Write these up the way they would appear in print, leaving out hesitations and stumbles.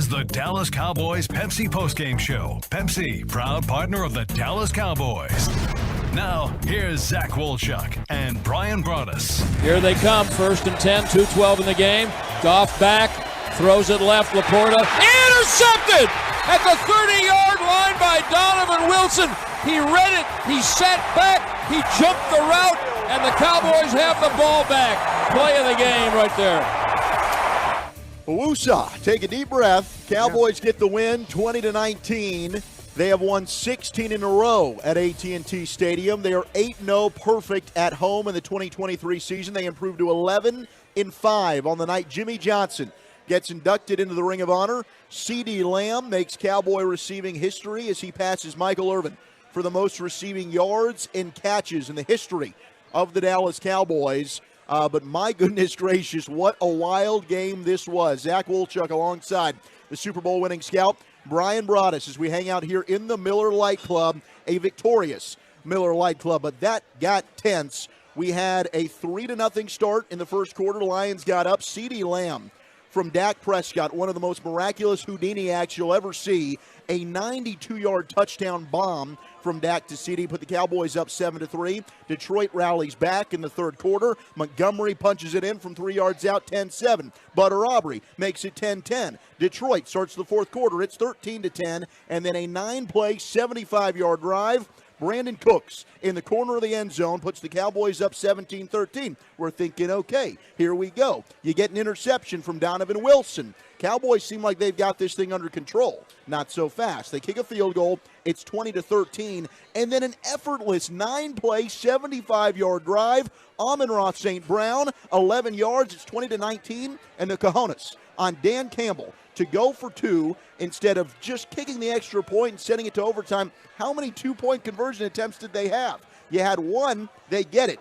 is the Dallas Cowboys Pepsi Postgame Show. Pepsi, proud partner of the Dallas Cowboys. Now, here's Zach Wolchuk and Bryan Broaddus. Here they come, 1st and 10, 2:12 in the game. Goff back, throws it left, Laporta. Intercepted at the 30-yard line by Donovan Wilson. He read it, he sat back, he jumped the route, and the Cowboys have the ball back. Play of the game right there. Woosah, take a deep breath. Cowboys get the win, 20-19. They have won 16 in a row at AT&T Stadium. They are 8-0 perfect at home in the 2023 season. They improved to 11-5 on the night Jimmy Johnson gets inducted into the Ring of Honor. CeeDee Lamb makes Cowboy receiving history as he passes Michael Irvin for the most receiving yards and catches in the history of the Dallas Cowboys. But my goodness gracious, what a wild game this was. Zach Wolchuk alongside the Super Bowl winning scout, Bryan Broaddus, as we hang out here in the Miller Lite Club, a victorious Miller Lite Club. But that got tense. We had a 3-0 start in the first quarter. Lions got up. CeeDee Lamb from Dak Prescott, one of the most miraculous Houdini acts you'll ever see. A 92-yard touchdown bomb from Dak to CeeDee put the Cowboys up 7-3. Detroit rallies back in the third quarter. Montgomery punches it in from 3 yards out, 10-7. Butter Aubrey makes it 10-10. Detroit starts the fourth quarter. It's 13-10, and then a 9-play, 75-yard drive. Brandon Cooks in the corner of the end zone puts the Cowboys up 17-13. We're thinking, okay, here we go. You get an interception from Donovan Wilson. Cowboys seem like they've got this thing under control. Not so fast. They kick a field goal. It's 20-13. And then an effortless 9-play, 75-yard drive. Amon-Ra St. Brown, 11 yards. It's 20-19. And the cojones on Dan Campbell to go for 2 instead of just kicking the extra point and sending it to overtime. How many 2-point conversion attempts did they have? You had one, they get it.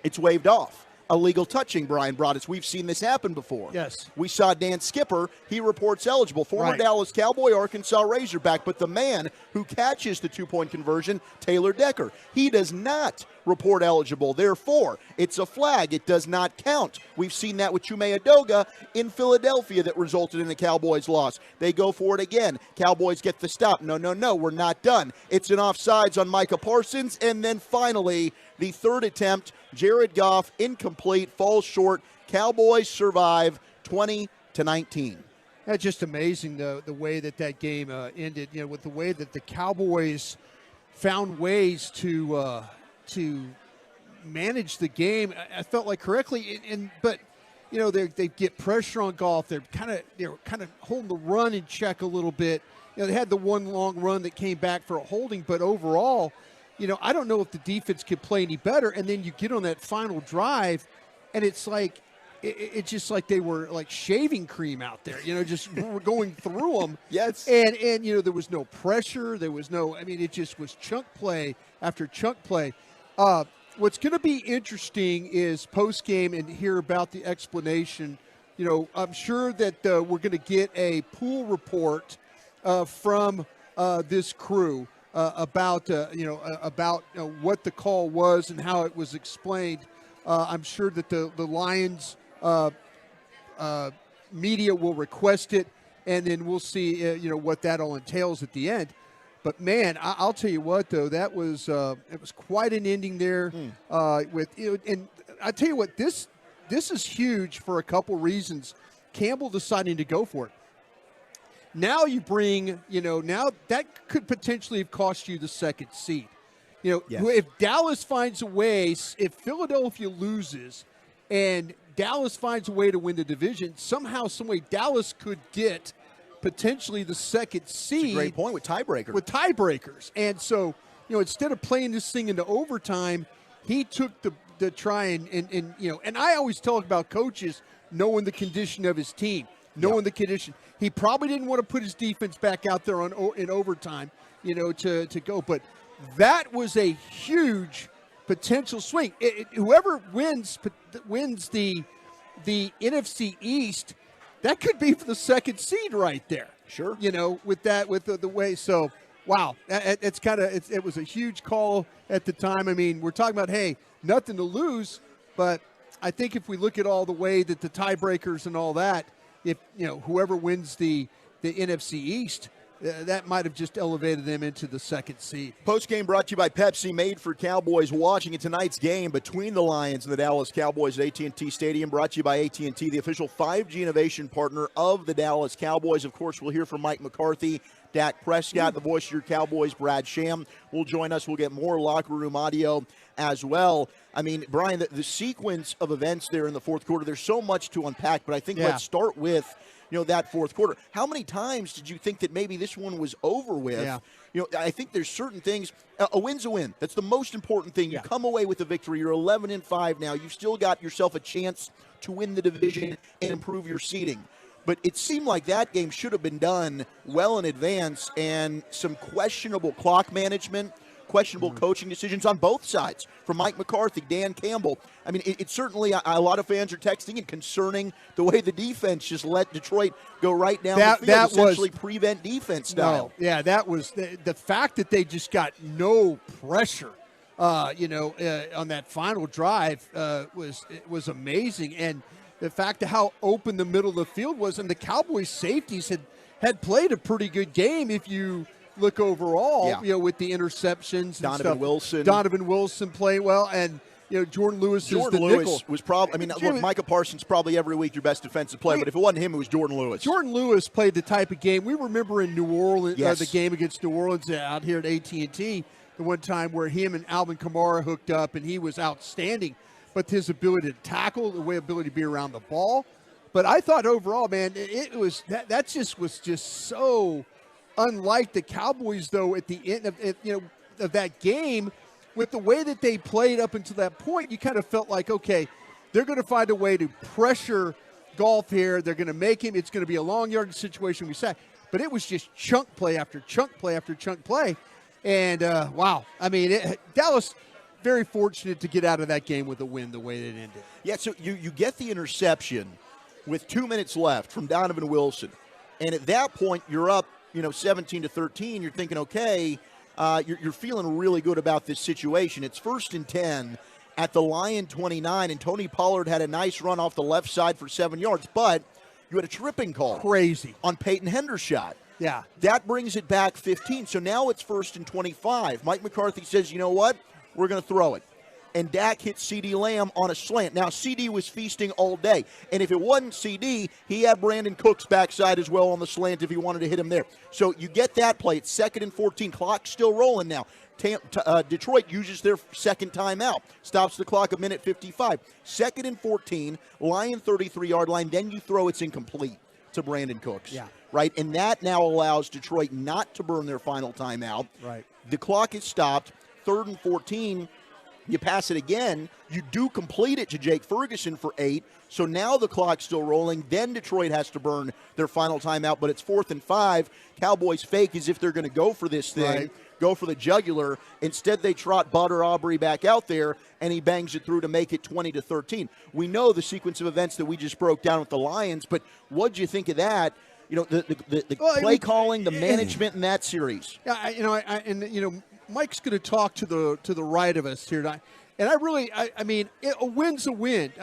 It's waved off. Illegal touching, Bryan Broaddus. We've seen this happen before. Yes. We saw Dan Skipper. He reports eligible. Former Dallas Cowboy, Arkansas Razorback. But the man who catches the 2-point conversion, Taylor Decker, he does not report eligible. Therefore, it's a flag. It does not count. We've seen that with Chume Adoga in Philadelphia that resulted in a Cowboys loss. They go for it again. Cowboys get the stop. No, we're not done. It's an offsides on Micah Parsons. And then finally, the third attempt, Jared Goff, incomplete, falls short. Cowboys survive 20-19. That's just amazing, the way that game ended. You know, with the way that the Cowboys found ways to manage the game. I felt like correctly, but you know they get pressure on Goff. They're kind of holding the run in check a little bit. You know, they had the one long run that came back for a holding, but overall, you know, I don't know if the defense could play any better. And then you get on that final drive, and it's like it's just like they were like shaving cream out there. You know, just going through them. Yes. And you know there was no pressure. There was no. I mean, it just was chunk play after chunk play. What's going to be interesting is post-game and hear about the explanation. You know, I'm sure that we're going to get a pool report from this crew about what the call was and how it was explained. I'm sure that the Lions media will request it, and then we'll see what that all entails at the end. But man, I'll tell you what, though, that was it was quite an ending there. And I tell you what, this is huge for a couple reasons. Campbell deciding to go for it. Now you bring, now that could potentially have cost you the second seed. Yes. If Dallas finds a way, if Philadelphia loses, and Dallas finds a way to win the division, somehow, some way, Dallas could get potentially the second seed. That's a great point with tiebreakers. And so, instead of playing this thing into overtime, he took the try and I always talk about coaches knowing the condition of his team, knowing the condition. He probably didn't want to put his defense back out there in overtime, to go. But that was a huge potential swing. Whoever wins the NFC East, that could be for the second seed right there. Sure. With the way. So, wow, it was a huge call at the time. I mean, we're talking about, hey, nothing to lose, but I think if we look at all the way that the tiebreakers and all that, if whoever wins the the NFC East, that might have just elevated them into the second seed. Postgame brought to you by Pepsi, made for Cowboys watching. In tonight's game between the Lions and the Dallas Cowboys at AT&T Stadium, brought to you by AT&T, the official 5G innovation partner of the Dallas Cowboys. Of course, we'll hear from Mike McCarthy, Dak Prescott, the voice of your Cowboys, Brad Sham, will join us. We'll get more locker room audio as well. I mean, Brian, the sequence of events there in the fourth quarter, there's so much to unpack, but I think let's start with that fourth quarter. How many times did you think that maybe this one was over with? Yeah. I think there's certain things. A win's a win. That's the most important thing. You come away with a victory. You're 11-5 now. You've still got yourself a chance to win the division and improve your seeding. But it seemed like that game should have been done well in advance, and some questionable clock management, questionable coaching decisions on both sides from Mike McCarthy, Dan Campbell. I mean, it's certainly a lot of fans are texting and concerning the way the defense just let Detroit go right down the field, essentially prevent defense style. No, yeah, that was the fact that they just got no pressure, on that final drive was amazing. And the fact of how open the middle of the field was, and the Cowboys safeties had played a pretty good game if you look overall, with the interceptions. Donovan Wilson played well, and Jordan Lewis was probably. Look, Micah Parsons probably every week your best defensive player, but if it wasn't him, it was Jordan Lewis. Jordan Lewis played the type of game we remember in New Orleans, the game against New Orleans out here at AT&T, the one time where him and Alvin Kamara hooked up, and he was outstanding. But his ability to tackle, the ability to be around the ball. But I thought overall, man, it was that was just so unlike the Cowboys, though. At the end of that game, with the way that they played up until that point, you kind of felt like, okay, they're going to find a way to pressure Goff here. They're going to make him. It's going to be a long yardage situation. We said, but it was just chunk play after chunk play after chunk play, and wow, I mean, Dallas. Very fortunate to get out of that game with a win the way it ended. Yeah, so you get the interception with 2 minutes left from Donovan Wilson, and at that point you're up 17-13. You're thinking, okay, you're feeling really good about this situation. It's 1st and 10 at the Lion 29, and Tony Pollard had a nice run off the left side for 7 yards, but you had a tripping call. Crazy. On Peyton Hendershot. Yeah. That brings it back 15, so now it's 1st and 25. Mike McCarthy says, you know what? We're going to throw it. And Dak hit CeeDee Lamb on a slant. Now, CeeDee was feasting all day. And if it wasn't CeeDee, he had Brandon Cooks backside as well on the slant if he wanted to hit him there. So you get that play. It's 2nd and 14. Clock's still rolling now. Detroit uses their second timeout. Stops the clock a minute 55. 2nd and 14. Lion 33-yard line. Then you throw it's incomplete to Brandon Cooks. Yeah. Right? And that now allows Detroit not to burn their final timeout. Right. The clock is stopped. 3rd and 14, you pass it again. You do complete it to Jake Ferguson for 8. So now the clock's still rolling. Then Detroit has to burn their final timeout, but it's 4th and 5. Cowboys fake as if they're going to go for this thing, go for the jugular. Instead, they trot Butter Aubrey back out there, and he bangs it through to make it 20-13. We know the sequence of events that we just broke down with the Lions, but what'd you think of that? The play calling, the management in that series. Yeah, Mike's going to talk to the right of us here tonight, and I mean, a win's a win.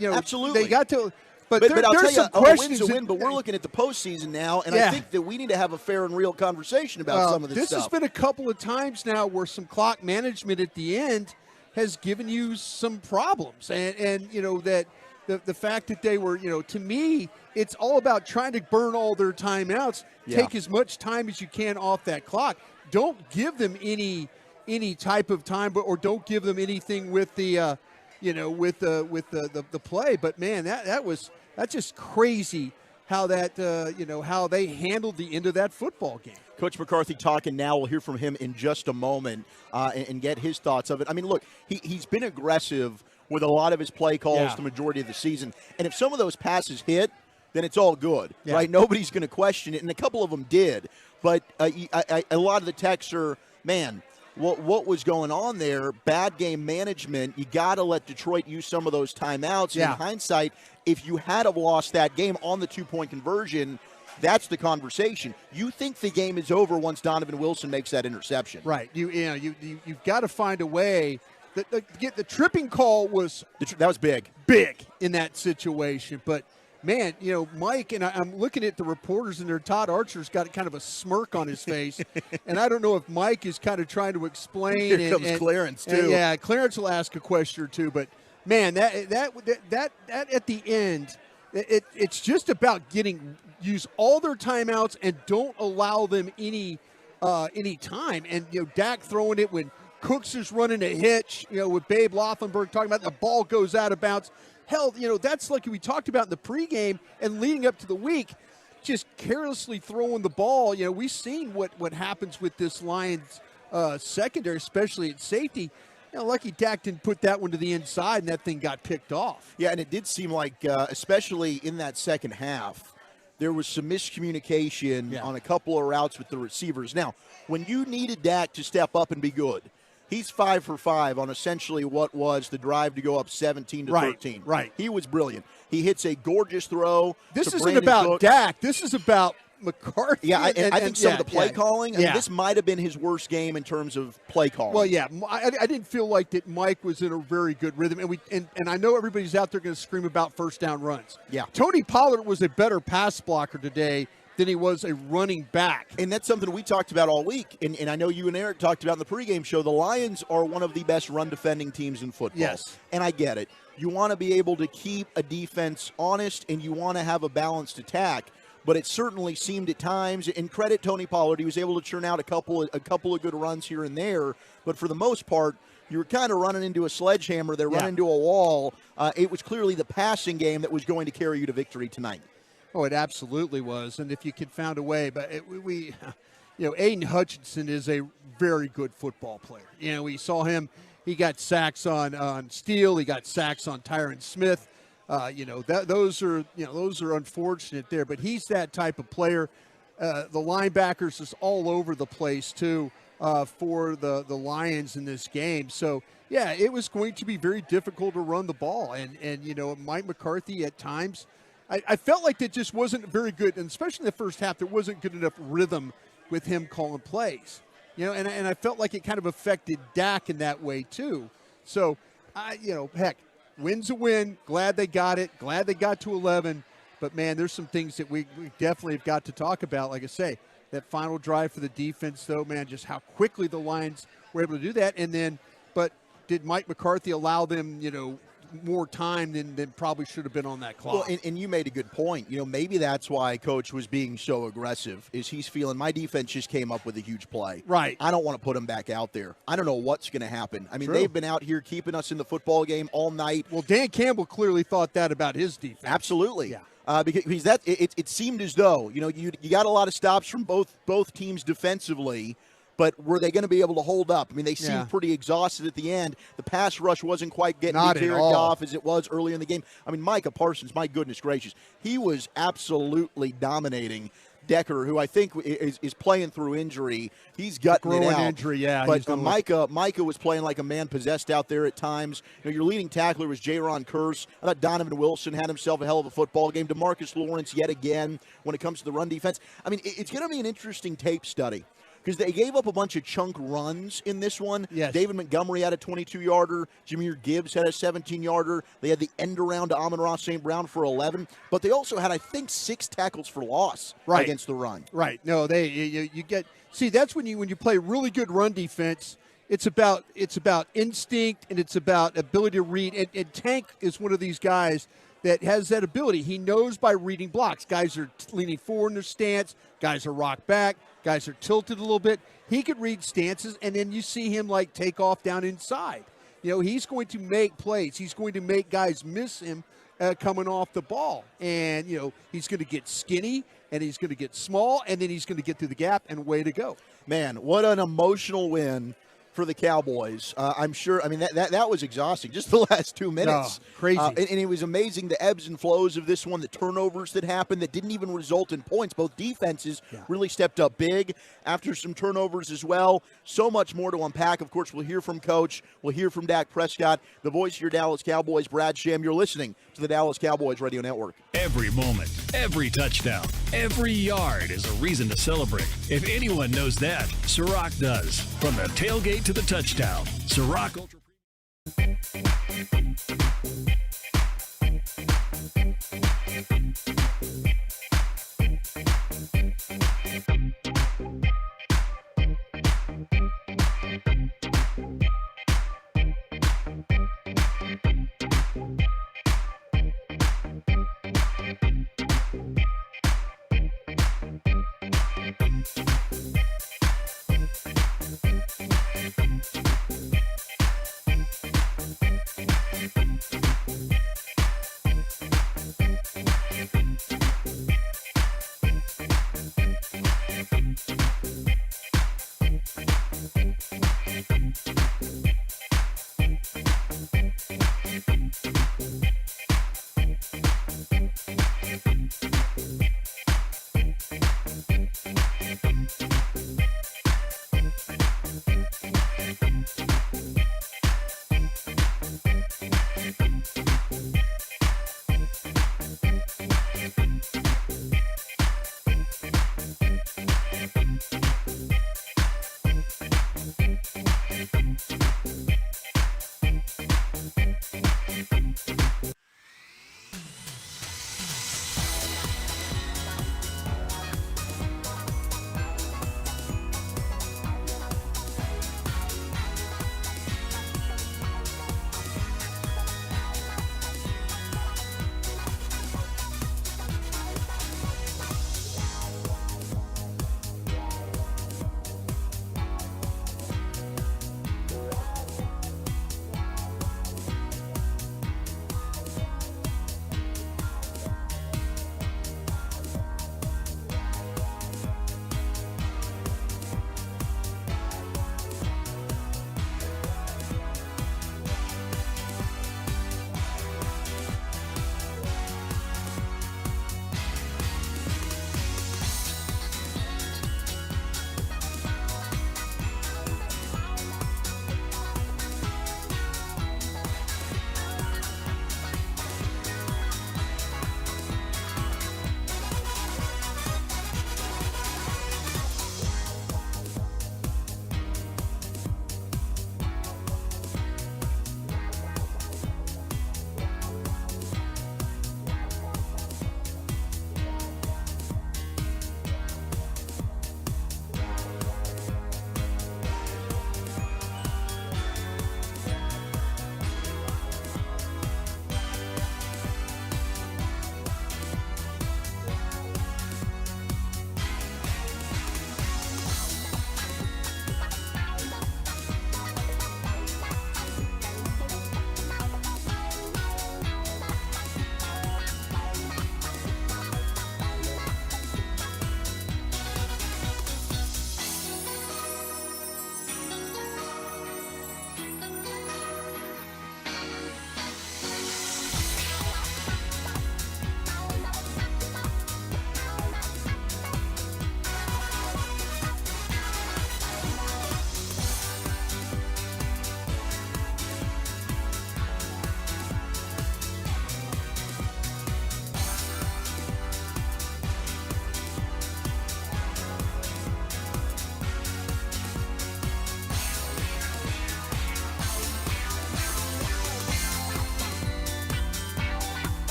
Absolutely, they got to. But I'll tell you, a win's a win. But we're looking at the postseason now, and I think that we need to have a fair and real conversation about some of this stuff. This has been a couple of times now where some clock management at the end has given you some problems, and that the fact that they were, to me, it's all about trying to burn all their timeouts, take as much time as you can off that clock. Don't give them any type of time, or don't give them anything with the play. But man, that's just crazy how how they handled the end of that football game. Coach McCarthy talking now. We'll hear from him in just a moment and get his thoughts of it. I mean, look, he's been aggressive with a lot of his play calls the majority of the season, and if some of those passes hit, then it's all good, right? Nobody's going to question it, and a couple of them did. But a lot of the texts are, man, what was going on there? Bad game management. You got to let Detroit use some of those timeouts. In hindsight, if you had have lost that game on the 2-point conversion, that's the conversation. You think the game is over once Donovan Wilson makes that interception, right? You've got to find a way. The tripping call was that was big in that situation, but. man, Mike, and I'm looking at the reporters in there. Todd Archer's got kind of a smirk on his face, and I don't know if Mike is kind of trying to explain. Here comes Clarence too. Yeah, Clarence will ask a question or two, but man, that at the end, it's just about use all their timeouts and don't allow them any time. And Dak throwing it when Cooks is running a hitch. With Babe Laufenberg talking about the ball goes out of bounds. Hell, that's like we talked about in the pregame and leading up to the week, just carelessly throwing the ball. We've seen what happens with this Lions secondary, especially at safety. Lucky Dak didn't put that one to the inside, and that thing got picked off. Yeah, and it did seem like, especially in that second half, there was some miscommunication on a couple of routes with the receivers. Now, when you needed Dak to step up and be good, he's 5 for 5 on essentially what was the drive to go up 17-13. Right. He was brilliant. He hits a gorgeous throw. This to isn't Brandon about Cook. Dak. This is about McCarthy. Yeah, I think some of the play calling, Yeah. this might have been his worst game in terms of play calling. Well, yeah, I didn't feel like that Mike was in a very good rhythm, and I know everybody's out there going to scream about first down runs. Yeah. Tony Pollard was a better pass blocker today than he was a running back. And that's something we talked about all week, and I know you and Eric talked about in the pregame show. The Lions are one of the best run-defending teams in football. Yes. And I get it. You want to be able to keep a defense honest, and you want to have a balanced attack. But it certainly seemed at times, and credit Tony Pollard, he was able to churn out a couple of good runs here and there. But for the most part, you were kind of running into a sledgehammer there, running into a wall. It was clearly the passing game that was going to carry you to victory tonight. Oh, it absolutely was. And if you could found a way, but Aiden Hutchinson is a very good football player. We saw him. He got sacks on Steele. He got sacks on Tyron Smith. Those are unfortunate there, but he's that type of player. The linebackers is all over the place too for the Lions in this game. So yeah, it was going to be very difficult to run the ball, and Mike McCarthy at times, I felt like that just wasn't very good, and especially in the first half, there wasn't good enough rhythm with him calling plays. And I felt like it kind of affected Dak in that way too. So heck. Win's a win. Glad they got it. Glad they got to 11. But, man, there's some things that we definitely have got to talk about. Like I say, that final drive for the defense, though, man, just how quickly the Lions were able to do that. And then, but did Mike McCarthy allow them, more time than probably should have been on that clock? Well, and you made a good point. Maybe that's why Coach was being so aggressive, is he's feeling my defense just came up with a huge play. Right. I don't want to put them back out there. I don't know what's going to happen. I mean, True. They've been out here keeping us in the football game all night. Well, Dan Campbell clearly thought that about his defense. Absolutely. Yeah. Because that it seemed as though, you got a lot of stops from both teams defensively, but were they going to be able to hold up? I mean, they seemed pretty exhausted at the end. The pass rush wasn't quite getting to Jared Goff as it was earlier in the game. I mean, Micah Parsons, my goodness gracious, he was absolutely dominating Decker, who I think is playing through injury. He's gutting it out. Injury, yeah. But Micah was playing like a man possessed out there at times. Your leading tackler was Jaron Kearse. I thought Donovan Wilson had himself a hell of a football game. DeMarcus Lawrence yet again when it comes to the run defense. I mean, it's going to be an interesting tape study, because they gave up a bunch of chunk runs in this one. Yes. David Montgomery had a 22-yarder. Jameer Gibbs had a 17-yarder. They had the end around to Amon-Ra St. Brown for 11. But they also had, I think, 6 tackles for loss against the run. Right. No, you get – see, that's when you play really good run defense, it's about instinct and it's about ability to read. And Tank is one of these guys that has that ability. He knows by reading blocks. Guys are leaning forward in their stance. Guys are rocked back. Guys are tilted a little bit. He could read stances, and then you see him, take off down inside. He's going to make plays. He's going to make guys miss him coming off the ball. And, he's going to get skinny, and he's going to get small, and then he's going to get through the gap, and way to go. Man, what an emotional win for the Cowboys. I'm sure, that was exhausting, just the last 2 minutes. Oh, crazy. And it was amazing, the ebbs and flows of this one, the turnovers that happened that didn't even result in points. Both defenses really stepped up big after some turnovers as well. So much more to unpack. Of course, we'll hear from Coach. We'll hear from Dak Prescott, the voice of your Dallas Cowboys, Brad Sham. You're listening to the Dallas Cowboys Radio Network. Every moment, every touchdown, every yard is a reason to celebrate. If anyone knows that, Ciroc does. From the tailgate to the touchdown, Ciroc Ultra.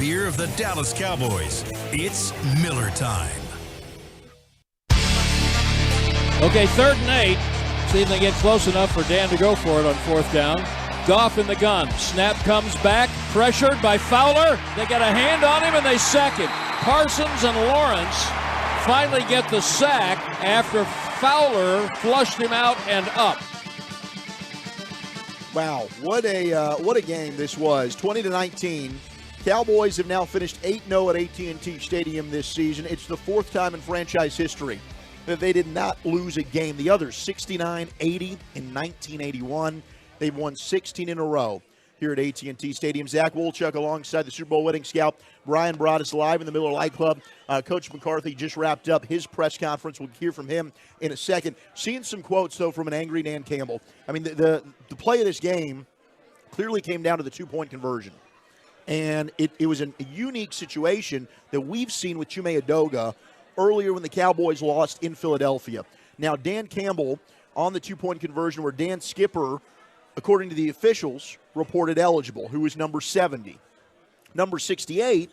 year of the Dallas Cowboys. It's Miller time. Okay, 3rd and 8. See if they get close enough for Dan to go for it on 4th down. Goff in the gun. Snap comes back. Pressured by Fowler. They got a hand on him and they sack him. Parsons and Lawrence finally get the sack after Fowler flushed him out and up. Wow, what a game this was. 20-19. Cowboys have now finished 8-0 at AT&T Stadium this season. It's the 4th time in franchise history that they did not lose a game. The others, 69, 80, and 1981. They've won 16 in a row here at AT&T Stadium. Zach Wolchuk alongside the Super Bowl winning scout Bryan Broaddus live in the Miller Lite Club. Coach McCarthy just wrapped up his press conference. We'll hear from him in a second. Seeing some quotes, though, from an angry Dan Campbell. I mean, the play of this game clearly came down to the two-point conversion. And it was a unique situation that we've seen with Chuma Edoga earlier when the Cowboys lost in Philadelphia. Now, Dan Campbell on the two-point conversion where Dan Skipper, according to the officials, reported eligible, who was number 70. Number 68,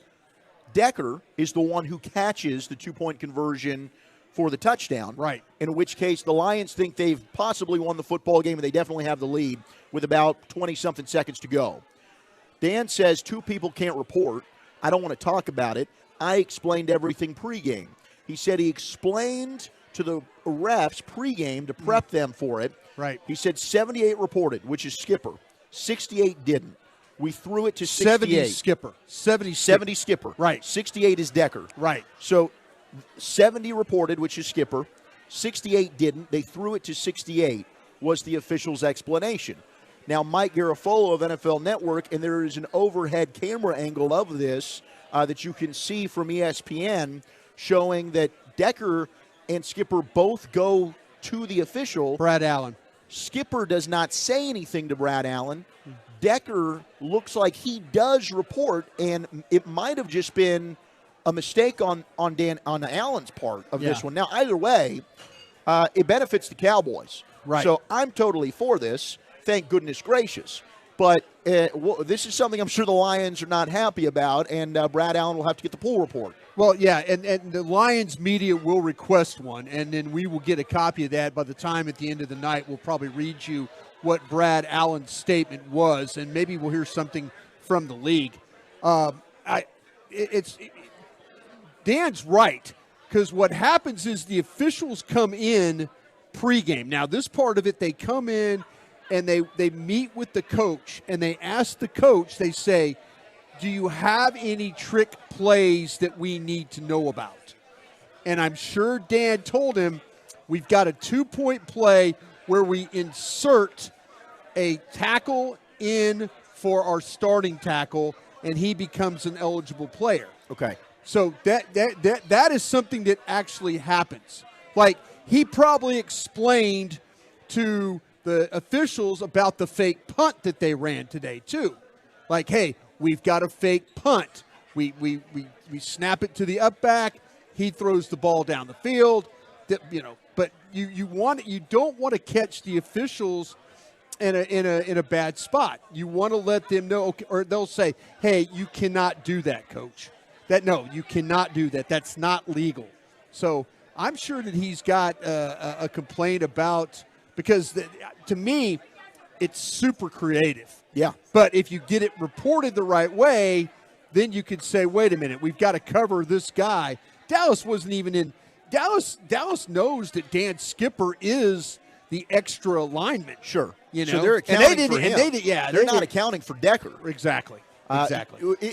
Decker, is the one who catches the two-point conversion for the touchdown. Right. In which case the Lions think they've possibly won the football game, and they definitely have the lead with about 20-something seconds to go. Dan says 2 people can't report. I don't want to talk about it. I explained everything pregame. He said he explained to the refs pregame to prep them for it. Right. He said 78 reported, which is Skipper. 68 didn't. We threw it to 68. 70 Skipper. Right. 68 is Decker. Right. So 70 reported, which is Skipper. 68 didn't. They threw it to 68 was the official's explanation. Now, Mike Garafolo of NFL Network, and there is an overhead camera angle of this that you can see from ESPN showing that Decker and Skipper both go to the official. Brad Allen. Skipper does not say anything to Brad Allen. Decker looks like he does report, and it might have just been a mistake on Allen's part of this one. Now, either way, it benefits the Cowboys. Right. So I'm totally for this. Thank goodness gracious. But this is something I'm sure the Lions are not happy about, and Brad Allen will have to get the pool report. Well, yeah, and the Lions media will request one, and then we will get a copy of that. By the time at the end of the night, we'll probably read you what Brad Allen's statement was, and maybe we'll hear something from the league. Dan's right, because what happens is the officials come in pregame. Now, this part of it, they come in and they meet with the coach, and they ask the coach, they say, do you have any trick plays that we need to know about? And I'm sure Dan told him, we've got a 2-point play where we insert a tackle in for our starting tackle, and he becomes an eligible player. Okay. So that is something that actually happens. Like, he probably explained to the officials about the fake punt that they ran today too. Like, hey, we've got a fake punt. We snap it to the up back. He throws the ball down the field. But you don't want to catch the officials in a bad spot. You want to let them know, or they'll say, hey, you cannot do that, coach. No, you cannot do that. That's not legal. So I'm sure that he's got a complaint about, because to me, it's super creative. Yeah. But if you get it reported the right way, then you could say, wait a minute, we've got to cover this guy. Dallas wasn't even in. Dallas knows that Dan Skipper is the extra lineman. Sure. So they're accounting for him. They're not accounting for Decker. Exactly.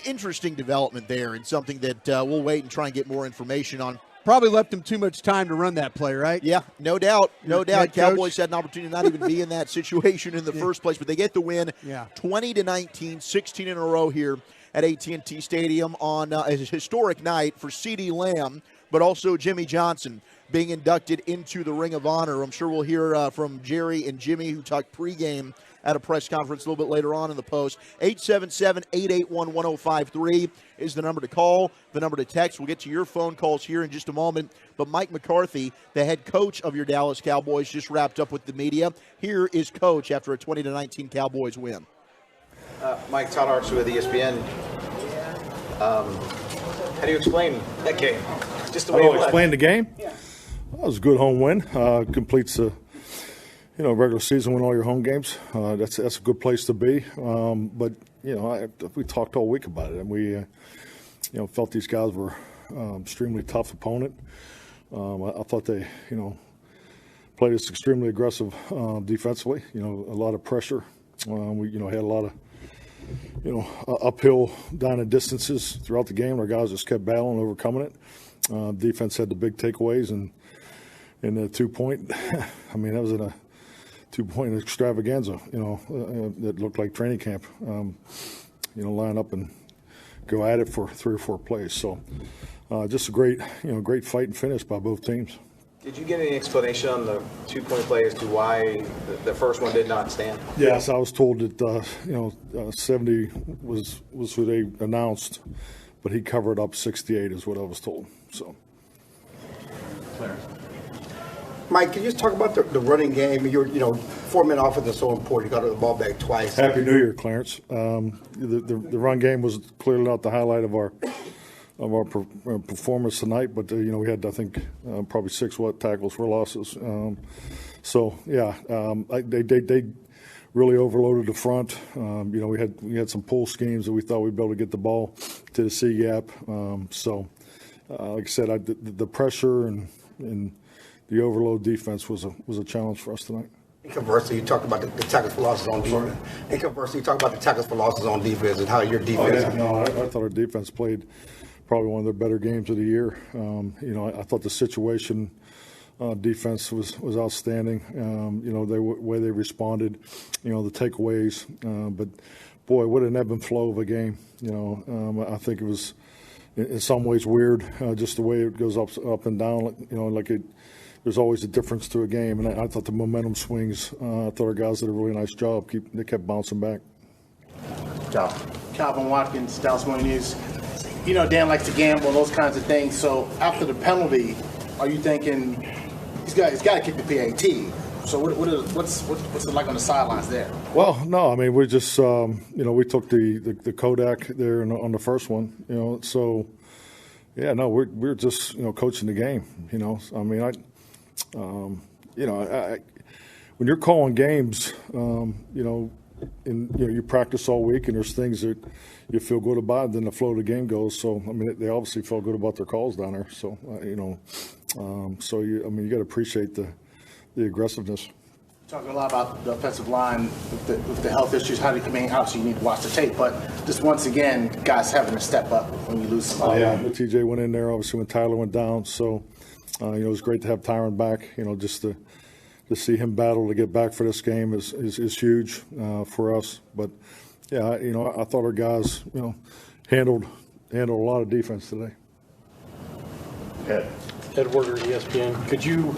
Interesting development there, and something that we'll wait and try and get more information on. Probably left him too much time to run that play, right? Yeah, no doubt. No doubt. Coach. Cowboys had an opportunity to not even be in that situation in the first place, but they get the win 20-19, 16 in a row here at AT&T Stadium on a historic night for CeeDee Lamb, but also Jimmy Johnson being inducted into the Ring of Honor. I'm sure we'll hear from Jerry and Jimmy, who talked pregame at a press conference a little bit later on in the post. 877-881-1053 is the number to call, the number to text. We'll get to your phone calls here in just a moment. But Mike McCarthy, the head coach of your Dallas Cowboys, just wrapped up with the media. Here is Coach after a 20-19 Cowboys win. Mike, Todd Archer with ESPN. How do you explain that game? Just the way How it do I was. explain the game? Yeah. Well, it was a good home win. Completes a regular season win all your home games. That's a good place to be. But we talked all week about it, and we felt these guys were extremely tough opponent. I thought they played us extremely aggressive defensively. A lot of pressure. We had a lot of uphill down and distances throughout the game. Our guys just kept battling, overcoming it. Defense had the big takeaways and the 2-point. I mean, that was in a 2-point extravaganza. That looked like training camp. Line up and go at it for 3 or 4 plays. So, just a great fight and finish by both teams. Did you get any explanation on the 2-point play as to why the first one did not stand? Yes, I was told that 70 was who they announced, but he covered up 68 is what I was told. So, Mike, can you just talk about the running game? Your 4-minute offense is so important. You got the ball back twice. Happy New Year, Clarence. The run game was clearly not the highlight of our performance tonight, but we had, I think, probably 6 tackles for losses. They really overloaded the front. We had some pull schemes that we thought we'd be able to get the ball to the C gap. Like I said, the pressure and the overload defense was a challenge for us tonight. And conversely, you talked about the tackles for losses on defense. And conversely, you talked about the tackles for losses on defense and how your defense. I thought our defense played probably one of their better games of the year. I thought the situation defense was outstanding. The way they responded, the takeaways. But boy, what an ebb and flow of a game. I think it was in some ways weird, just the way it goes up and down. There's always a difference to a game, and I thought the momentum swings. I thought our guys did a really nice job. They kept bouncing back. Calvin Watkins, Dallas Morning News. Dan likes to gamble, those kinds of things. So after the penalty, are you thinking he's got to kick the PAT? So what's it like on the sidelines there? Well, no, I mean we just we took the Kodak there on the first one. We're just coaching the game. I mean when you're calling games, you practice all week, and there's things that you feel good about, and then the flow of the game goes. So, I mean, they obviously felt good about their calls down there. So, you got to appreciate the aggressiveness. Talking a lot about the offensive line with the health issues. Obviously you need to watch the tape, but just once again, guys having to step up when you lose somebody. TJ went in there, obviously, when Tyler went down. So, it was great to have Tyron back. Just to see him battle to get back for this game is huge for us. But I thought our guys handled a lot of defense today. Ed Werder, ESPN. Could you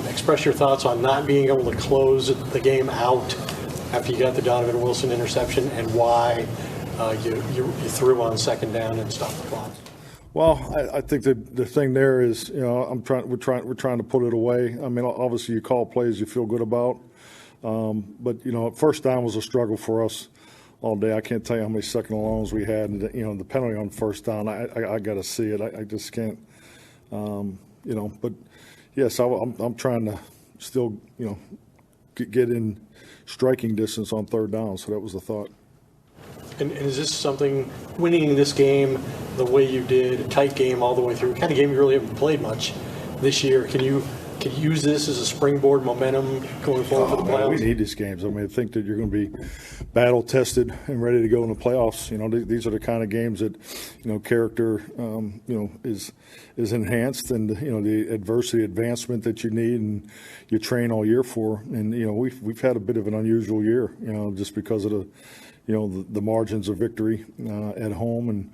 express your thoughts on not being able to close the game out after you got the Donovan Wilson interception, and why you threw on second down and stopped the clock? Well, I think the thing there is, we're trying to put it away. I mean, obviously you call plays you feel good about, but first down was a struggle for us all day. I can't tell you how many second and longs we had, and the penalty on first down. I got to see it. I just can't, But yes, I'm trying to still, get in striking distance on third down. So that was the thought. And is this something, winning this game the way you did, a tight game all the way through, kind of game you really haven't played much this year, can you use this as a springboard momentum going forward for the playoffs? We need these games. I mean, I think that you're going to be battle tested and ready to go in the playoffs. These are the kind of games that, character, is enhanced, and the adversity advancement that you need and you train all year for. And we've had a bit of an unusual year, just because of the margins of victory at home, and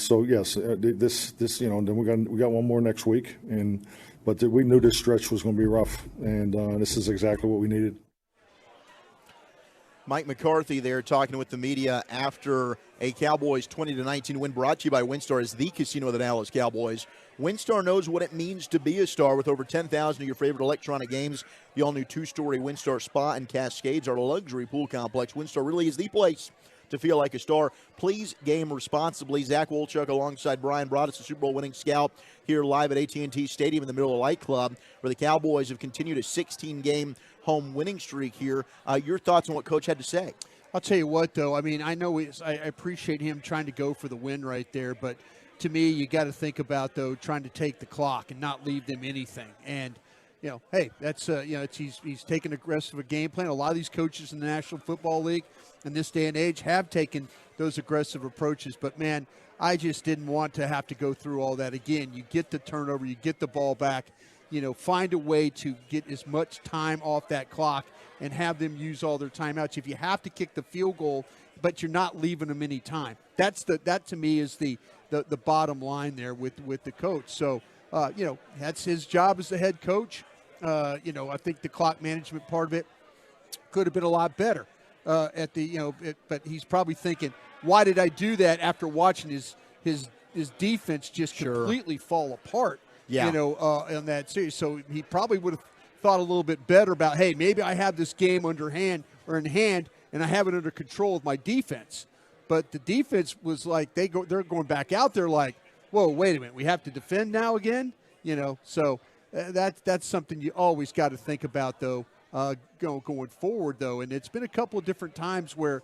so yes, this then we got one more next week, but we knew this stretch was going to be rough, and this is exactly what we needed. Mike McCarthy there talking with the media after a Cowboys 20-19 win, brought to you by WinStar, is the casino of the Dallas Cowboys. WinStar knows what it means to be a star with over 10,000 of your favorite electronic games. The all-new two-story WinStar Spa and Cascades, our luxury pool complex. WinStar really is the place to feel like a star. Please game responsibly. Zach Wolchuk alongside Bryan Broaddus, the Super Bowl winning scout, here live at AT&T Stadium in the Miller Lite Club, where the Cowboys have continued a 16-game home winning streak here. Your thoughts on what Coach had to say? I'll tell you what, though. I mean, I know I appreciate him trying to go for the win right there, but to me, you got to think about, though, trying to take the clock and not leave them anything. And, hey, that's he's taken aggressive a game plan. A lot of these coaches in the National Football League in this day and age have taken those aggressive approaches. But, man, I just didn't want to have to go through all that again. You get the turnover, you get the ball back, find a way to get as much time off that clock and have them use all their timeouts. If you have to kick the field goal, but you're not leaving them any time, that to me is the bottom line there with the coach. So, that's his job as the head coach. I think the clock management part of it could have been a lot better but he's probably thinking, why did I do that after watching his defense just completely fall apart? Yeah. In that series. So he probably would have thought a little bit better about, hey, maybe I have this game in hand, and I have it under control with my defense. But the defense was like, they're going back out there like, whoa, wait a minute, we have to defend now again? So that's something you always got to think about, though, going forward, though. And it's been a couple of different times where,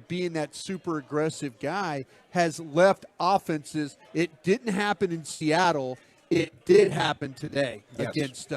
being that super aggressive guy has left offenses. It didn't happen in Seattle. It did happen today against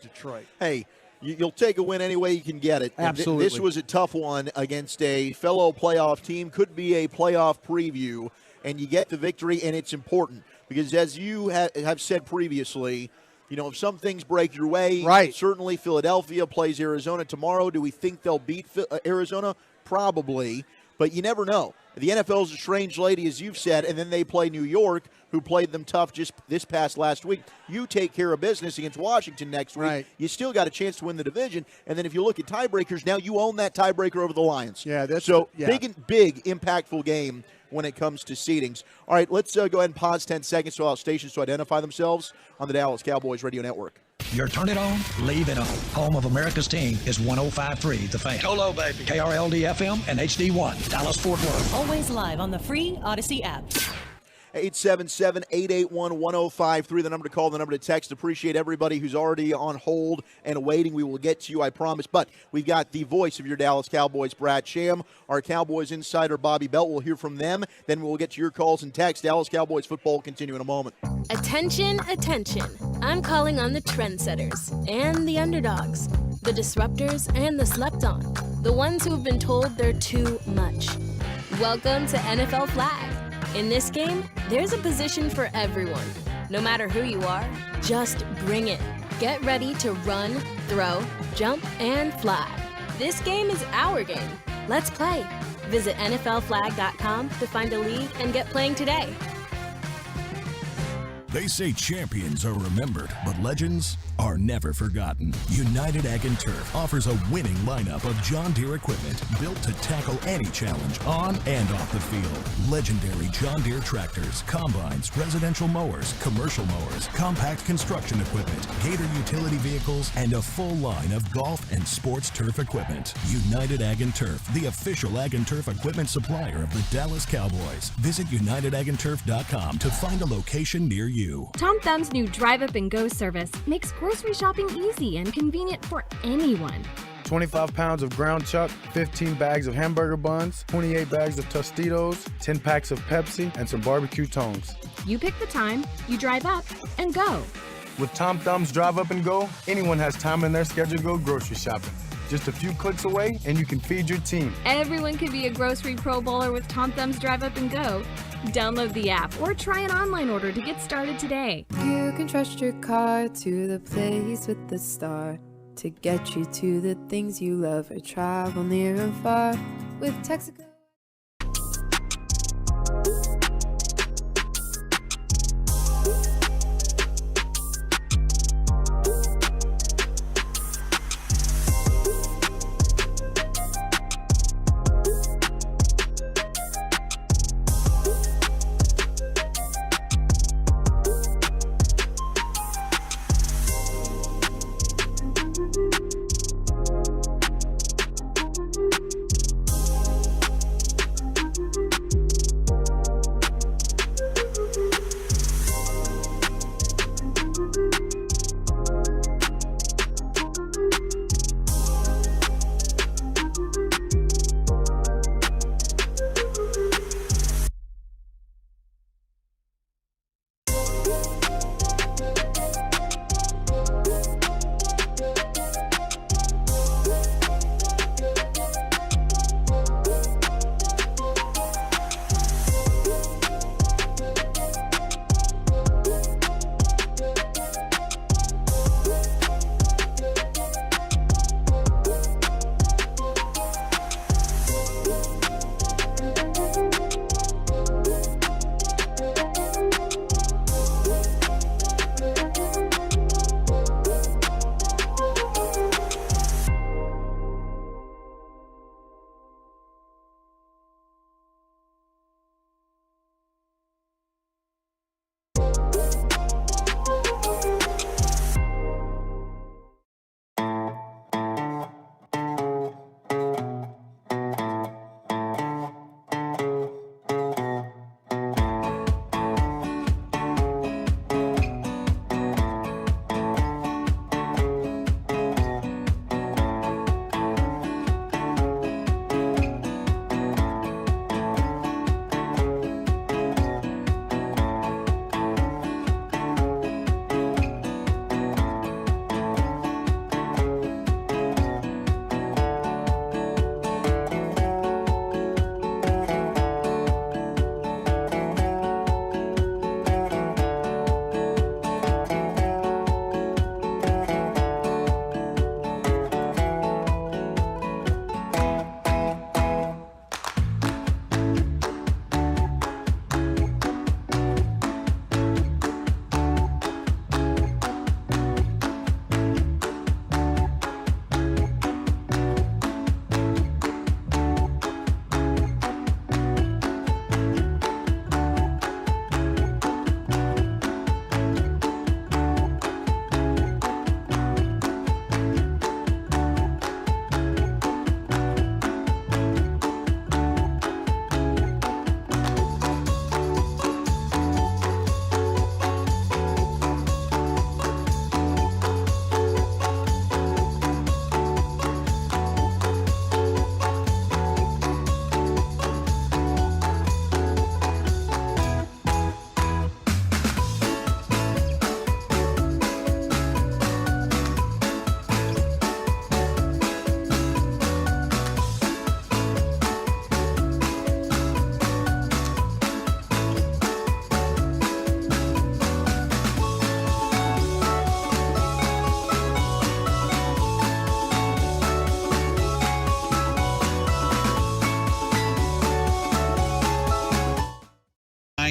Detroit. Hey, you'll take a win any way you can get it. Absolutely. This was a tough one against a fellow playoff team. Could be a playoff preview, and you get the victory, and it's important because, as you have said previously, if some things break your way, right. Certainly Philadelphia plays Arizona tomorrow. Do we think they'll beat Arizona? Probably, but you never know. The NFL is a strange lady, as you've said, and then they play New York, who played them tough just this past last week. You take care of business against Washington next week. Right. You still got a chance to win the division, and then if you look at tiebreakers, now you own that tiebreaker over the Lions. Yeah, that's big, impactful game when it comes to seedings. All right, let's go ahead and pause 10 seconds to allow stations to identify themselves on the Dallas Cowboys Radio Network. Your turn it on, leave it on. Home of America's team is 105.3 The Fan. Hello, baby. KRLD FM and HD1, Dallas Fort Worth. Always live on the free Odyssey app. 877-881-1053, the number to call, the number to text. Appreciate everybody who's already on hold and waiting. We will get to you, I promise. But we've got the voice of your Dallas Cowboys, Brad Sham. Our Cowboys insider, Bobby Belt. We'll hear from them. Then we'll get to your calls and text. Dallas Cowboys football will continue in a moment. Attention, attention. I'm calling on the trendsetters and the underdogs, the disruptors and the slept on, the ones who have been told they're too much. Welcome to NFL Flag. In this game, there's a position for everyone. No matter who you are, just bring it. Get ready to run, throw, jump, and fly. This game is our game. Let's play. Visit NFLflag.com to find a league and get playing today. They say champions are remembered, but legends are never forgotten. United Ag & Turf offers a winning lineup of John Deere equipment built to tackle any challenge on and off the field. Legendary John Deere tractors, combines, residential mowers, commercial mowers, compact construction equipment, Gator utility vehicles, and a full line of golf and sports turf equipment. United Ag & Turf, the official Ag & Turf equipment supplier of the Dallas Cowboys. Visit UnitedAgAndTurf.com to find a location near you. Tom Thumb's new Drive Up and Go service makes grocery shopping easy and convenient for anyone. 25 pounds of ground chuck, 15 bags of hamburger buns, 28 bags of Tostitos, 10 packs of Pepsi, and some barbecue tongs. You pick the time, you drive up, and go. With Tom Thumb's Drive Up and Go, anyone has time in their schedule to go grocery shopping. Just a few clicks away, and you can feed your team. Everyone can be a grocery pro bowler with Tom Thumb's Drive Up and Go. Download the app or try an online order to get started today. You can trust your car to the place with the star to get you to the things you love or travel near and far with Texaco.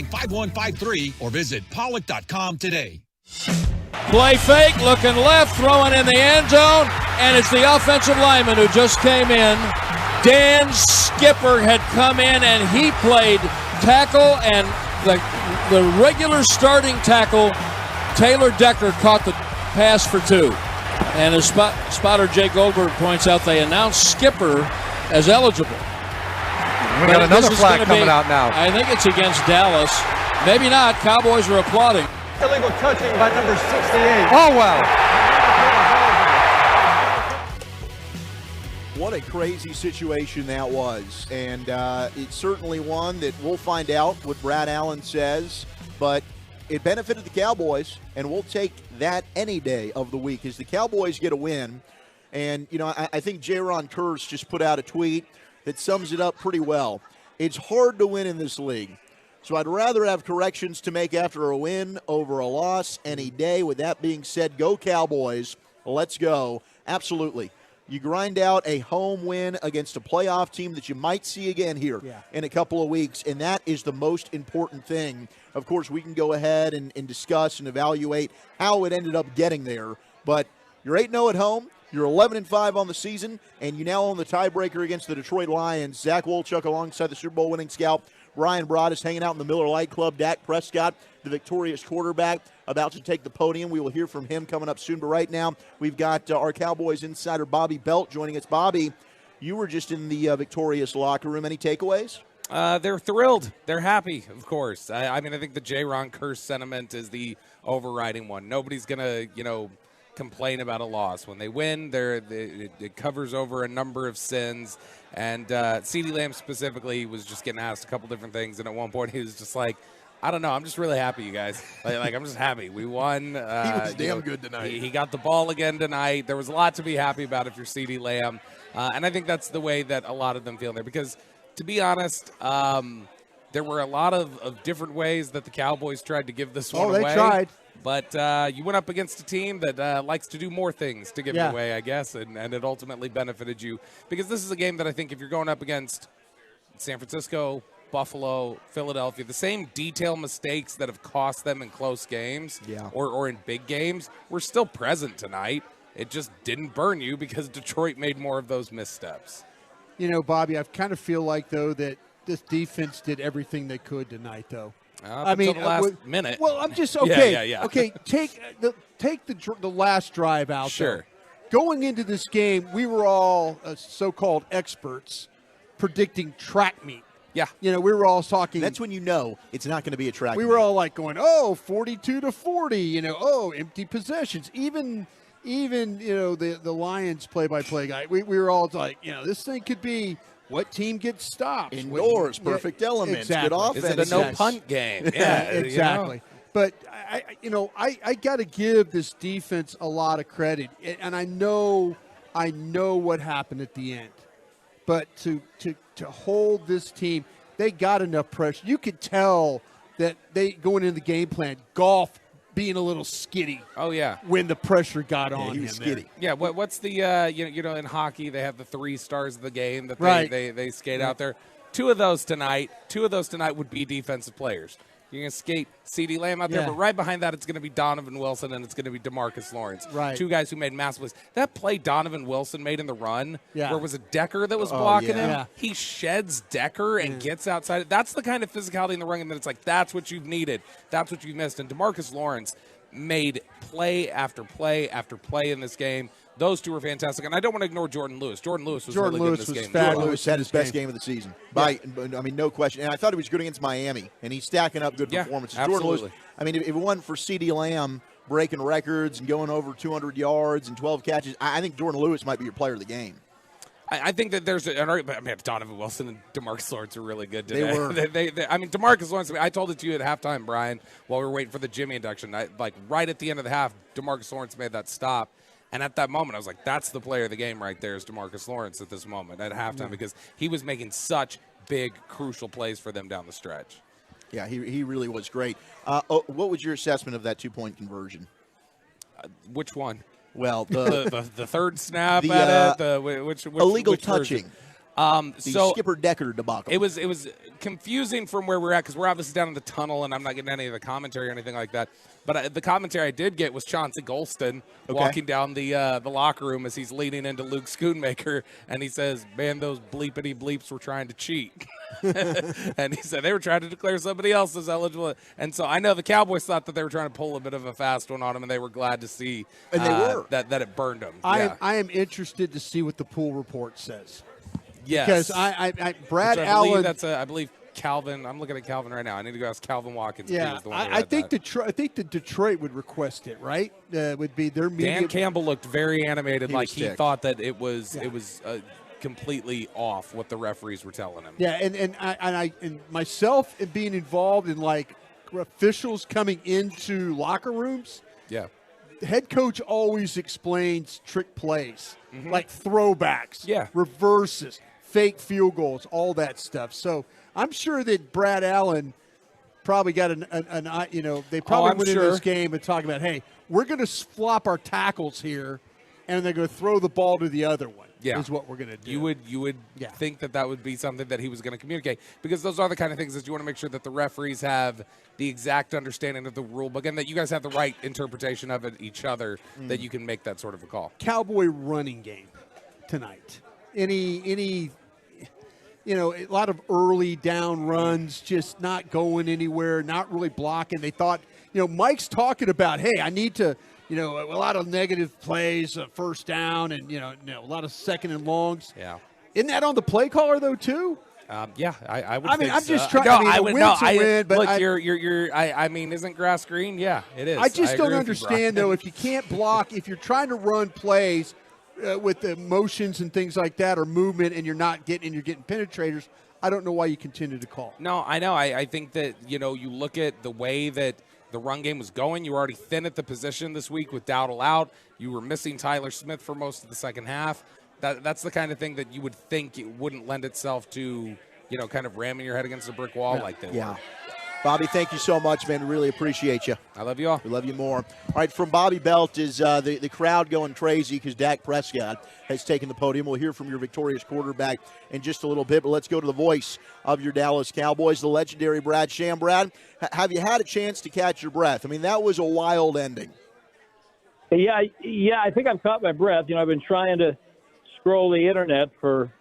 899-5153 or visit Pollock.com today. Play fake, looking left, throwing in the end zone, and it's the offensive lineman who just came in. Dan Skipper had come in, and he played tackle, and the regular starting tackle, Taylor Decker, caught the pass for 2. And as spotter Jay Goldberg points out, they announced Skipper as eligible. We got another flag coming out now. I think it's against Dallas. Maybe not. Cowboys are applauding. Illegal touching by number 68. Oh, well. What a crazy situation that was. And it's certainly one that we'll find out what Brad Allen says. But it benefited the Cowboys, and we'll take that any day of the week as the Cowboys get a win. And, you know, I think Jaron Kearse just put out a tweet that sums it up pretty well. It's hard to win in this league. So I'd rather have corrections to make after a win over a loss any day. With that being said, go Cowboys. Let's go. Absolutely. You grind out a home win against a playoff team that you might see again here in a couple of weeks, and that is the most important thing. Of course, we can go ahead and discuss and evaluate how it ended up getting there, but you're 8-0 at home. You're 11-5 on the season, and you now own the tiebreaker against the Detroit Lions. Zach Wolchuk alongside the Super Bowl winning scout Bryan Broaddus hanging out in the Miller Lite Club. Dak Prescott, the victorious quarterback, about to take the podium. We will hear from him coming up soon. But right now, we've got our Cowboys insider Bobby Belt joining us. Bobby, you were just in the victorious locker room. Any takeaways? They're thrilled. They're happy, of course. I mean, I think the Jaron Kearse sentiment is the overriding one. Nobody's going to, complain about a loss. When they win, it covers over a number of sins. And CeeDee Lamb specifically was just getting asked a couple different things. And at one point, he was just like, I don't know. I'm just really happy, you guys. Like I'm just happy. We won. He was damn good tonight. He got the ball again tonight. There was a lot to be happy about if you're CeeDee Lamb. And I think that's the way that a lot of them feel there. Because, to be honest, there were a lot of different ways that the Cowboys tried to give this one away. Oh, they tried. But you went up against a team that likes to do more things to give it away, I guess, and it ultimately benefited you. Because this is a game that I think if you're going up against San Francisco, Buffalo, Philadelphia, the same detail mistakes that have cost them in close games or in big games were still present tonight. It just didn't burn you because Detroit made more of those missteps. You know, Bobby, I kind of feel like, though, that this defense did everything they could tonight, though. I mean, the last minute. Well, I'm just okay. Yeah. Okay, take the last drive out. Sure. There. Going into this game, we were all so-called experts predicting track meet. Yeah. You know, we were all talking. That's when you know it's not going to be a track meet. We were all like going, 42-40. Empty possessions. Even the Lions play-by-play guy. We were all like, this thing could be. What team gets stopped? Indoors, perfect elements, exactly. good offense. Is it a no-punt game? Yeah, exactly. But, I got to give this defense a lot of credit. And I know what happened at the end. But to hold this team, they got enough pressure. You could tell that they going into the game plan, Goff being a little skitty. Oh, yeah. When the pressure got on him. He was skitty. Yeah, what's the, in hockey, they have the 3 stars of the game that they skate out there. Two of those tonight would be defensive players. You're going to skate CeeDee Lamb out there, but right behind that it's going to be Donovan Wilson and it's going to be DeMarcus Lawrence. Right. 2 guys who made massive plays. That play Donovan Wilson made in the run, where it was a Decker that was blocking him. Yeah. He sheds Decker and gets outside. That's the kind of physicality in the run game that it's like, that's what you've needed. That's what you've missed. And DeMarcus Lawrence made play after play after play in this game. Those 2 were fantastic. And I don't want to ignore Jordan Lewis. Jordan Lewis was really good in this game. Jordan Lewis had his best game of the season. No question. And I thought he was good against Miami. And he's stacking up good performances. Absolutely. Jordan Lewis, if it wasn't for CeeDee Lamb breaking records and going over 200 yards and 12 catches, I think Jordan Lewis might be your player of the game. I think that there's an argument. Donovan Wilson and DeMarcus Lawrence are really good today. They were. DeMarcus Lawrence, I told it to you at halftime, Brian, while we were waiting for the Jimmy induction. Right at the end of the half, DeMarcus Lawrence made that stop. And at that moment, I was like, that's the player of the game right there is DeMarcus Lawrence at this moment at halftime because he was making such big, crucial plays for them down the stretch. Yeah, he really was great. What was your assessment of that 2-point conversion? Which one? Well, the third snap at it? Which illegal which touching. The So Skipper Decker debacle. It was confusing from where we're at because we're obviously down in the tunnel, and I'm not getting any of the commentary or anything like that. But the commentary I did get was Chauncey Golston walking down the locker room as he's leaning into Luke Schoonmaker, and he says, "Man, those bleepity bleeps were trying to cheat." And he said they were trying to declare somebody else as eligible. And so I know the Cowboys thought that they were trying to pull a bit of a fast one on him, and they were glad to see And they were. that it burned them. I am interested to see what the pool report says. Yes. Because Brad Allen. I believe Calvin. I'm looking at Calvin right now. I need to go ask Calvin Watkins. Yeah, If he was the one who I read think that. I think that Detroit would request it, right? Would be their media. Dan Campbell looked very animated, like he ticked. thought that it was completely off what the referees were telling him. Yeah, and myself being involved in like officials coming into locker rooms. Yeah. The head coach always explains trick plays, like throwbacks, reverses, fake field goals, all that stuff. So I'm sure that Brad Allen probably got they probably went into this game and talking about, hey, we're going to flop our tackles here, and they're going to throw the ball to the other one. Yeah. Is what we're going to do. You would think that would be something that he was going to communicate, because those are the kind of things that you want to make sure that the referees have the exact understanding of the rule book and that you guys have the right interpretation of it each other, that you can make that sort of a call. Cowboy running game tonight. Any a lot of early down runs, just not going anywhere, not really blocking. They thought, Mike's talking about, hey, I need to, a lot of negative plays, first down, and, a lot of second and longs. Yeah. Isn't that on the play caller, though, too? Yeah, I would. I mean, think I'm so. just trying. No, I mean, win's a win, but look, you're. I mean, isn't grass green? Yeah, it is. I just agree don't with understand, you, though, if you can't block, if you're trying to run plays with the motions and things like that, or movement, and you're getting penetrators, I don't know why you continue to call. No, I know. I think that, you look at the way that the run game was going. You were already thin at the position this week with Dowdle out. You were missing Tyler Smith for most of the second half. That's the kind of thing that you would think it wouldn't lend itself to, kind of ramming your head against a brick wall like they were. Bobby, thank you so much, man. We really appreciate you. I love you all. We love you more. All right, from Bobby Belt is the crowd going crazy because Dak Prescott has taken the podium. We'll hear from your victorious quarterback in just a little bit, but let's go to the voice of your Dallas Cowboys, the legendary Brad Sham. Brad, have you had a chance to catch your breath? I mean, that was a wild ending. Yeah, I think I've caught my breath. I've been trying to scroll the internet for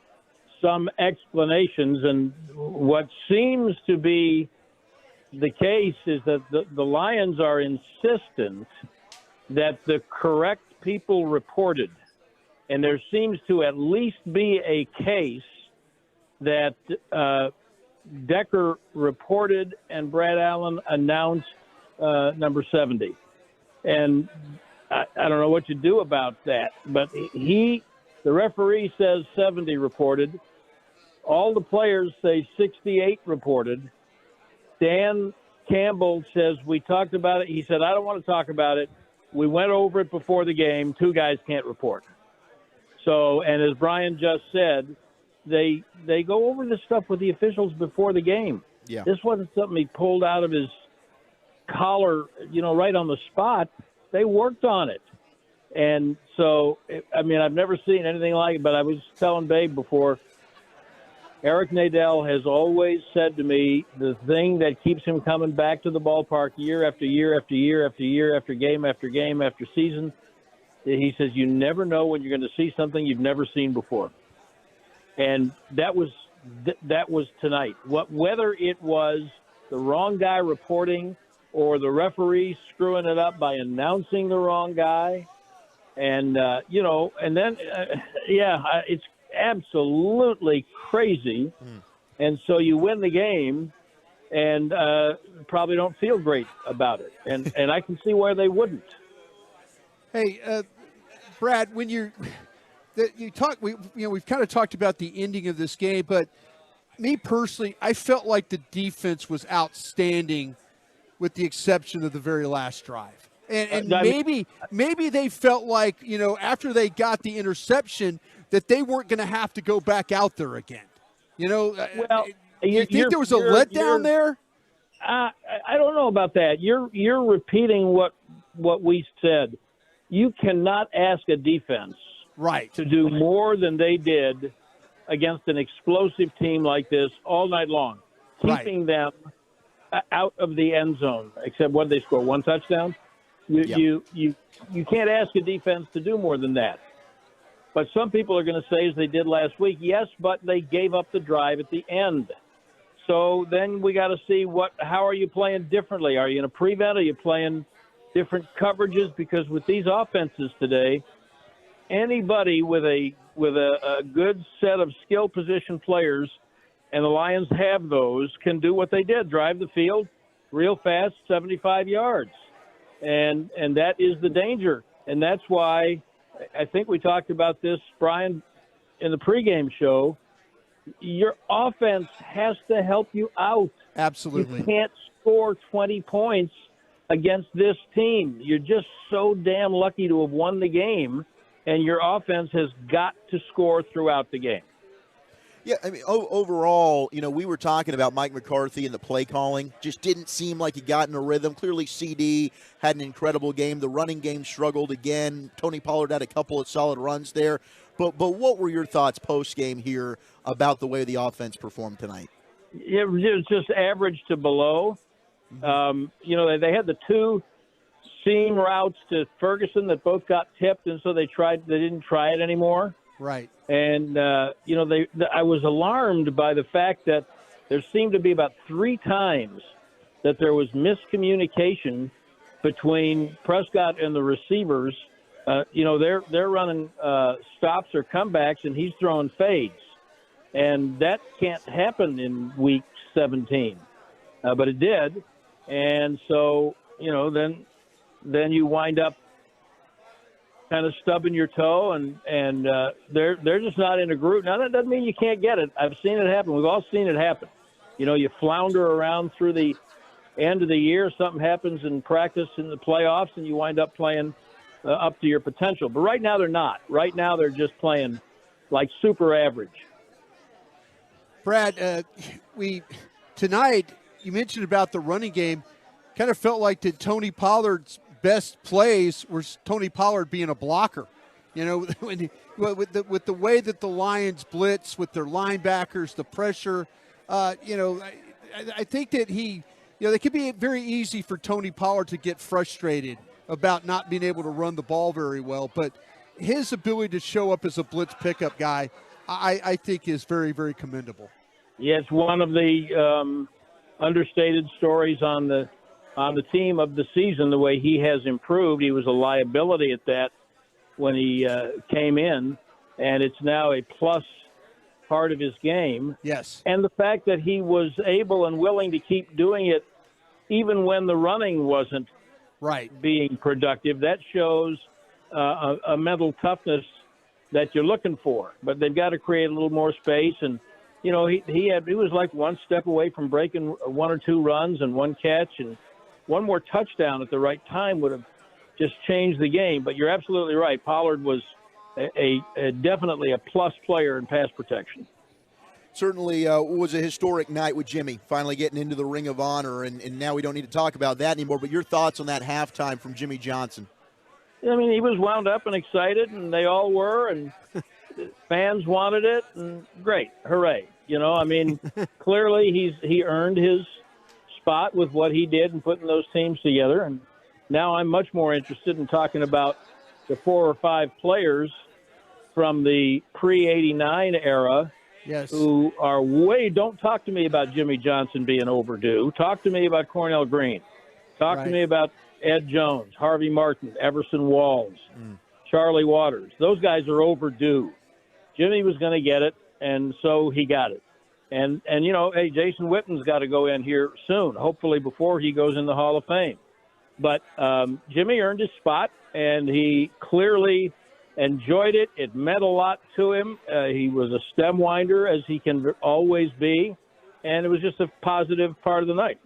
some explanations, and what seems to be the case is that the Lions are insistent that the correct people reported. And there seems to at least be a case that Decker reported and Brad Allen announced number 70. And I don't know what you do about that. But the referee says 70 reported. All the players say 68 reported. Dan Campbell says, we talked about it. He said, I don't want to talk about it. We went over it before the game. Two guys can't report. So, and as Brian just said, they go over this stuff with the officials before the game. Yeah. This wasn't something he pulled out of his collar, right on the spot. They worked on it. And so, I've never seen anything like it, but I was telling Babe before, Eric Nadel has always said to me the thing that keeps him coming back to the ballpark year after year after year after year after game after game after season, he says you never know when you're going to see something you've never seen before. And that was tonight. Whether it was the wrong guy reporting or the referee screwing it up by announcing the wrong guy, and and then it's absolutely crazy. And so you win the game and probably don't feel great about it, and I can see why they wouldn't. Hey, Brad, when you talk, we've kind of talked about the ending of this game, but me personally, I felt like the defense was outstanding, with the exception of the very last drive. And maybe they felt like, after they got the interception, that they weren't going to have to go back out there again. Well, you think there was a letdown there? I don't know about that. You're repeating what we said. You cannot ask a defense right to do more than they did against an explosive team like this all night long, keeping them out of the end zone. Except what they score, 1 touchdown. You can't ask a defense to do more than that. But some people are going to say, as they did last week, yes, but they gave up the drive at the end. So then we got to see how are you playing differently? Are you in a prevent? Are you playing different coverages? Because with these offenses today, anybody with a good set of skill position players, and the Lions have those, can do what they did: drive the field real fast, 75 yards, and that is the danger. And that's why I think we talked about this, Brian, in the pregame show. Your offense has to help you out. Absolutely. You can't score 20 points against this team. You're just so damn lucky to have won the game, and your offense has got to score throughout the game. Yeah, I mean, overall, we were talking about Mike McCarthy and the play calling. Just didn't seem like he got in a rhythm. Clearly, CD had an incredible game. The running game struggled again. Tony Pollard had a couple of solid runs there. But what were your thoughts post-game here about the way the offense performed tonight? It was just average to below. They had the 2 seam routes to Ferguson that both got tipped, and so they didn't try it anymore. Right. And, I was alarmed by the fact that there seemed to be about 3 times that there was miscommunication between Prescott and the receivers. They're running stops or comebacks, and he's throwing fades. And that can't happen in week 17. But it did. And so, then you wind up kind of stubbing your toe, and they're just not in a group. Now, that doesn't mean you can't get it. I've seen it happen. We've all seen it happen. You flounder around through the end of the year. Something happens in practice in the playoffs, and you wind up playing up to your potential. But right now they're not. Right now they're just playing like super average. Brad, tonight you mentioned about the running game. Kind of felt like that Tony Pollard's best plays were Tony Pollard being a blocker. With the way that the Lions blitz with their linebackers, the pressure. I think that it could be very easy for Tony Pollard to get frustrated about not being able to run the ball very well. But his ability to show up as a blitz pickup guy, I think is very, very commendable. Yeah, it's one of the understated stories on the team of the season, the way he has improved. He was a liability at that when he came in, and it's now a plus part of his game. Yes. And the fact that he was able and willing to keep doing it even when the running wasn't being productive, that shows a mental toughness that you're looking for. But they've got to create a little more space. And, he was like one step away from breaking 1 or 2 runs and 1 catch, and one more touchdown at the right time would have just changed the game. But you're absolutely right. Pollard was definitely a plus player in pass protection. Certainly was a historic night with Jimmy finally getting into the Ring of Honor, and now we don't need to talk about that anymore. But your thoughts on that halftime from Jimmy Johnson? I mean, he was wound up and excited, and they all were, and fans wanted it, and great, hooray! Clearly he earned his spot with what he did in putting those teams together, and now I'm much more interested in talking about the 4 or 5 players from the pre-'89 era. Yes. Who are don't talk to me about Jimmy Johnson being overdue. Talk to me about Cornell Green. Talk to me about Ed Jones, Harvey Martin, Everson Walls, Charlie Waters. Those guys are overdue. Jimmy was going to get it, and so he got it. And hey, Jason Witten's got to go in here soon, hopefully before he goes in the Hall of Fame. But Jimmy earned his spot, and he clearly enjoyed it. It meant a lot to him. He was a stem winder, as he can always be, and it was just a positive part of the night.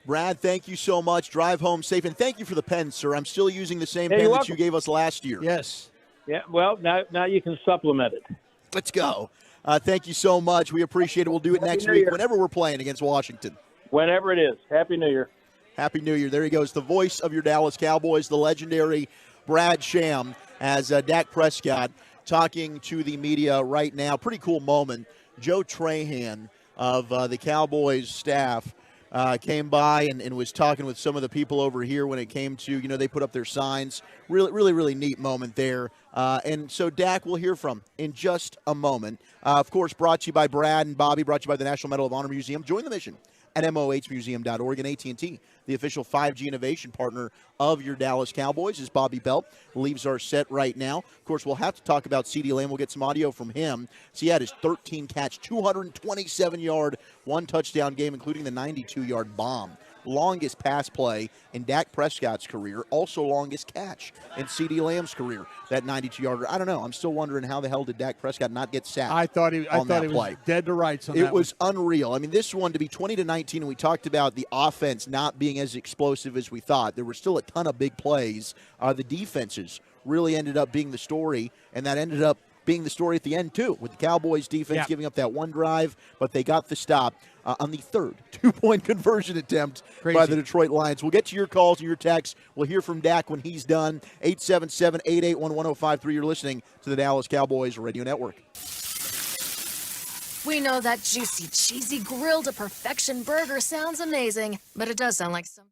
Brad, thank you so much. Drive home safe, and thank you for the pen, sir. I'm still using the same pen that you gave us last year. Yes. Yeah, well, now you can supplement it. Let's go. Thank you so much. We appreciate it. We'll do it next week whenever we're playing against Washington. Whenever it is. Happy New Year. Happy New Year. There he goes, the voice of your Dallas Cowboys, the legendary Brad Sham, as Dak Prescott talking to the media right now. Pretty cool moment. Joe Trahan of the Cowboys staff came by and was talking with some of the people over here when it came to, they put up their signs. Really neat moment there. And so Dak we'll hear from in just a moment. Of course, brought to you by Brad and Bobby, brought to you by the National Medal of Honor Museum. Join the mission at mohmuseum.org, and AT&T, the official 5G innovation partner of your Dallas Cowboys, as Bobby Belt leaves our set right now. Of course, we'll have to talk about CeeDee Lamb. We'll get some audio from him. So he had his 13-catch, 227-yard, one-touchdown game, including the 92-yard bomb. Longest pass play in Dak Prescott's career, also longest catch in CeeDee Lamb's career, that 92-yarder. I don't know. I'm still wondering how the hell did Dak Prescott not get sacked. I thought he play. was dead to rights on that. It was unreal. I mean, this one to be 20-19, and we talked about the offense not being as explosive as we thought. There were still a ton of big plays. The defenses really ended up being the story, and that ended up being the story at the end, too, with the Cowboys defense giving up that one drive, but they got the stop on the third two-point conversion attempt by the Detroit Lions. We'll get to your calls and your texts. We'll hear from Dak when he's done. 877-881-1053. You're listening to the Dallas Cowboys Radio Network. We know that juicy, cheesy, grilled to perfection burger sounds amazing, but it does sound like something.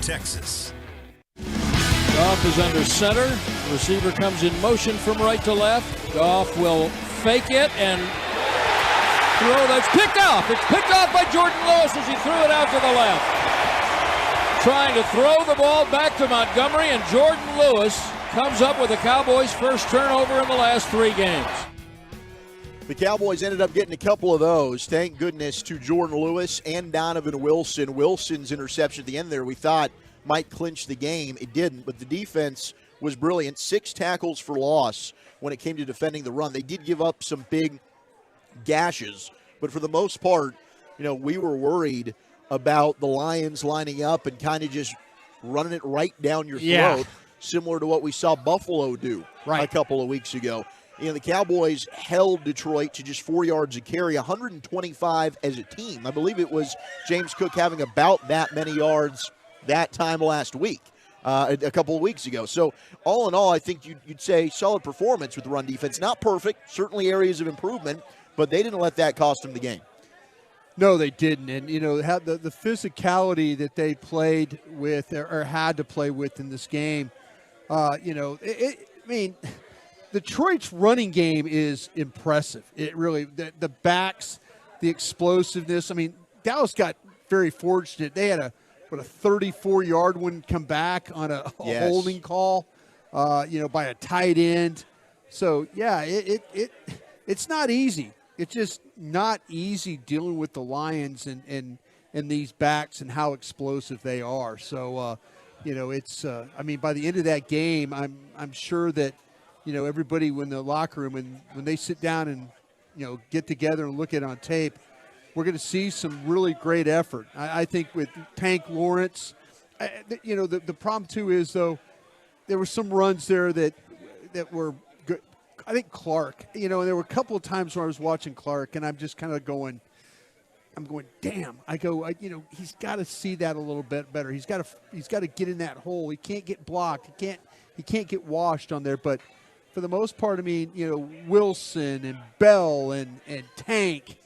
Texas. Goff is under center. Receiver comes in motion from right to left. Goff will fake it and throw. That's picked off. It's picked off by Jordan Lewis as he threw it out to the left. Trying to throw the ball back to Montgomery, and Jordan Lewis comes up with the Cowboys' first turnover in the last 3 games. The Cowboys ended up getting a couple of those, thank goodness, to Jordan Lewis and Donovan Wilson. Wilson's interception at the end there we thought might clinch the game. It didn't, but the defense was brilliant. 6 tackles for loss when it came to defending the run. They did give up some big gashes, but for the most part, we were worried about the Lions lining up and kind of just running it right down your throat, similar to what we saw Buffalo do a couple of weeks ago. The Cowboys held Detroit to just 4 yards a carry, 125 as a team. I believe it was James Cook having about that many yards that time last week, a couple of weeks ago. So all in all, I think you'd say solid performance with the run defense. Not perfect, certainly areas of improvement, but they didn't let that cost them the game. No, they didn't. And, the physicality that they played with or had to play with in this game, Detroit's running game is impressive. It really, the backs, the explosiveness. Dallas got very fortunate. They had a 34-yard one come back on a holding call, by a tight end. So, it's not easy. It's just not easy dealing with the Lions and these backs and how explosive they are. So, it's by the end of that game, I'm sure that, everybody in the locker room and when they sit down and, get together and look at it on tape, we're going to see some really great effort. I think with Tank Lawrence, the problem too is, though, there were some runs there that were good. I think Clark, and there were a couple of times where I was watching Clark and I'm just kind of going, damn. He's got to see that a little bit better. He's got to get in that hole. He can't get blocked. He can't get washed on there. But for the most part, Wilson and Bell and Tank,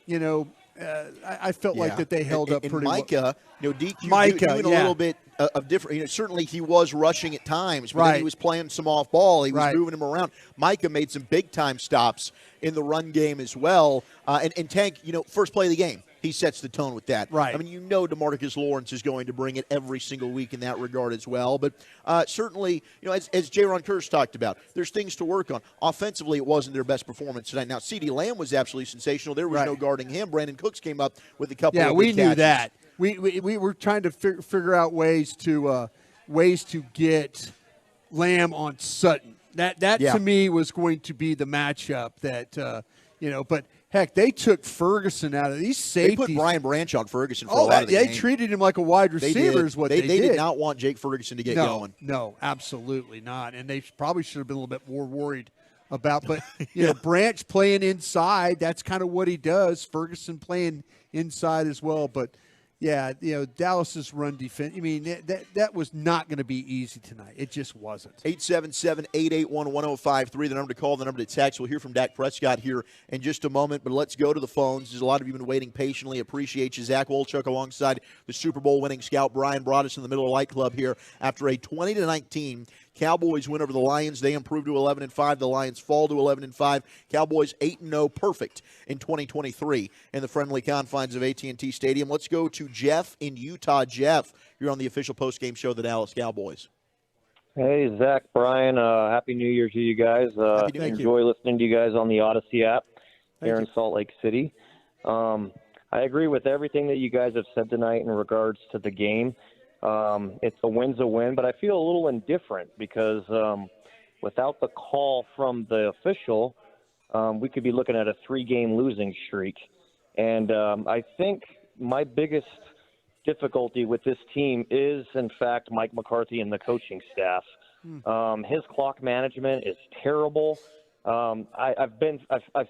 I felt like that they held up pretty Micah, well. DQ doing a little bit of different. Certainly he was rushing at times, but then he was playing some off ball. He was moving him around. Micah made some big time stops in the run game as well. And Tank, first play of the game, he sets the tone with that. Right. DeMarcus Lawrence is going to bring it every single week in that regard as well. But certainly, as J-Ron Kurz talked about, there's things to work on. Offensively, it wasn't their best performance tonight. Now, CeeDee Lamb was absolutely sensational. There was no guarding him. Brandon Cooks came up with a couple of we catches. knew that. We were trying to figure out ways to get Lamb on Sutton. That to me was going to be the matchup that but heck, they took Ferguson out of these safeties. They put Brian Branch on Ferguson for a lot of the game. They treated him like a wide receiver is what they did. They did not want Jake Ferguson to get going. No, absolutely not. And they probably should have been a little bit more worried about. But, Branch playing inside, that's kind of what he does. Ferguson playing inside as well. But, Dallas's run defense, that was not going to be easy tonight. It just wasn't. 877-881-1053, the number to call, the number to text. We'll hear from Dak Prescott here in just a moment, but let's go to the phones. There's a lot of you been waiting patiently. Appreciate you. Zach Wolchuk alongside the Super Bowl winning scout Bryan Broaddus in the Miller Lite Club here after a 20-19 Cowboys win over the Lions. They improve to 11-5. The Lions fall to 11-5. Cowboys 8-0, perfect in 2023 in the friendly confines of AT&T Stadium. Let's go to Jeff in Utah. Jeff, you're on the official postgame show of the Dallas Cowboys. Hey, Zach, Brian, happy New Year to you guys. Enjoy listening to you guys on the Odyssey app here in Salt Lake City. I agree with everything that you guys have said tonight in regards to the game. It's a win's a win, but I feel a little indifferent because without the call from the official, we could be looking at a 3-game losing streak. And I think my biggest difficulty with this team is, in fact, Mike McCarthy and the coaching staff. His clock management is terrible. I've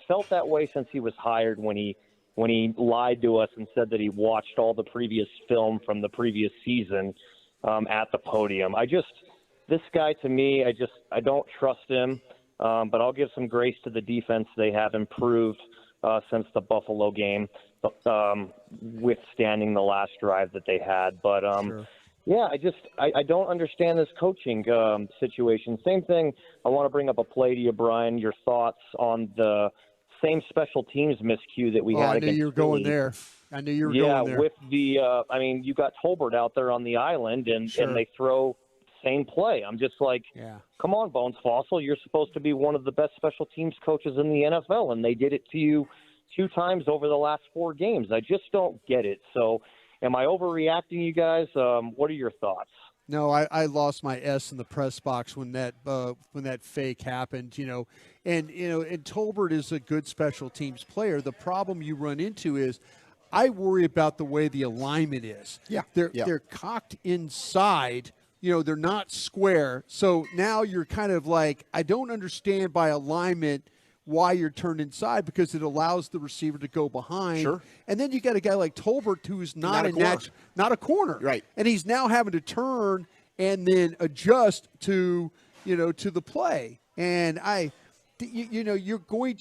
felt that way since he was hired when he lied to us and said that he watched all the previous film from the previous season at the podium. This guy, to me, I don't trust him, but I'll give some grace to the defense. They have improved since the Buffalo game, withstanding the last drive that they had. But, yeah, I don't understand this coaching situation. Same thing, I want to bring up a play to you, Brian, your thoughts on the same special teams miscue that we had against I knew you were going there. Yeah, with the you got Tolbert out there on the island, and they throw same play. I'm just like, come on, Bones Fossil, you're supposed to be one of the best special teams coaches in the NFL, and they did it to you 2 times over the last 4 games. I just don't get it. So am I overreacting, you guys? What are your thoughts? No, I lost my S in the press box when that fake happened, and Tolbert is a good special teams player. The problem you run into is I worry about the way the alignment is. They're cocked inside. They're not square. So now you're kind of like, I don't understand by alignment why you're turned inside, because it allows the receiver to go behind. And then you got a guy like Tolbert who's not a corner. Right. And he's now having to turn and then adjust to the play. And you're going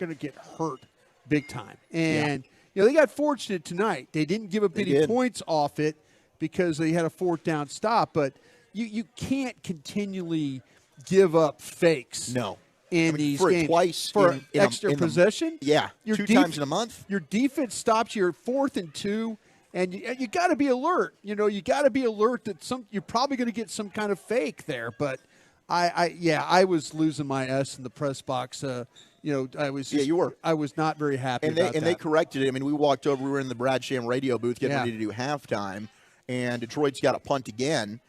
to get hurt big time. And they got fortunate tonight. They didn't give up any points off it because they had a 4th down stop, but you can't continually give up fakes. In these games twice for in extra possession. 2 times in a month. Your defense stops your 4th and 2, and you got to be alert. You got to be alert that you're probably going to get some kind of fake there. But I was losing my S in the press box. You were. I was not very happy. And about they corrected it. I mean, we walked over. We were in the Brad Sham radio booth getting ready to do halftime, and Detroit's got a punt again.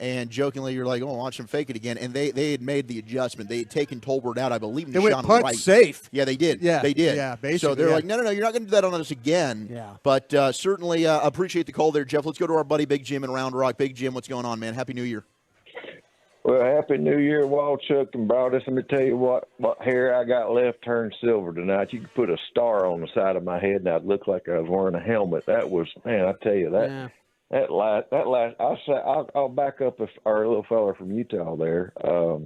And jokingly, you're like, watch them fake it again. And they had made the adjustment. They had taken Tolbert out, I believe. They went punt safe. Yeah, they did. Yeah, they did. Yeah, basically. So they're like, no, you're not going to do that on us again. But certainly appreciate the call there, Jeff. Let's go to our buddy Big Jim in Round Rock. Big Jim, what's going on, man? Happy New Year. Well, Happy New Year, Wolchuk and Broaddus. Let me tell you what hair I got left turned silver tonight. You could put a star on the side of my head, and I'd look like I was wearing a helmet. That was, man, I tell you, that last. I'll back up our little fella from Utah there. I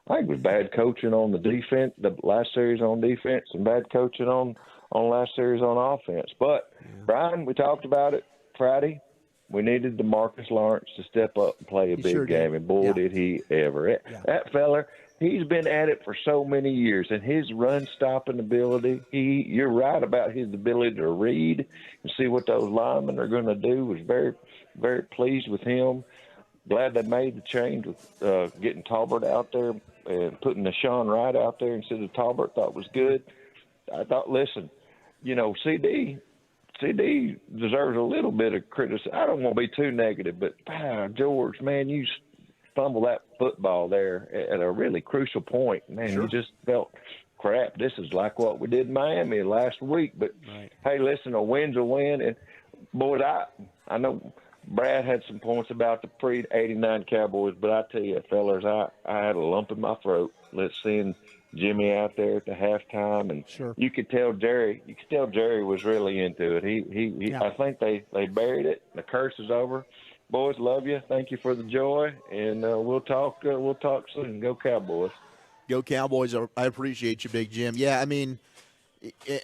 think it was bad coaching on the defense, the last series on defense, and bad coaching on last series on offense. But Brian, we talked about it Friday. We needed DeMarcus Lawrence to step up and play a big game, and boy, did he ever. That fella, he's been at it for so many years, and his run-stopping ability, you're right about his ability to read and see what those linemen are going to do. Was very, very pleased with him. Glad they made the change with getting Tolbert out there and putting Deshaun Wright out there instead of Tolbert. Thought was good. I thought, listen, CD deserves a little bit of criticism. I don't want to be too negative, but George, man, you fumbled that football there at a really crucial point. Man, you just felt, crap, this is like what we did in Miami last week. But, hey, listen, a win's a win. And, boys, I know Brad had some points about the pre-'89 Cowboys, but I tell you, fellas, I had a lump in my throat. Let's see Jimmy out there at the halftime, and you could tell Jerry was really into it. He I think they buried it. The curse is over. Boys, love you. Thank you for the joy, and we'll talk soon. Go Cowboys. Go Cowboys. I appreciate you, Big Jim. Yeah, I mean,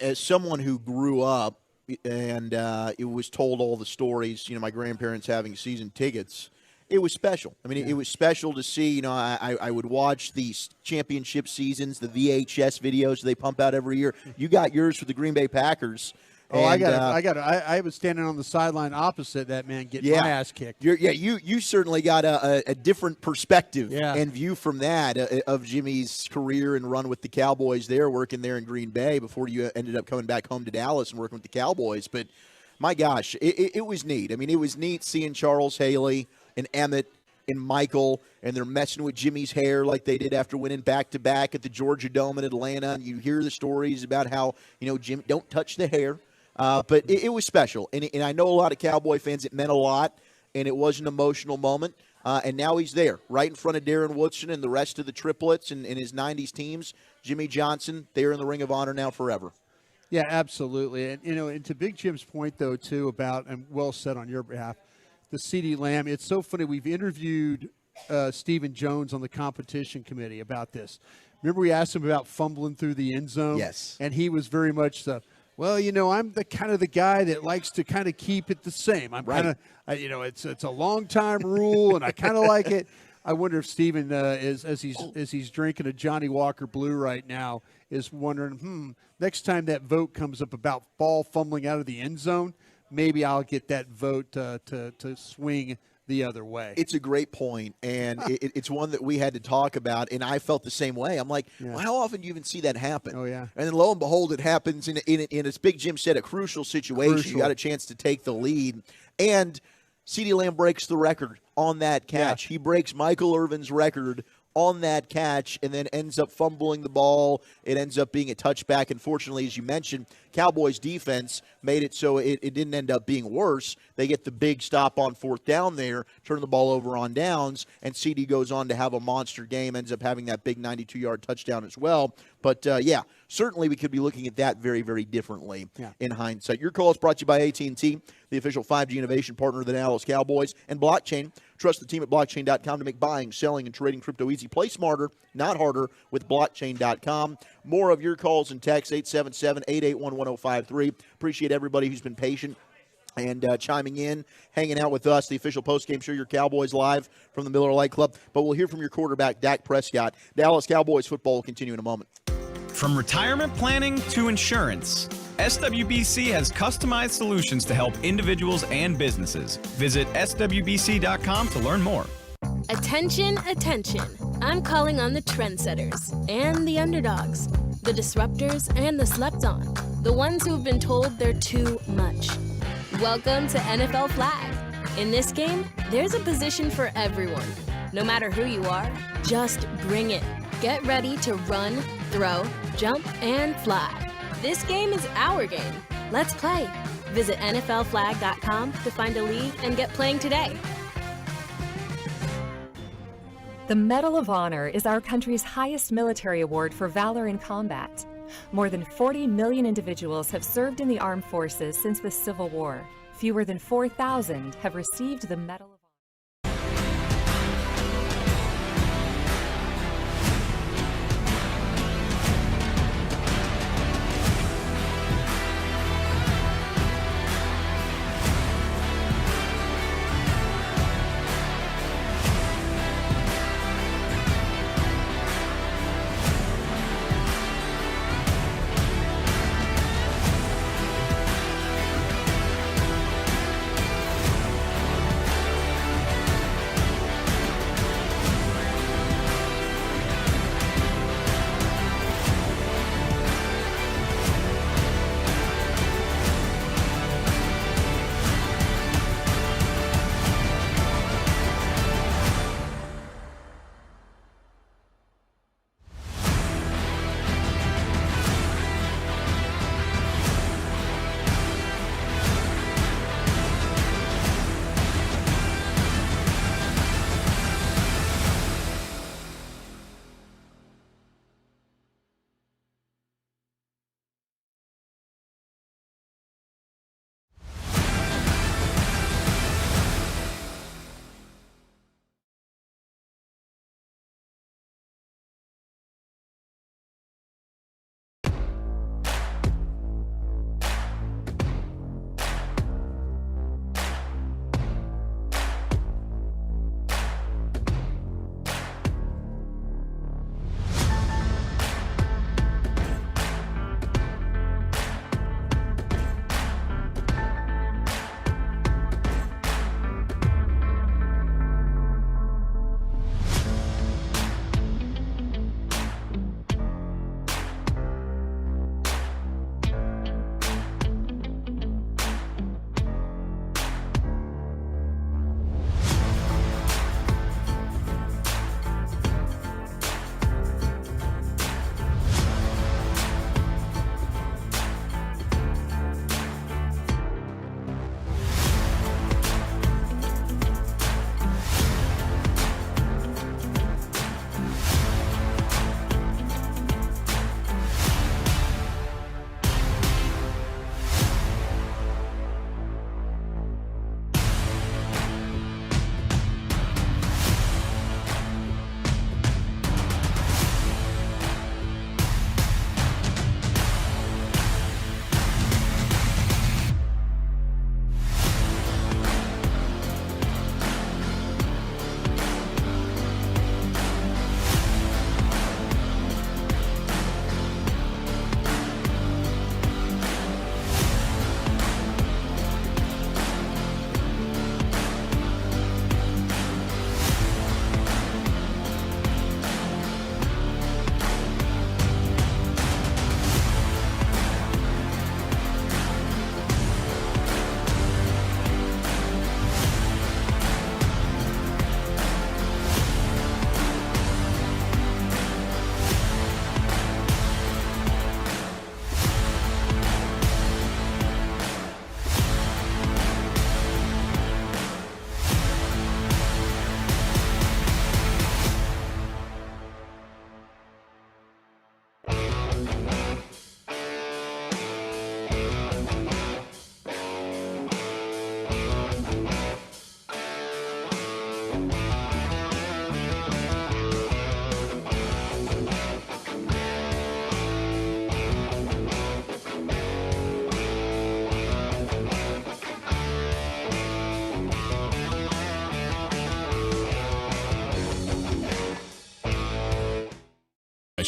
as someone who grew up and it was told all the stories, my grandparents having season tickets, it was special. I mean, it was special to see. I would watch these championship seasons, the VHS videos they pump out every year. You got yours for the Green Bay Packers, Oh, I was standing on the sideline opposite that man getting my ass kicked. You certainly got a different perspective and view from that of Jimmy's career and run with the Cowboys there, working there in Green Bay before you ended up coming back home to Dallas and working with the Cowboys. But, my gosh, it was neat. I mean, it was neat seeing Charles Haley and Emmett and Michael, and they're messing with Jimmy's hair like they did after winning back-to-back at the Georgia Dome in Atlanta. And you hear the stories about how, Jim, don't touch the hair. But it was special. And I know a lot of Cowboy fans, it meant a lot, and it was an emotional moment. And now he's there, right in front of Darren Woodson and the rest of the triplets and his 90s teams. Jimmy Johnson, they're in the Ring of Honor now forever. Yeah, absolutely. And, and to Big Jim's point, though, too, about, and well said on your behalf, the CeeDee Lamb, it's so funny. We've interviewed Stephen Jones on the competition committee about this. Remember we asked him about fumbling through the end zone? Yes. And he was very much well, I'm the kind of the guy that likes to kind of keep it the same. I'm kind of, it's a long time rule, and I kind of like it. I wonder if Stephen, as he's drinking a Johnny Walker Blue right now, is wondering, next time that vote comes up about ball fumbling out of the end zone, maybe I'll get that vote to swing the other way. It's a great point, and it's one that we had to talk about, and I felt the same way. I'm like, well, how often do you even see that happen? Oh, yeah. And then lo and behold, it happens in as Big Jim said, a crucial situation. You got a chance to take the lead, and CeeDee Lamb breaks the record on that catch. He breaks Michael Irvin's record on that catch and then ends up fumbling the ball. It ends up being a touchback. Unfortunately, as you mentioned, Cowboys defense made it so it didn't end up being worse. They get the big stop on fourth down there, turn the ball over on downs, and CD goes on to have a monster game, ends up having that big 92-yard touchdown as well. But, certainly we could be looking at that very, very differently in hindsight. Your call is brought to you by AT&T, the official 5G innovation partner of the Dallas Cowboys, and Blockchain. Trust the team at blockchain.com to make buying, selling, and trading crypto easy. Play smarter, not harder, with blockchain.com. More of your calls and texts, 877-881-1053. Appreciate everybody who's been patient and chiming in, hanging out with us, the official postgame show, your Cowboys live from the Miller Lite Club. But we'll hear from your quarterback, Dak Prescott. Dallas Cowboys football will continue in a moment. From retirement planning to insurance, SWBC has customized solutions to help individuals and businesses. Visit swbc.com to learn more. Attention, attention. I'm calling on the trendsetters and the underdogs, the disruptors and the slept on, the ones who have been told they're too much. Welcome to NFL Flag. In this game, there's a position for everyone. No matter who you are, just bring it. Get ready to run, throw, jump, and fly. This game is our game. Let's play. Visit NFLflag.com to find a league and get playing today. The Medal of Honor is our country's highest military award for valor in combat. More than 40 million individuals have served in the armed forces since the Civil War. Fewer than 4,000 have received the Medal of Honor.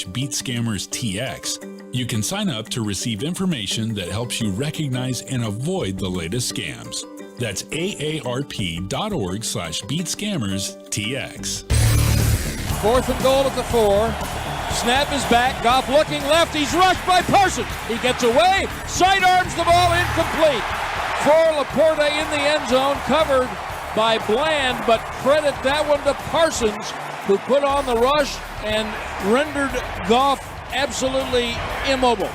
BeatScammersTX, you can sign up to receive information that helps you recognize and avoid the latest scams. That's aarp.org/BeatScammersTX. 4th and goal at the 4. Snap is back. Goff looking left. He's rushed by Parsons. He gets away. Sidearms the ball, incomplete. For Laporta in the end zone, covered by Bland, but credit that one to Parsons, who put on the rush and rendered Goff absolutely immobile.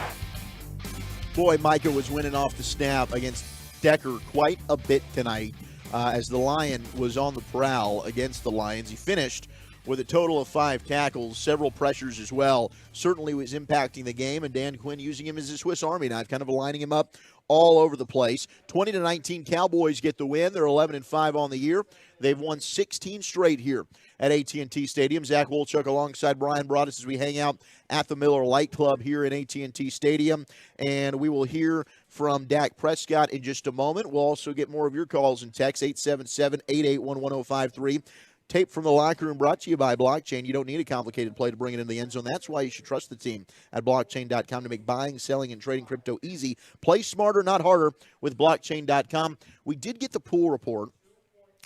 Boy, Micah was winning off the snap against Decker quite a bit tonight as the Lion was on the prowl against the Lions. He finished with a total of 5 tackles, several pressures as well. Certainly was impacting the game, and Dan Quinn using him as a Swiss Army knife, kind of lining him up all over the place. 20-19 Cowboys get the win. They're 11-5 on the year. They've won 16 straight here at AT&T Stadium. Zach Wolchuk alongside Bryan Broaddus as we hang out at the Miller Lite Club here in AT&T Stadium. And we will hear from Dak Prescott in just a moment. We'll also get more of your calls and texts, 877-881-1053. Tape from the locker room brought to you by Blockchain. You don't need a complicated play to bring it in the end zone. That's why you should trust the team at Blockchain.com to make buying, selling, and trading crypto easy. Play smarter, not harder with Blockchain.com. We did get the pool report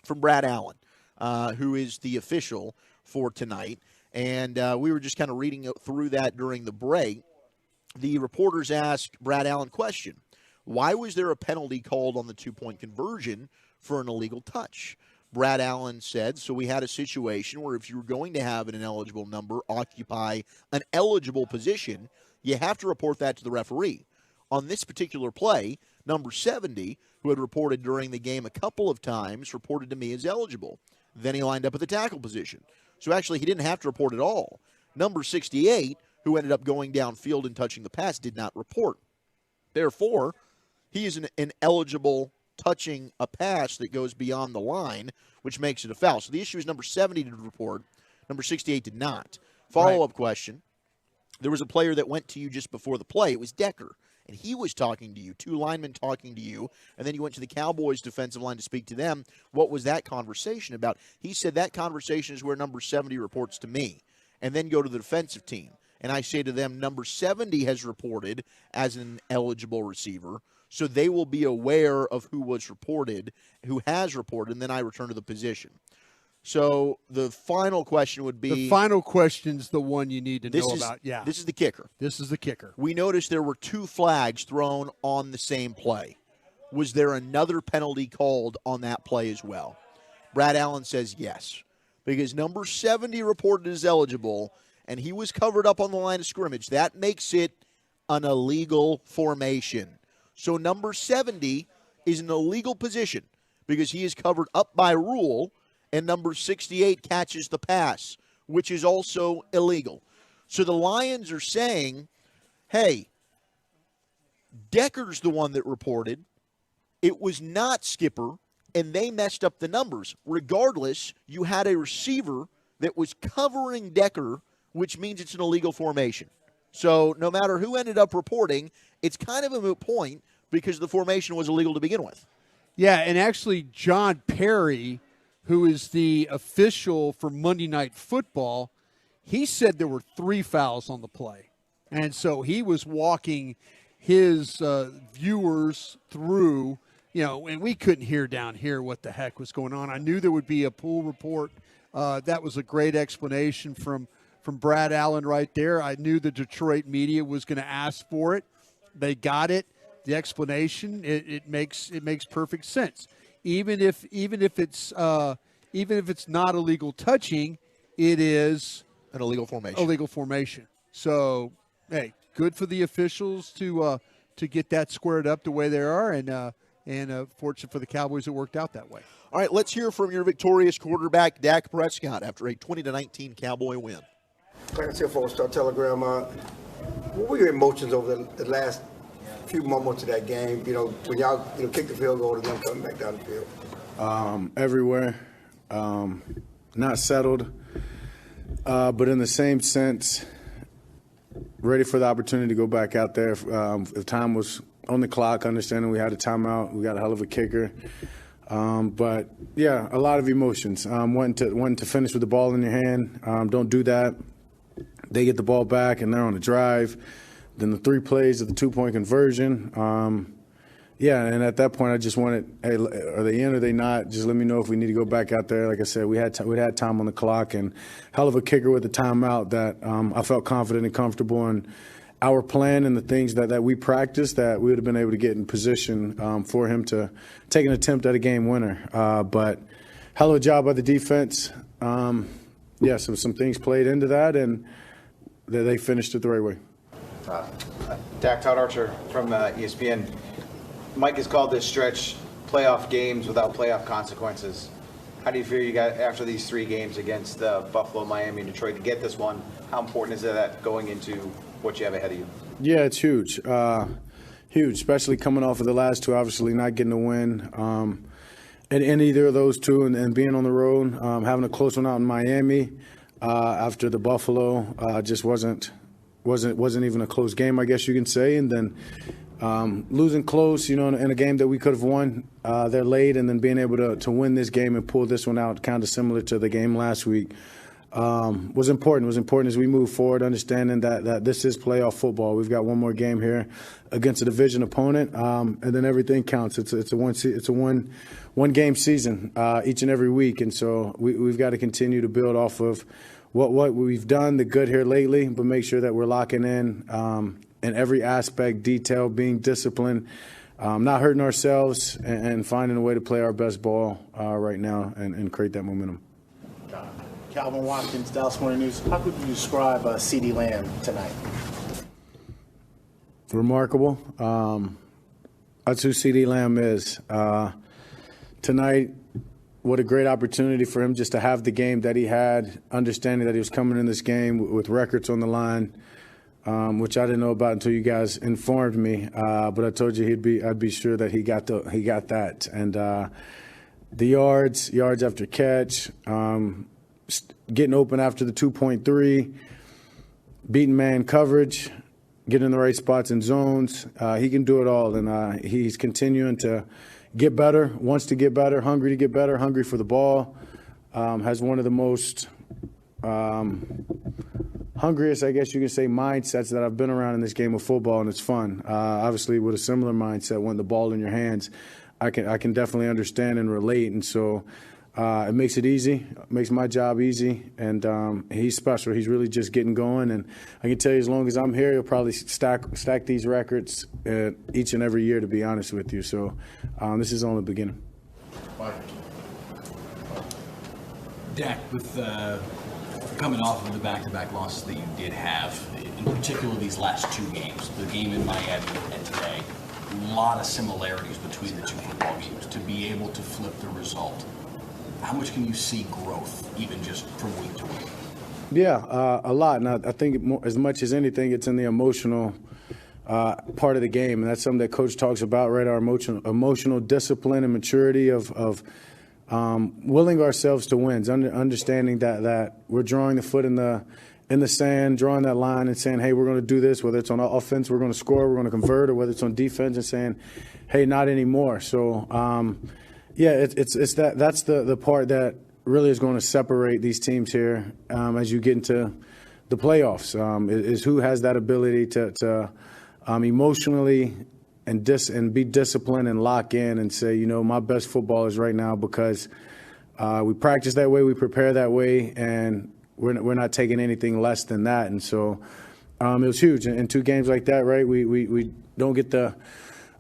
from Brad Allen, who is the official for tonight. And we were just kind of reading through that during the break. The reporters asked Brad Allen question. Why was there a penalty called on the 2-point conversion for an illegal touch? Brad Allen said, so we had a situation where if you were going to have an ineligible number occupy an eligible position, you have to report that to the referee. On this particular play, number 70, who had reported during the game a couple of times, reported to me as eligible. Then he lined up at the tackle position. So actually, he didn't have to report at all. Number 68, who ended up going downfield and touching the pass, did not report. Therefore, he is an eligible touching a pass that goes beyond the line, which makes it a foul. So the issue is number 70 did report, number 68 did not. Follow-up question. There was a player that went to you just before the play. It was Decker, and he was talking to you, 2 linemen talking to you, and then you went to the Cowboys defensive line to speak to them. What was that conversation about? He said that conversation is where number 70 reports to me, and then go to the defensive team. And I say to them, number 70 has reported as an eligible receiver, so they will be aware of who was reported, who has reported, and then I return to the position. So the final question would be... The final question's the one you need to know about. Yeah. This is the kicker. This is the kicker. We noticed there were 2 flags thrown on the same play. Was there another penalty called on that play as well? Brad Allen says yes, because number 70 reported as eligible, and he was covered up on the line of scrimmage. That makes it an illegal formation. So number 70 is an illegal position because he is covered up by rule, and number 68 catches the pass, which is also illegal. So the Lions are saying, hey, Decker's the one that reported. It was not Skipper, and they messed up the numbers. Regardless, you had a receiver that was covering Decker, which means it's an illegal formation. So no matter who ended up reporting, it's kind of a moot point because the formation was illegal to begin with. Yeah, and actually John Perry, who is the official for Monday Night Football, he said there were 3 fouls on the play. And so he was walking his viewers through, and we couldn't hear down here what the heck was going on. I knew there would be a pool report. That was a great explanation from Brad Allen right there. I knew the Detroit media was going to ask for it. They got it. The explanation, it makes perfect sense. Even if it's not illegal touching, it is an illegal formation. So, hey, good for the officials to get that squared up the way they are, and fortunate for the Cowboys it worked out that way. All right, let's hear from your victorious quarterback, Dak Prescott, after a 20-19 Cowboy win. Clarence here for Star Telegram. What were your emotions over the last few moments of that game? When y'all kicked the field goal and then coming back down the field. Everywhere, not settled, but in the same sense, ready for the opportunity to go back out there. If time was on the clock, understanding we had a timeout, we got a hell of a kicker. But yeah, a lot of emotions. Wanting to finish with the ball in your hand. Don't do that. They get the ball back, and they're on a drive. Then the 3 plays of the 2-point conversion. And at that point, I just wanted, hey, are they in or are they not? Just let me know if we need to go back out there. Like I said, we had time on the clock, and hell of a kicker with the timeout that I felt confident and comfortable in our plan and the things that we practiced, that we would have been able to get in position for him to take an attempt at a game winner. But hell of a job by the defense. So some things played into that, and they finished it the right way. Dak Todd Archer from ESPN. Mike has called this stretch playoff games without playoff consequences. How do you feel you got after these 3 games against Buffalo, Miami, and Detroit to get this one? How important is that going into what you have ahead of you? Yeah, it's huge. Huge, especially coming off of the last 2, obviously not getting a win. In either of those 2 and being on the road, having a close one out in Miami after the Buffalo just wasn't even a close game, I guess you can say. And then losing close, in a game that we could have won there late, and then being able to win this game and pull this one out kind of similar to the game last week was important. It was important as we move forward, understanding that this is playoff football. We've got one more game here against a division opponent, and then everything counts. It's a one game season each and every week, and so we've got to continue to build off of what we've done, the good here lately, but make sure that we're locking in every aspect, detail, being disciplined, not hurting ourselves, and finding a way to play our best ball right now and create that momentum. Calvin Watkins, Dallas Morning News. How could you describe CeeDee Lamb tonight? Remarkable. That's who CeeDee Lamb is. Tonight, what a great opportunity for him just to have the game that he had, understanding that he was coming in this game with records on the line, which I didn't know about until you guys informed me. But I told you I'd be sure that he got that. And the yards after catch, getting open after the 2.3, beating man coverage, getting in the right spots and zones. He can do it all, and he's continuing to get better, wants to get better, hungry to get better, hungry for the ball. Has one of the most hungriest, I guess you could say, mindsets that I've been around in this game of football, and it's fun. Obviously, with a similar mindset, when the ball in your hands, I can definitely understand and relate, and so it makes it easy, makes my job easy, and he's special. He's really just getting going, and I can tell you, as long as I'm here, he'll probably stack these records each and every year, to be honest with you. So this is only the beginning. Dak, with coming off of the back-to-back losses that you did have, in particular these last 2 games, the game in Miami and today, a lot of similarities between the 2 football games to be able to flip the result. How much can you see growth, even just from week to week? Yeah, a lot. And I think as much as anything, it's in the emotional part of the game. And that's something that Coach talks about, right? Our emotional discipline and maturity of willing ourselves to win, understanding that we're drawing the foot in the sand, drawing that line and saying, hey, we're going to do this, whether it's on offense, we're going to score, we're going to convert, or whether it's on defense and saying, hey, not anymore. So, it's that's the part that really is going to separate these teams here as you get into the playoffs, is who has that ability to emotionally and be disciplined and lock in and say, my best football is right now because we practice that way, we prepare that way, and we're not taking anything less than that. And so it was huge. In 2 games like that, right, we don't get the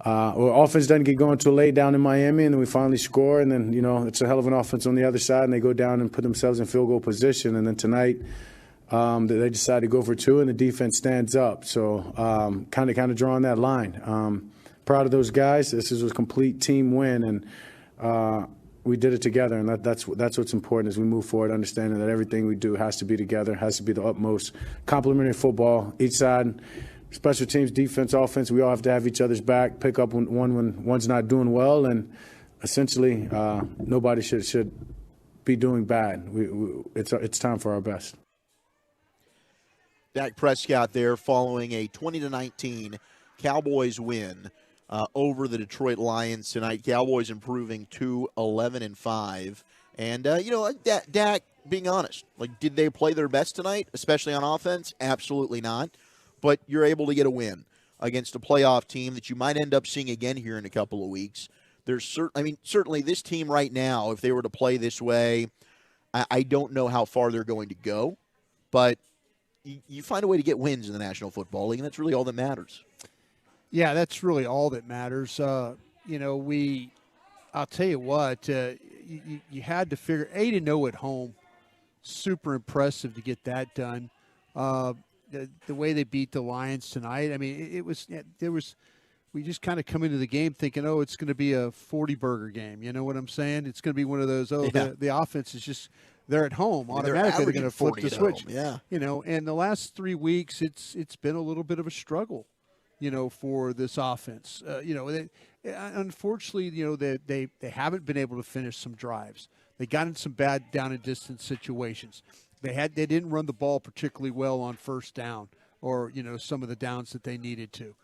offense doesn't get going too late down in Miami, and then we finally score, and then, it's a hell of an offense on the other side, and they go down and put themselves in field goal position. And then tonight they decide to go for 2, and the defense stands up. So kind of drawing that line. Proud of those guys. This is a complete team win, and we did it together, and that's what's important as we move forward, understanding that everything we do has to be together, has to be the utmost complementary football. Each side, special teams, defense, offense, we all have to have each other's back, pick up when one's not doing well, and essentially nobody should be doing bad. It's time for our best. Dak Prescott there following a 20-19 Cowboys win over the Detroit Lions tonight. Cowboys improving to 11-5. And, Dak, being honest, did they play their best tonight, especially on offense? Absolutely not. But you're able to get a win against a playoff team that you might end up seeing again here in a couple of weeks. Certainly this team right now, if they were to play this way, I don't know how far they're going to go. But you find a way to get wins in the National Football League, and that's really all that matters. Yeah, that's really all that matters. I'll tell you what, you had to figure 8-0 at home. Super impressive to get that done. The way they beat the Lions tonight, we just kind of come into the game thinking, it's going to be a 40-burger game. You know what I'm saying? It's going to be one of those, the offense is just, they're at home. Automatically they're going to flip the switch. Yeah. And the last 3 weeks, it's been a little bit of a struggle, for this offense. Unfortunately, they haven't been able to finish some drives. They got in some bad down and distance situations. They didn't run the ball particularly well on first down or, some of the downs that they needed to.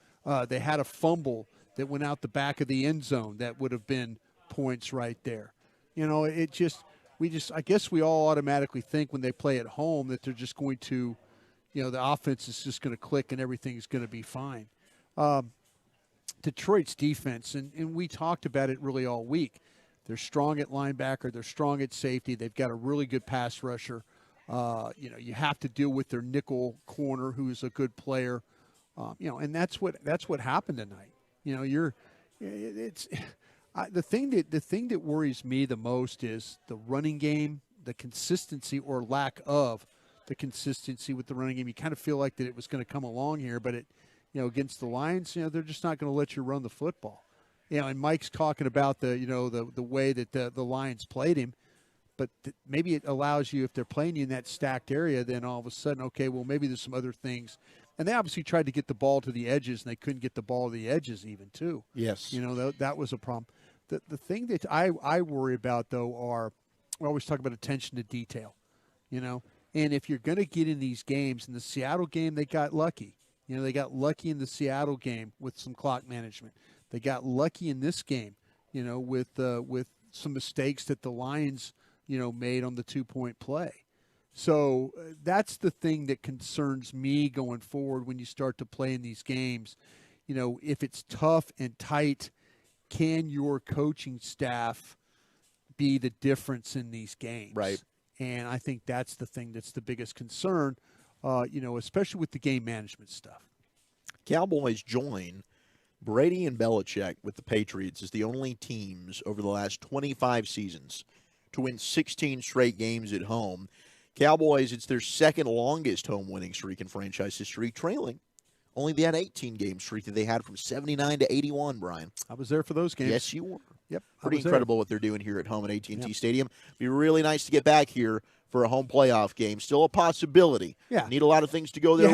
They had a fumble that went out the back of the end zone that would have been points right there. I guess we all automatically think when they play at home that they're just going to, the offense is just going to click and everything's going to be fine. Detroit's defense, and we talked about it really all week. They're strong at linebacker. They're strong at safety. They've got a really good pass rusher. You have to deal with their nickel corner, who's a good player. And that's what happened tonight. The thing that worries me the most is the running game, the consistency or lack of the consistency with the running game. You kind of feel like that it was going to come along here, but against the Lions, they're just not going to let you run the football. And Mike's talking about the way that the Lions played him, but maybe it allows you, if they're playing you in that stacked area, then all of a sudden, okay, well, maybe there's some other things. And they obviously tried to get the ball to the edges, and they couldn't get the ball to the edges even, too. Yes. That was a problem. The thing that I worry about, though, we always talk about attention to detail, and if you're going to get in these games, in the Seattle game, they got lucky. They got lucky in the Seattle game with some clock management. They got lucky in this game, with some mistakes that the Lions, made on the 2-point play. So that's the thing that concerns me going forward when you start to play in these games. If it's tough and tight, can your coaching staff be the difference in these games? Right. And I think that's the thing that's the biggest concern, especially with the game management stuff. Cowboys join Brady and Belichick with the Patriots as the only teams over the last 25 seasons to win 16 straight games at home. Cowboys, it's their second longest home winning streak in franchise history, trailing only that 18-game streak that they had from 79 to 81, Brian. I was there for those games. Yes, you were. Yep. Pretty incredible what they're doing here at home at AT&T Stadium. Be really nice to get back here for a home playoff game. Still a possibility. Yeah. Need a lot of things to go their way.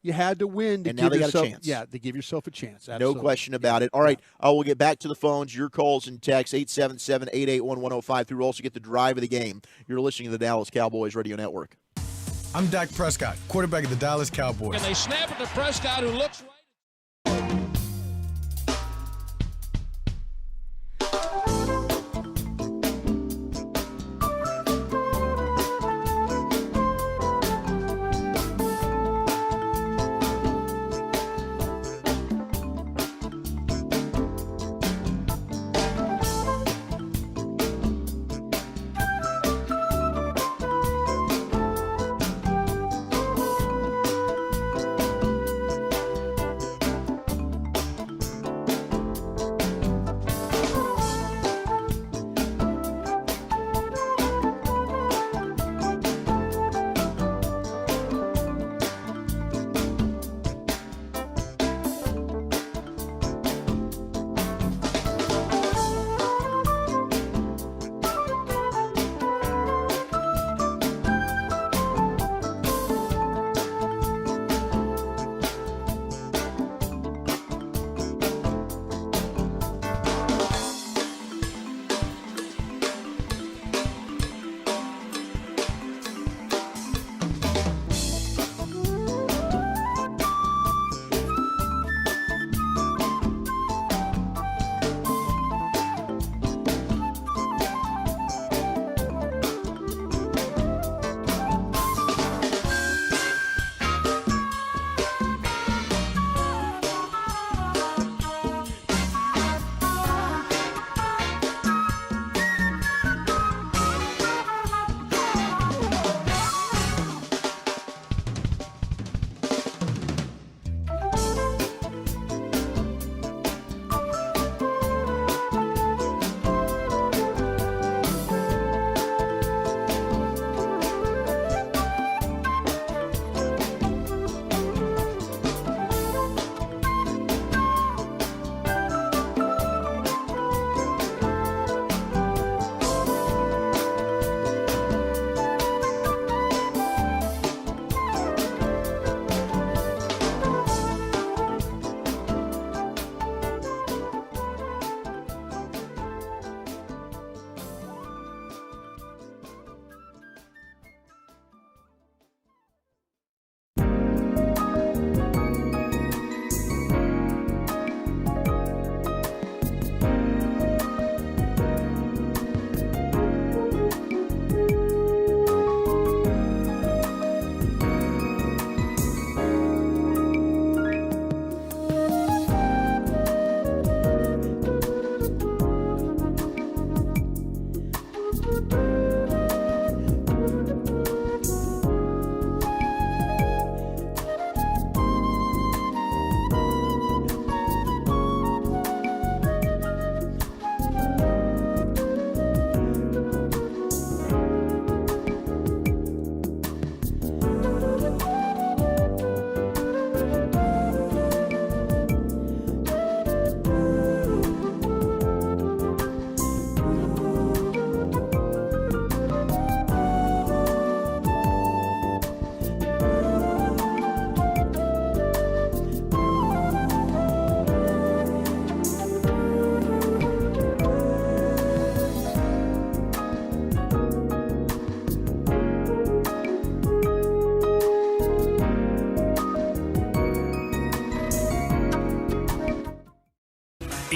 You had to win to and now give they yourself, got a chance. Yeah, to give yourself a chance. Absolutely. No question about it. All right, we'll get back to the phones, your calls and texts, 877-881-1053. We'll also get the drive of the game. You're listening to the Dallas Cowboys Radio Network. I'm Dak Prescott, quarterback of the Dallas Cowboys. And they snap it to Prescott, who looks right.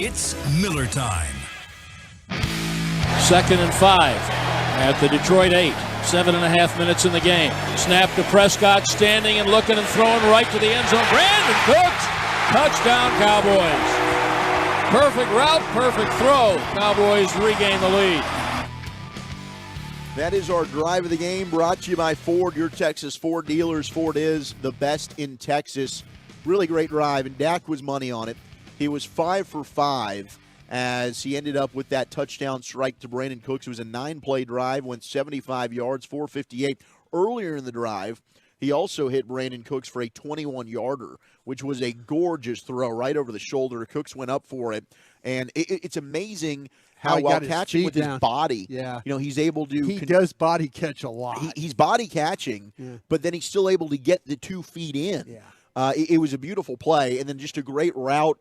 It's Miller time. 2nd and 5 at the Detroit 8. 7.5 minutes in the game. Snap to Prescott, standing and looking and throwing right to the end zone. Brandon Cooks, touchdown Cowboys. Perfect route, perfect throw. Cowboys regain the lead. That is our drive of the game, brought to you by Ford, your Texas Ford dealers. Ford is the best in Texas. Really great drive, and Dak was money on it. He was 5 for 5 as he ended up with that touchdown strike to Brandon Cooks. It was a 9-play drive, went 75 yards, 458. Earlier in the drive, he also hit Brandon Cooks for a 21-yarder, which was a gorgeous throw right over the shoulder. Cooks went up for it, and it's amazing how while catching with his body, he's able to. He does body catch a lot. He's body catching, but then he's still able to get the 2 feet in. Yeah. It was a beautiful play, and then just a great route,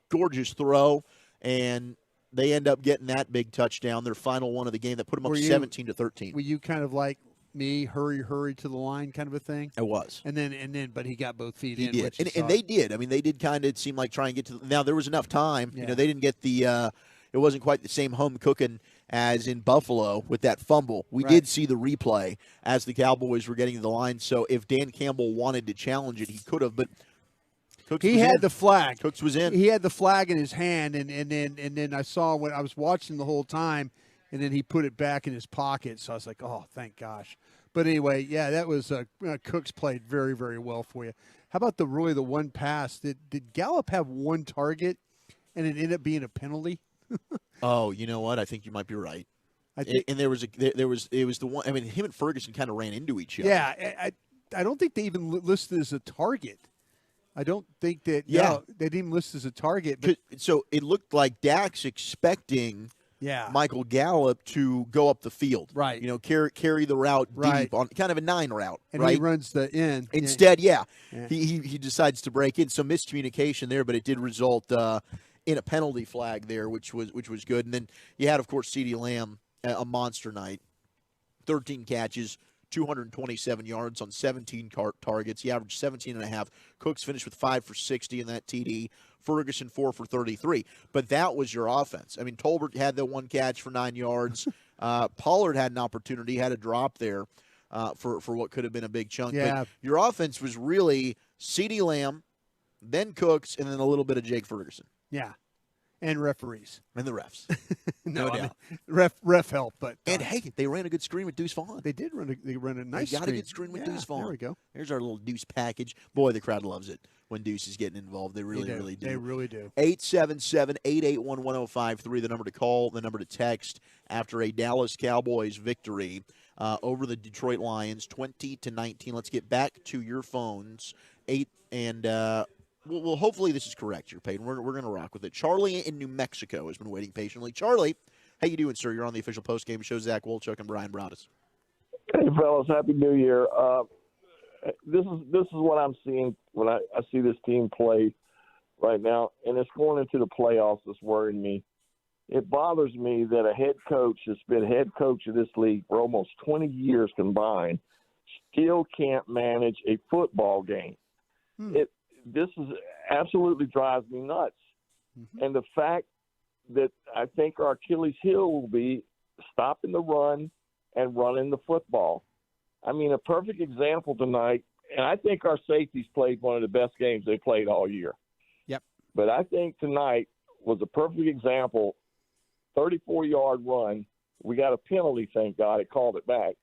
gorgeous throw, and they end up getting that big touchdown, their final one of the game, that put them up 17-13. Were you kind of like me, hurry to the line kind of a thing? It was. And then, but he got both feet in. He did, and they did. I mean, they did kind of seem like try and get to. Now there was enough time. Yeah. They didn't get the. It wasn't quite the same home cooking as in Buffalo with that fumble. We did see the replay as the Cowboys were getting to the line. So if Dan Campbell wanted to challenge it, he could have. But Cooks he had the flag. Cooks was in. He had the flag in his hand, and then I saw when I was watching the whole time, and then he put it back in his pocket. So I was like, oh, thank gosh. But anyway, yeah, that was Cooks played very, very well for you. How about the one pass? Did Gallup have one target, and it ended up being a penalty? Oh, you know what? I think you might be right. And it was the one. I mean, him and Ferguson kind of ran into each other. Yeah, I don't think they even listed as a target. I don't think that. Yeah, they didn't even list as a target. But so it looked like Dak's expecting. Yeah. Michael Gallup to go up the field. Right. Carry the route deep on kind of a 9 route. And right? he runs the in. Instead, he decides to break in. So miscommunication there, but it did result in a penalty flag there, which was good. And then you had, of course, CeeDee Lamb, a monster night. 13 catches, 227 yards on 17 targets. He averaged 17.5. Cooks finished with 5 for 60 in that TD. Ferguson 4 for 33. But that was your offense. I mean, Tolbert had the one catch for 9 yards. Pollard had an opportunity, had a drop there for what could have been a big chunk. Yeah. But your offense was really CeeDee Lamb, then Cooks, and then a little bit of Jake Ferguson. Yeah. And referees. And the refs. No doubt. Ref help. But and, hey, they ran a good screen with Deuce Vaughn. They did run a nice screen. They got a good screen with Deuce Vaughn. There we go. Here's our little Deuce package. Boy, the crowd loves it when Deuce is getting involved. They really do. They really do. 877-881-1053, the number to call, the number to text after a Dallas Cowboys victory over the Detroit Lions, 20-19. Let's get back to your phones. Well, hopefully this is correct here, Peyton. We're going to rock with it. Charlie in New Mexico has been waiting patiently. Charlie, how you doing, sir? You're on the official postgame show. Zach Wolchuk and Bryan Broaddus. Hey, fellas. Happy New Year. This is what I'm seeing when I see this team play right now, and it's going into the playoffs that's worrying me. It bothers me that a head coach that's been head coach of this league for almost 20 years combined still can't manage a football game. This absolutely drives me nuts. Mm-hmm. And the fact that I think our Achilles heel will be stopping the run and running the football. I mean, a perfect example tonight, and I think our safeties played one of the best games they played all year. Yep. But I think tonight was a perfect example, 34-yard run. We got a penalty, thank God. It called it back.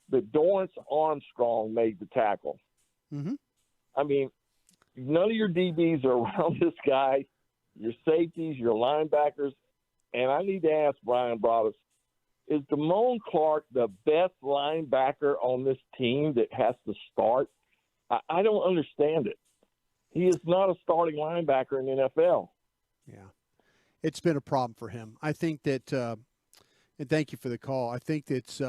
But Dorrance Armstrong made the tackle. Mm-hmm. I mean, none of your DBs are around this guy, your safeties, your linebackers. And I need to ask Bryan Broaddus, is Damone Clark the best linebacker on this team that has to start? I don't understand it. He is not a starting linebacker in the NFL. Yeah. It's been a problem for him. I think that, and thank you for the call, I think that's,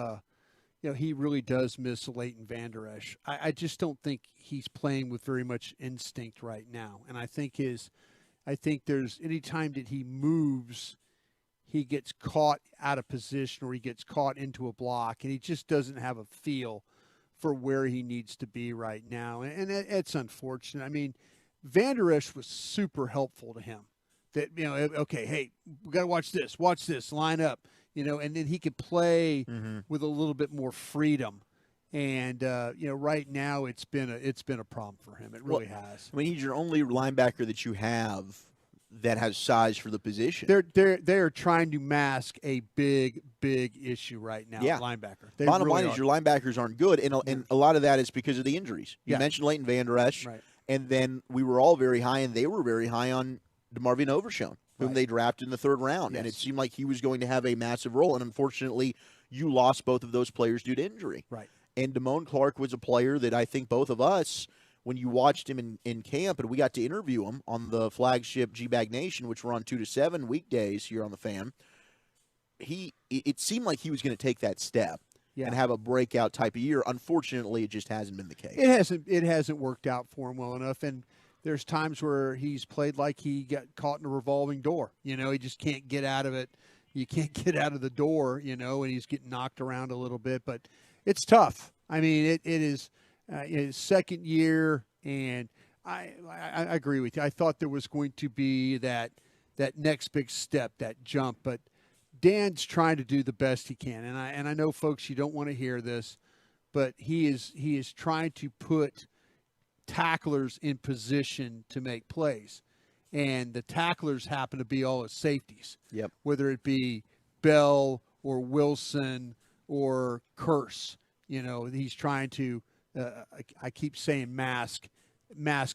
he really does miss Leighton Vander Esch. I just don't think he's playing with very much instinct right now. And I think there's any time that he moves, he gets caught out of position or he gets caught into a block, and he just doesn't have a feel for where he needs to be right now. And it's unfortunate. I mean, Vander Esch was super helpful to him that, okay, hey, we got to watch this, line up, and then he could play with a little bit more freedom. And right now it's been a problem for him. It really has. I mean, he's your only linebacker that you have that has size for the position. They're trying to mask a big issue right now. Yeah. Linebacker. Bottom line is your linebackers aren't good, and a lot of that is because of the injuries. You mentioned Leighton Vander Esch, right. And then we were all very high, and they were very high on DeMarvion Overshown, whom they drafted in the 3rd round, and it seemed like he was going to have a massive role. And unfortunately, you lost both of those players due to injury. Right. And Damone Clark was a player that I think both of us, when you watched him in camp, and we got to interview him on the flagship G-Bag Nation, which we're on 2 to 7 weekdays here on the Fan, it seemed like he was going to take that step and have a breakout type of year. Unfortunately, it just hasn't been the case. It hasn't worked out for him well enough, and there's times where he's played like he got caught in a revolving door. He just can't get out of it. You can't get out of the door, and he's getting knocked around a little bit, but it's tough. I mean, it is his 2nd year, and I agree with you. I thought there was going to be that next big step, that jump, but Dan's trying to do the best he can. And I know, folks, you don't want to hear this, but he is trying to put tacklers in position to make plays. And the tacklers happen to be all his safeties. Yep. Whether it be Bell or Wilson or Curse, he's trying to, I keep saying mask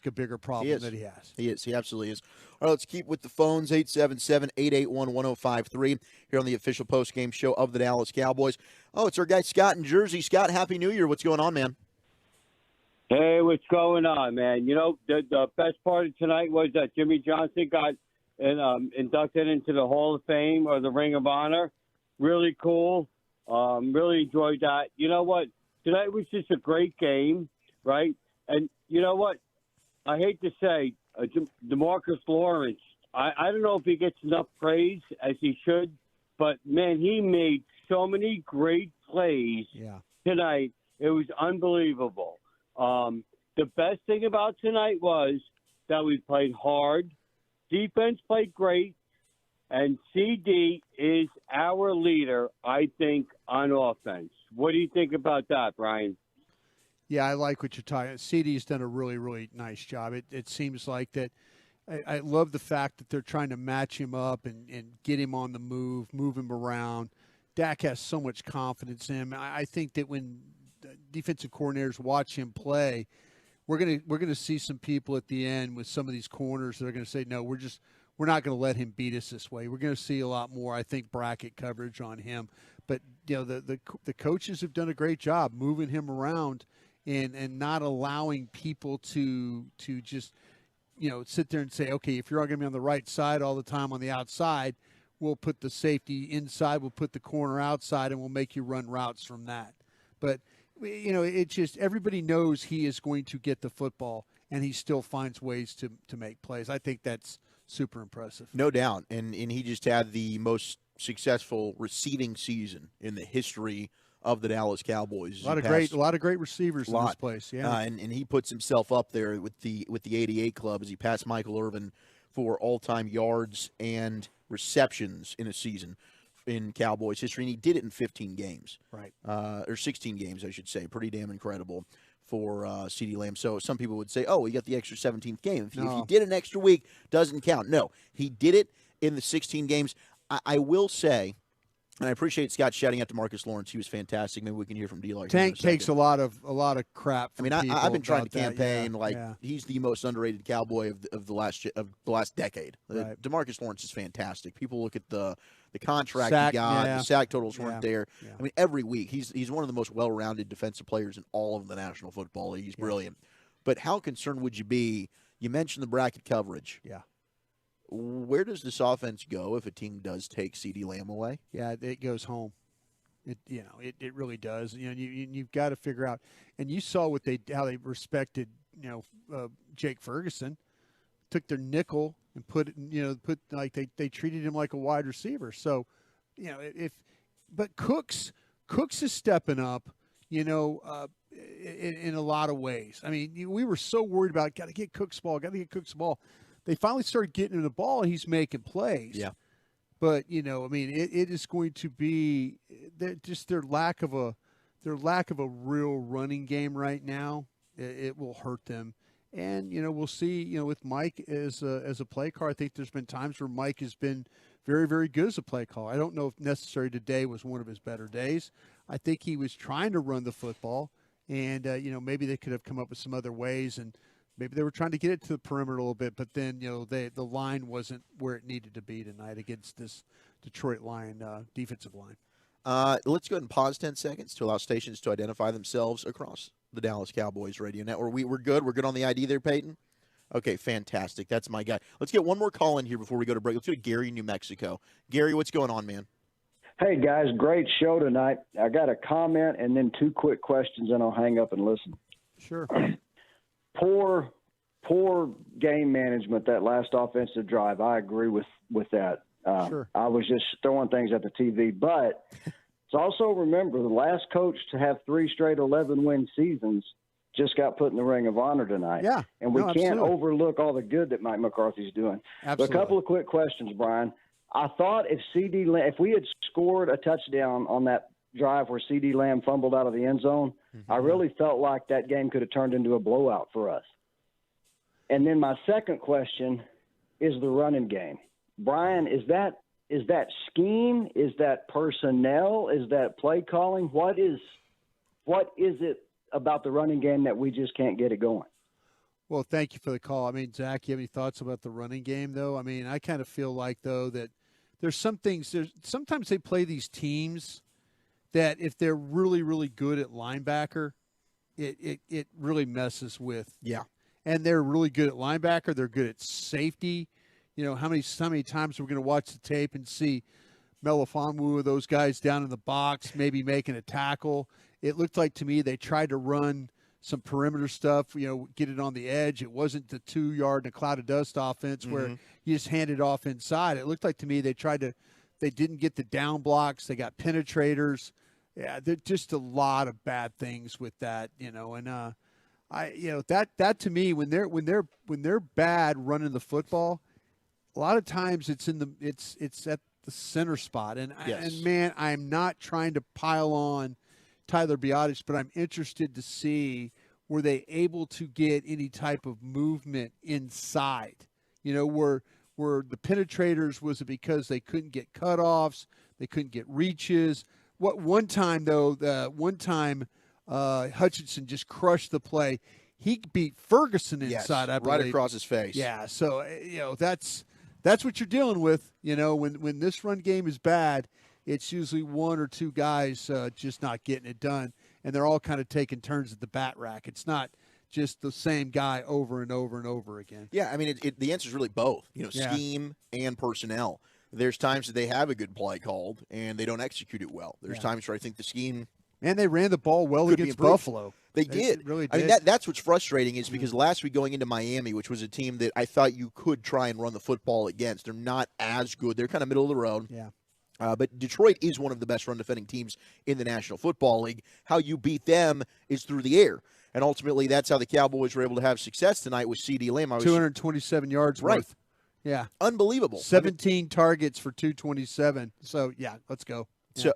a bigger problem that he has. He is. He absolutely is. All right, let's keep with the phones, 877-881-1053, here on the official postgame show of the Dallas Cowboys. Oh, it's our guy Scott in Jersey. Scott, Happy New Year. What's going on, man? Hey, what's going on, man? The best part of tonight was that Jimmy Johnson got inducted into the Hall of Fame or the Ring of Honor. Really cool. Really enjoyed that. You know what? Tonight was just a great game, right? And you know what? I hate to say, DeMarcus Lawrence, I don't know if he gets enough praise as he should, but, man, he made so many great plays tonight. It was unbelievable. The best thing about tonight was that we played hard. Defense played great. And CD is our leader, I think, on offense. What do you think about that, Brian? Yeah, I like what you're talking about. CD's done a really, really nice job. It seems like that. I love the fact that they're trying to match him up and get him on the move him around. Dak has so much confidence in him. I think that when defensive coordinators watch him play, we're gonna see some people at the end with some of these corners that are going to say, no, we're not going to let him beat us this way. We're going to see a lot more, I think, bracket coverage on him. But the coaches have done a great job moving him around and not allowing people to just sit there and say, okay, if you're all going to be on the right side all the time on the outside, we'll put the safety inside, we'll put the corner outside, and we'll make you run routes from that. But it just, everybody knows he is going to get the football, and he still finds ways to make plays. I think that's super impressive. No doubt. And he just had the most successful receiving season in the history of the Dallas Cowboys. A lot of great receivers in this place. Yeah. And he puts himself up there with the 88 club as he passed Michael Irvin for all-time yards and receptions in a season in Cowboys history. And he did it in 15 games. Right. Or 16 games, I should say. Pretty damn incredible for CeeDee Lamb. So some people would say, oh, he got the extra 17th game. If he did an extra week, doesn't count. No, he did it in the 16 games. I will say, and I appreciate Scott shouting out to Marcus Lawrence. He was fantastic. Maybe we can hear from D-Lark. Tank takes a lot of crap from people. I've been trying to campaign he's the most underrated Cowboy of the last decade. Right. DeMarcus Lawrence is fantastic. People look at the contract sack, he got. The sack totals weren't there. Yeah. I mean, every week he's one of the most well-rounded defensive players in all of the National Football League. He's brilliant. But how concerned would you be? You mentioned the bracket coverage. Yeah. Where does this offense go if a team does take CeeDee Lamb away? Yeah, it goes home. It really does. You've got to figure out. And you saw how they respected Jake Ferguson, took their nickel and put they treated him like a wide receiver. So but Cooks is stepping up. In a lot of ways. I mean, we were so worried about got to get Cooks the ball. they finally started getting him the ball, and he's making plays. Yeah. But, you know, I mean, it is going to be just their lack of a real running game right now. It will hurt them. And, you know, we'll see, you know, with Mike as a play caller, I think there's been times where Mike has been very, very good as a play caller. I don't know if necessarily today was one of his better days. I think he was trying to run the football, and, you know, maybe they could have come up with some other ways, and maybe they were trying to get it to the perimeter a little bit, but then, you know, the line wasn't where it needed to be tonight against this Detroit Lion defensive line. Let's go ahead and pause 10 seconds to allow stations to identify themselves across the Dallas Cowboys radio network. We're good? We're good on the ID there, Peyton? Okay, fantastic. That's my guy. Let's get one more call in here before we go to break. Let's go to Gary, New Mexico. Gary, what's going on, man? Hey, guys, great show tonight. I got a comment and then 2 quick questions, and I'll hang up and listen. Sure. Poor game management, that last offensive drive. I agree with that. Sure. I was just throwing things at the TV. But let's also remember the last coach to have 3 straight 11-win seasons just got put in the Ring of Honor tonight. Yeah. And we can't absolutely. overlook all the good that Mike McCarthy's doing. Absolutely. But a couple of quick questions, Brian. I thought if we had scored a touchdown on that drive where CD Lamb fumbled out of the end zone, I really felt like that game could have turned into a blowout for us. And then my second question is the running game. Brian, is that scheme? Is that personnel? Is that play calling? What is it about the running game that we just can't get it going? Well, thank you for the call. I mean, Zach, you have any thoughts about the running game, though? I mean, I kind of feel like, though, that there's some things – sometimes they play these teams that if they're really, really good at linebacker, it really messes with. Yeah. And they're really good at linebacker. They're good at safety. You know, how many times are we going to watch the tape and see Melifonwu, those guys down in the box, maybe making a tackle? It looked like to me they tried to run some perimeter stuff, you know, get it on the edge. It wasn't the 2-yard and a cloud of dust offense where you just hand it off inside. It looked like to me they didn't get the down blocks. They got penetrators. Yeah, there's just a lot of bad things with that, you know. And that to me, when they're bad running the football, a lot of times it's at the center spot. And man, I'm not trying to pile on Tyler Broaddus, but I'm interested to see were they able to get any type of movement inside. You know, were the penetrators, was it because they couldn't get cutoffs, they couldn't get reaches? One time Hutchinson just crushed the play. He beat Ferguson inside, I believe. Right across his face. Yeah, so you know that's what you're dealing with. You know, when this run game is bad, it's usually 1 or 2 guys just not getting it done, and they're all kind of taking turns at the bat rack. It's not just the same guy over and over and over again. Yeah, I mean, the answer is really both. You know, scheme and personnel. There's times that they have a good play called, and they don't execute it well. There's times where I think the scheme Man, they ran the ball well against Buffalo. They did. Really did. I mean, that's what's frustrating is because last week going into Miami, which was a team that I thought you could try and run the football against, they're not as good. They're kind of middle of the road. Yeah. But Detroit is one of the best run-defending teams in the National Football League. How you beat them is through the air. And ultimately, that's how the Cowboys were able to have success tonight with CD Lamb. 227 yards worth. Yeah. Unbelievable. 17 targets for 227. So, yeah, let's go. So,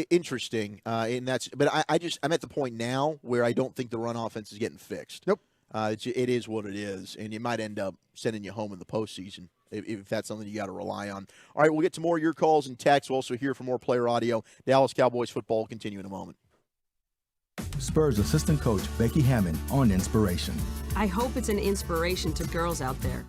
interesting. And but I'm at the point now where I don't think the run offense is getting fixed. Nope. It is what it is, and it might end up sending you home in the postseason if that's something you got to rely on. All right, we'll get to more of your calls and texts. We'll also hear from more player audio. Dallas Cowboys football will continue in a moment. Spurs assistant coach Becky Hammond on inspiration. I hope it's an inspiration to girls out there.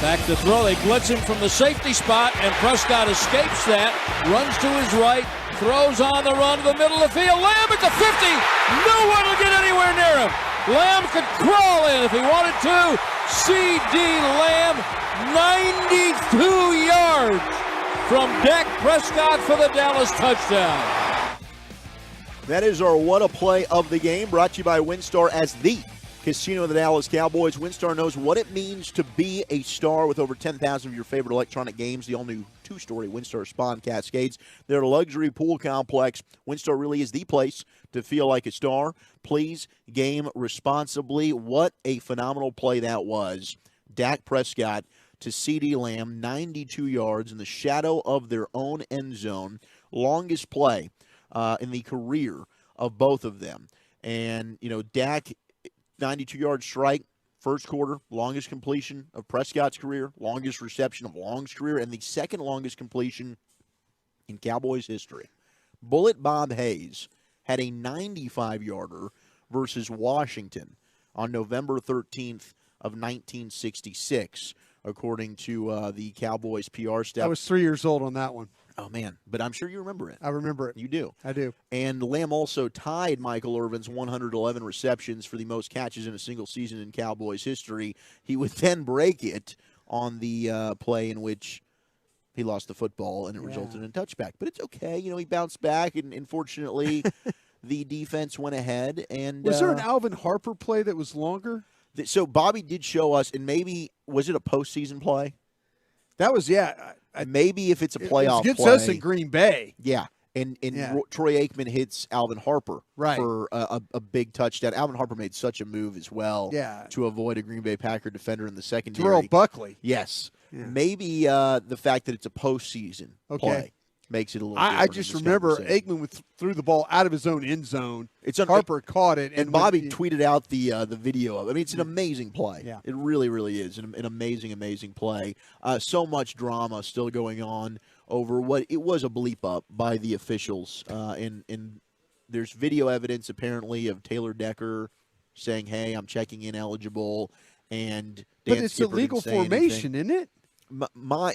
Back to throw. They blitz him from the safety spot, and Prescott escapes that, runs to his right, throws on the run to the middle of the field. Lamb at the 50. No one will get anywhere near him. Lamb could crawl in if he wanted to. C.D. Lamb, 92 yards from Dak Prescott for the Dallas touchdown. That is our What a Play of the game, brought to you by WinStar as the casino of the Dallas Cowboys. WinStar knows what it means to be a star with over 10,000 of your favorite electronic games. The all-new two-story WinStar Spawn Cascades. Their luxury pool complex. WinStar really is the place to feel like a star. Please game responsibly. What a phenomenal play that was. Dak Prescott to C.D. Lamb, 92 yards in the shadow of their own end zone. Longest play in the career of both of them. And, Dak, 92-yard strike, first quarter, longest completion of Prescott's career, longest reception of Long's career, and the second longest completion in Cowboys history. Bullet Bob Hayes had a 95-yarder versus Washington on November 13th of 1966, according to the Cowboys PR staff. I was 3 years old on that one. Oh, man. But I'm sure you remember it. I remember it. You do. I do. And Lamb also tied Michael Irvin's 111 receptions for the most catches in a single season in Cowboys history. He would then break it on the play in which he lost the football, and it resulted in a touchback. But it's okay. He bounced back, and fortunately, the defense went ahead. And was there an Alvin Harper play that was longer? So Bobby did show us, and maybe, was it a postseason play? That was, maybe if it's a playoff play. It gets play, us in Green Bay. Yeah. And Troy Aikman hits Alvin Harper for a big touchdown. Alvin Harper made such a move as well to avoid a Green Bay Packer defender in the secondary. Terrell Buckley. Yes. Yeah. Maybe the fact that it's a postseason play makes it a little different. I just remember Aikman threw the ball out of his own end zone. Harper caught it. And Bobby tweeted out the video of it. I mean, it's an amazing play. Yeah. It really, really is an amazing, amazing play. So much drama still going on over what it was a bleep up by the officials. And there's video evidence, apparently, of Taylor Decker saying, hey, I'm checking in eligible. And but it's illegal formation, isn't it?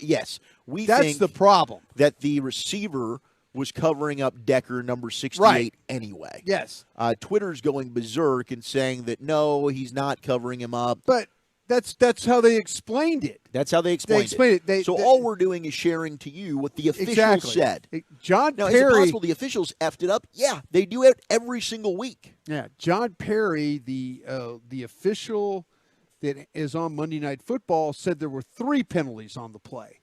Yes. That's think the problem. That the receiver was covering up Decker, number 68, anyway. Yes. Twitter's going berserk and saying that, no, he's not covering him up. But that's how they explained it. That's how they explained it. So all we're doing is sharing to you what the officials said. John now, Perry. Is it possible the officials effed it up? Yeah, they do it every single week. Yeah, John Perry, the official that is on Monday Night Football, said there were 3 penalties on the play.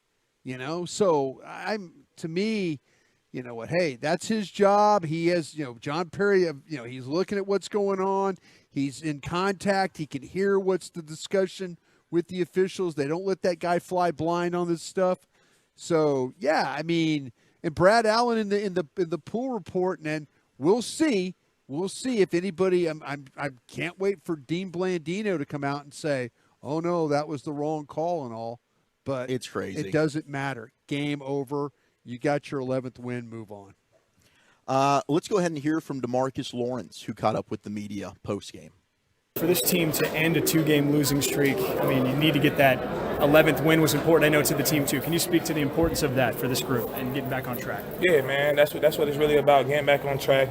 So to me, you know what? Hey, that's his job. He has, John Perry. He's looking at what's going on. He's in contact. He can hear what's the discussion with the officials. They don't let that guy fly blind on this stuff. So and Brad Allen in the pool report, and then we'll see. We'll see if anybody. I can't wait for Dean Blandino to come out and say, "Oh no, that was the wrong call and all." But it's crazy. It doesn't matter. Game over. You got your 11th win. Move on. Let's go ahead and hear from DeMarcus Lawrence, who caught up with the media post-game. For this team to end a 2-game losing streak, you need to get that 11th win was important. I know to the team too. Can you speak to the importance of that for this group and getting back on track? Yeah, man, that's what it's really about, getting back on track.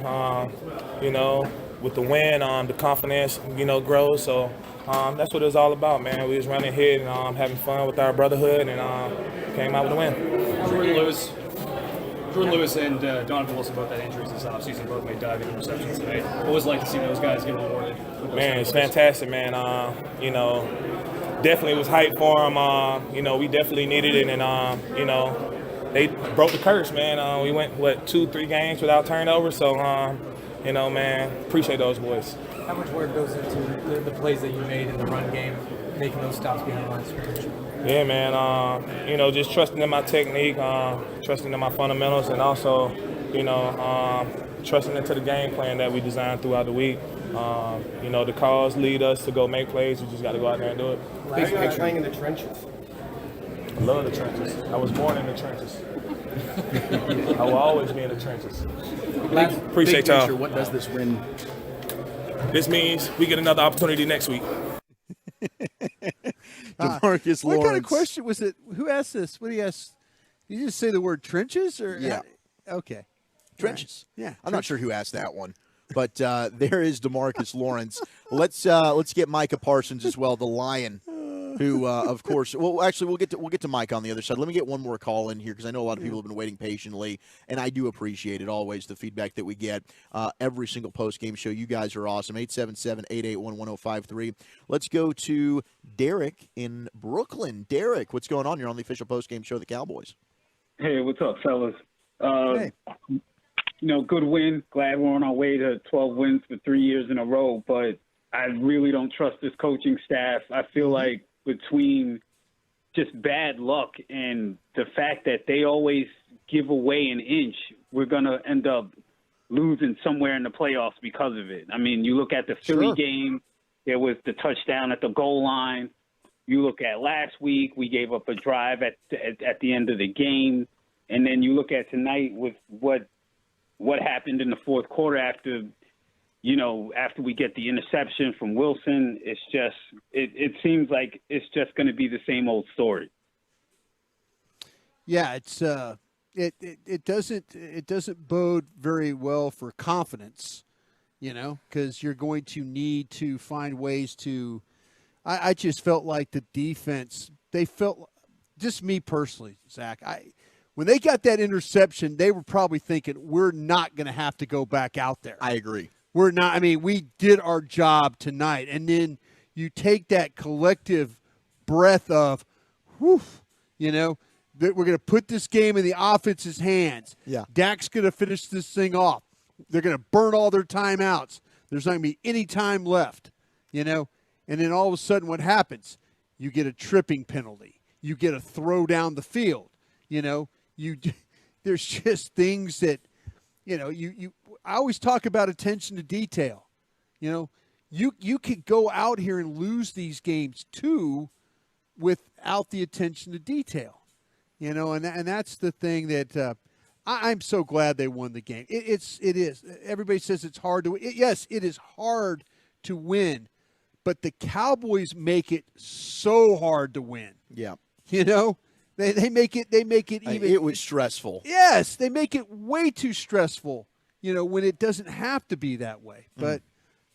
With the win, the confidence, grows. So that's what it's all about, man. We was running ahead and having fun with our brotherhood and came out with a win. Jordan Lewis and Donovan Wilson both had injuries this offseason, both made diving interceptions today. What was it like to see those guys get rewarded? Man, it's fantastic, man. Definitely was hype for them. We definitely needed it, and they broke the curse, man. We went 2-3 games without turnovers, so man, appreciate those boys. How much work goes into the plays that you made in the run game, making those stops behind the line of scrimmage? Yeah, man. Just trusting in my technique, trusting in my fundamentals, and also, trusting into the game plan that we designed throughout the week. The calls lead us to go make plays. We just got to go out there and do it. Big picture. Playing in the trenches. I love the trenches. I was born in the trenches. I will always be in the trenches. Appreciate y'all. Picture, what does this win? This means we get another opportunity next week. DeMarcus Lawrence. What kind of question was it? Who asked this? What did he ask? Did you just say the word trenches? Or Yeah. Okay. Trenches. Right. Yeah. I'm not sure who asked that one. But there is DeMarcus Lawrence. Let's get Micah Parsons as well, the Lion, who of course. Well, actually, we'll get to Mike on the other side. Let me get one more call in here because I know a lot of people have been waiting patiently, and I do appreciate it always the feedback that we get every single post game show. You guys are awesome. 877-881-1053. Let's go to Derek in Brooklyn. Derek, what's going on? You're on the official post game show of the Cowboys. Hey, what's up, fellas? Hey. Good win. Glad we're on our way to 12 wins for 3 years in a row, but I really don't trust this coaching staff. I feel like between just bad luck and the fact that they always give away an inch, we're going to end up losing somewhere in the playoffs because of it. I mean, you look at the Philly game, there was the touchdown at the goal line. You look at last week, we gave up a drive at the end of the game. And then you look at tonight with what happened in the fourth quarter after we get the interception from Wilson. It's just it seems like it's just going to be the same old story. Yeah, it's it doesn't bode very well for confidence, because you're going to need to find ways to. I just felt like the defense. They felt, just me personally, Zach. When they got that interception, they were probably thinking, we're not going to have to go back out there. I agree. We're not. I mean, we did our job tonight. And then you take that collective breath of, whew, that we're going to put this game in the offense's hands. Yeah. Dak's going to finish this thing off. They're going to burn all their timeouts. There's not going to be any time left, And then all of a sudden what happens? You get a tripping penalty. You get a throw down the field, there's just things that, I always talk about attention to detail. You could go out here and lose these games too without the attention to detail, and that's the thing that I'm so glad they won the game. It is. Everybody says it's hard to win. Yes, it is hard to win, but the Cowboys make it so hard to win. Yeah. They make it even. It was stressful. Yes, they make it way too stressful. When it doesn't have to be that way. But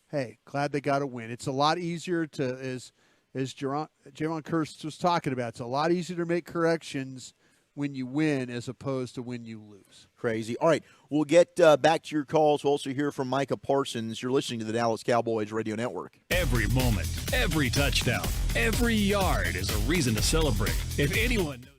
hey, glad they got a win. It's a lot easier to, as Javon Kearse was talking about, it's a lot easier to make corrections when you win as opposed to when you lose. Crazy. All right, we'll get back to your calls. We'll also hear from Micah Parsons. You're listening to the Dallas Cowboys Radio Network. Every moment, every touchdown, every yard is a reason to celebrate. If anyone knows.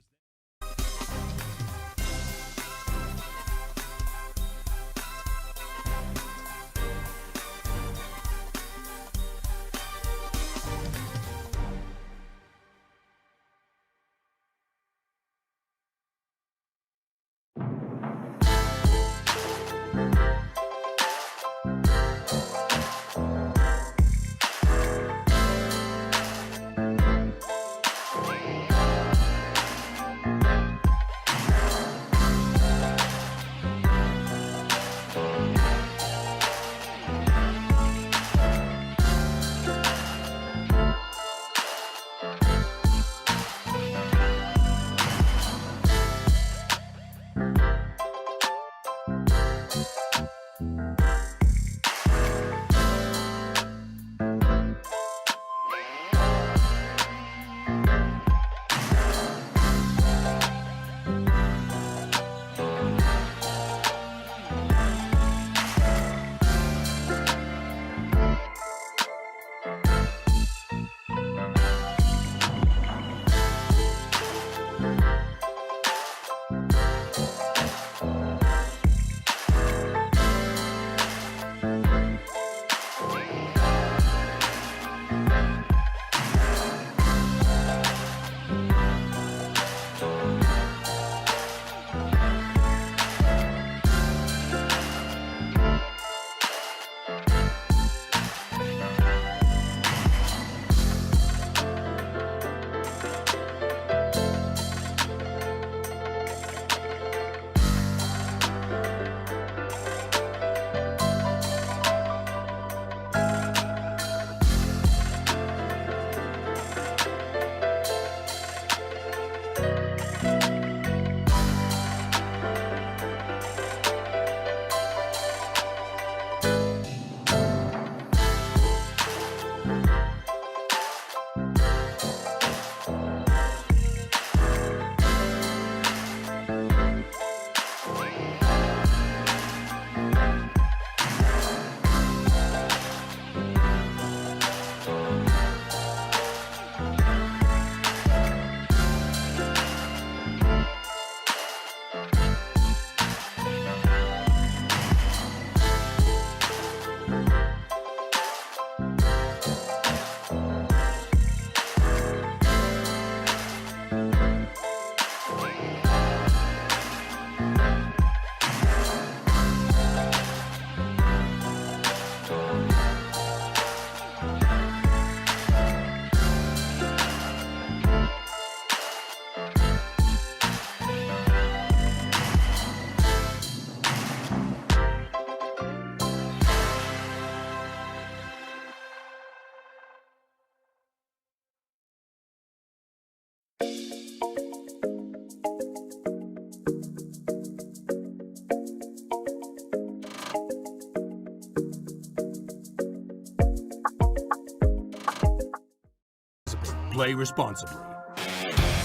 Play responsibly.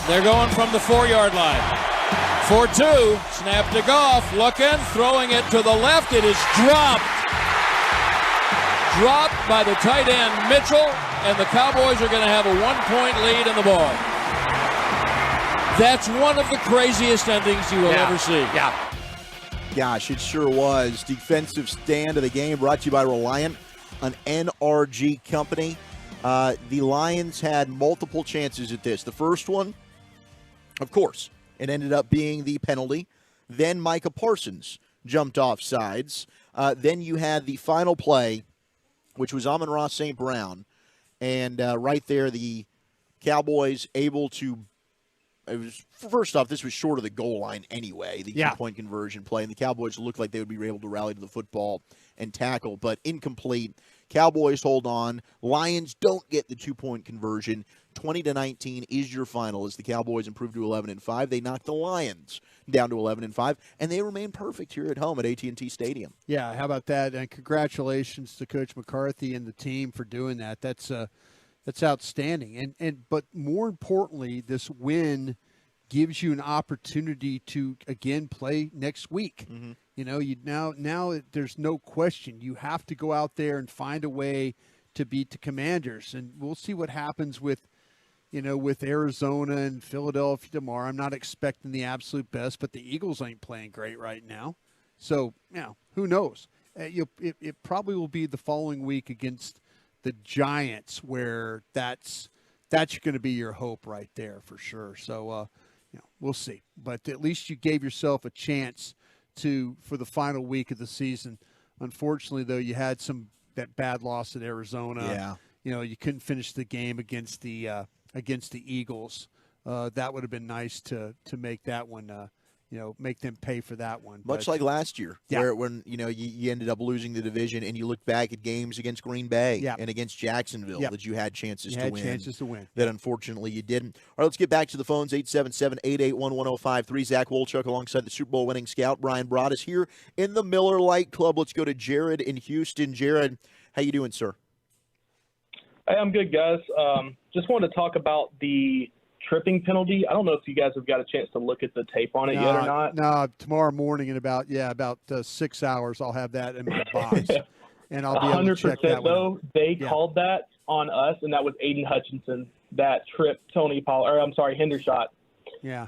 They're going from the 4-yard line. For 2, snap to Goff, looking, throwing it to the left. It is dropped. Dropped by the tight end Mitchell, and the Cowboys are going to have a 1-point lead in the ball. That's one of the craziest endings you will ever see. Yeah. Gosh, it sure was. Defensive stand of the game brought to you by Reliant, an NRG company. The Lions had multiple chances at this. The first one, of course, it ended up being the penalty. Then Micah Parsons jumped off sides. Then you had the final play, which was Amon-Ra St. Brown. And right there, the Cowboys able to first off, this was short of the goal line anyway, the 2-point conversion play, and the Cowboys looked like they would be able to rally to the football and tackle, but incomplete. Cowboys hold on. Lions don't get the 2-point conversion. 20-19 is your final as the Cowboys improve to 11-5. They knock the Lions down to 11-5, and they remain perfect here at home at AT&T Stadium. Yeah, how about that? And congratulations to Coach McCarthy and the team for doing that. That's outstanding. But more importantly, this win gives you an opportunity to again play next week. Mm-hmm. You know, now there's no question. You have to go out there and find a way to beat the Commanders, and we'll see what happens with Arizona and Philadelphia tomorrow. I'm not expecting the absolute best, but the Eagles ain't playing great right now. So, who knows? It probably will be the following week against the Giants where that's going to be your hope right there for sure. So, we'll see. But at least you gave yourself a chance for the final week of the season. Unfortunately, though, you had that bad loss at Arizona. Yeah. You couldn't finish the game against the Eagles. That would have been nice to make that one, make them pay for that one. Much like last year, where when you ended up losing the division, and you look back at games against Green Bay and against Jacksonville that you had chances to win. That unfortunately you didn't. All right, let's get back to the phones. 877-881-1053. Zach Wolchuk alongside the Super Bowl winning scout Bryan Broaddus here in the Miller Lite Club. Let's go to Jared in Houston. Jared, how you doing, sir? Hey, I'm good, guys. Just wanted to talk about the tripping penalty. I don't know if you guys have got a chance to look at the tape on it yet or not. No, tomorrow morning in about 6 hours, I'll have that in my box, and I'll be able to check that one out. They called that on us, and that was Aiden Hutchinson that tripped Hendershot. Yeah.